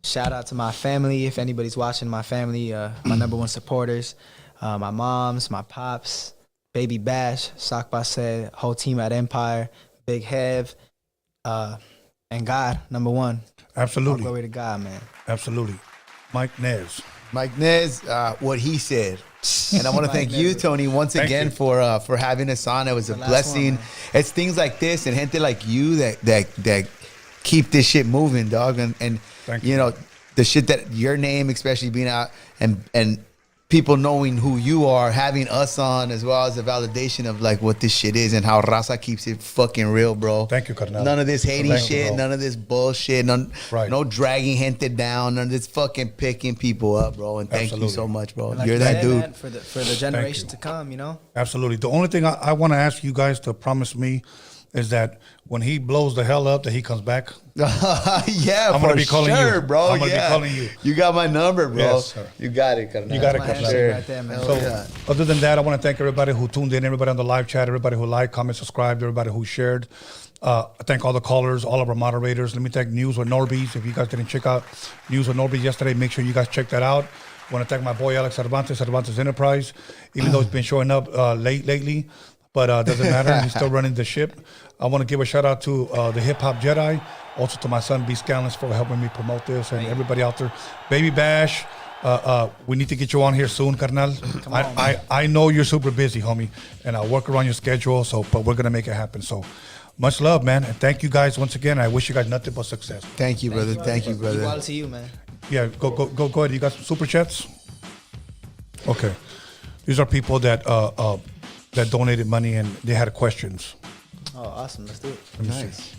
Shout out to my family. If anybody's watching, my family, my number one supporters, my moms, my pops, Baby Bash, Sock Basse, whole team at Empire, Big Hev, and God, number one. Absolutely. All glory to God, man. Absolutely. Mike Nez, what he said. And I want to thank you, Tony, once again for having us on. It was a blessing. It's things like this and gente like you that keep this shit moving, dog. And you know, the shit that your name, especially being out and people knowing who you are, having us on, as well as the validation of like what this shit is and how Raza keeps it fucking real, bro. Thank you, Carnal. None of this hating shit, bro. none of this bullshit, no dragging gente down, none of this fucking picking people up, bro. And thank you so much, bro. Like You're that dude. Man, for the generation to come, you know? Absolutely. The only thing I want to ask you guys to promise me is that when he blows the hell up, that he comes back. Yeah, I'm gonna be calling you, bro. I'm gonna be calling you. You got my number, bro. Yes, sir. You got it, Carnal. You got it, That's my Carnal. handshake right there, man. So, other than that, I want to thank everybody who tuned in, everybody on the live chat, everybody who liked, comment, subscribed, everybody who shared. I thank all the callers, all of our moderators. Let me thank News with Norbies. If you guys didn't check out News with Norbies yesterday, make sure you guys check that out. I want to thank my boy Alex Cervantes Enterprise, even though he's been showing up lately, but doesn't matter. He's still running the ship. I want to give a shout out to the Hip Hop Jedi, also to my son B-SKANLESS for helping me promote this, and everybody out there. Baby Bash, we need to get you on here soon, carnal. I know you're super busy, homie, and I'll work around your schedule. But we're gonna make it happen. So much love, man, and thank you guys once again. I wish you guys nothing but success. Thank you, brother. Thank you, brother. Equal to you, man. Yeah, go ahead. You got some super chats? Okay, these are people that that donated money and they had questions. Oh, awesome. Let's do it. Nice.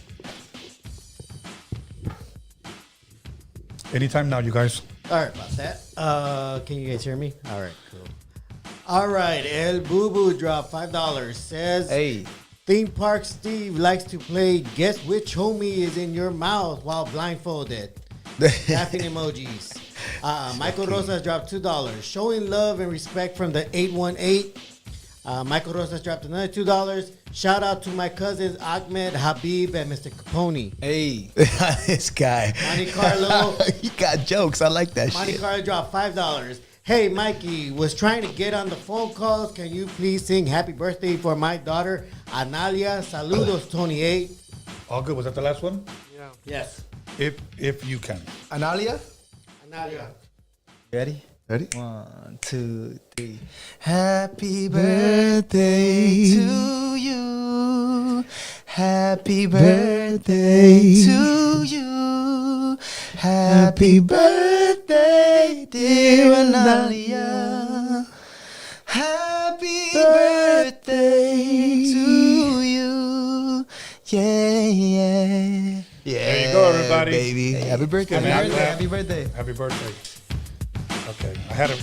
Anytime now, you guys. All right, about that. Can you guys hear me? All right, cool. All right, El Boo Boo dropped $5. Says, hey, Theme Park Steve likes to play Guess Which Homie Is in Your Mouth while blindfolded. Laughing emojis. Michael Rosas dropped $2. Showing love and respect from the 818. Michael Rosas dropped another $2. Shout out to my cousins Ahmed, Habib, and Mr. Capone. Hey, this guy. Monte Carlo. He got jokes. I like that Monte shit. Carlo dropped $5. Hey, Mikey, was trying to get on the phone calls. Can you please sing Happy Birthday for my daughter, Analia? Saludos, Tony 8. All good. Was that the last one? Yeah. Yes. If you can. Analia? Analia. Ready? Ready? 1, 2, 3. Happy birthday to you. Happy birthday to you. Happy birthday, dear Analia. Happy birthday to you. Yeah. There you go, everybody. Baby. Hey, Happy birthday. Happy birthday. Happy birthday. Okay, I had a.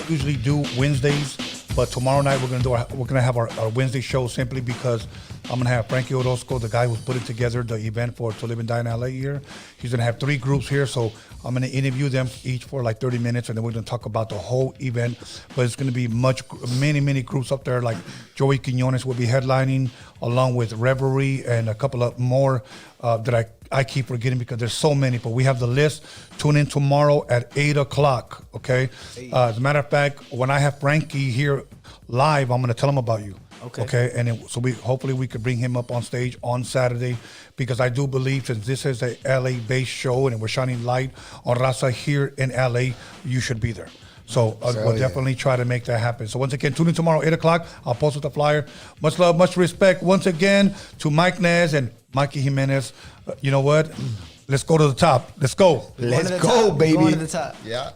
Usually do Wednesdays, but tomorrow night we're gonna have our Wednesday show simply because I'm gonna have Frankie Orozco, the guy who's putting together the event for To Live and Die in LA here. He's gonna have 3 groups here, so I'm gonna interview them each for like 30 minutes, and then we're gonna talk about the whole event. But it's gonna be many groups up there. Like Joey Quinones will be headlining, along with Reverie and a couple of more that I keep forgetting because there's so many. But we have the list. Tune in tomorrow at 8 o'clock. Okay. As a matter of fact, when I have Frankie here live, I'm gonna tell him about you. Okay. And so hopefully we could bring him up on stage on Saturday, because I do believe, since this is a LA-based show and we're shining light on Raza here in LA, you should be there. So we'll definitely try to make that happen. So once again, tune in tomorrow, 8 o'clock. I'll post with the flyer. Much love, much respect once again to Mike Nez and Mikey Jimenez. You know what? Let's go to the top. Let's go. Let's go, baby. Going to the top. Yeah.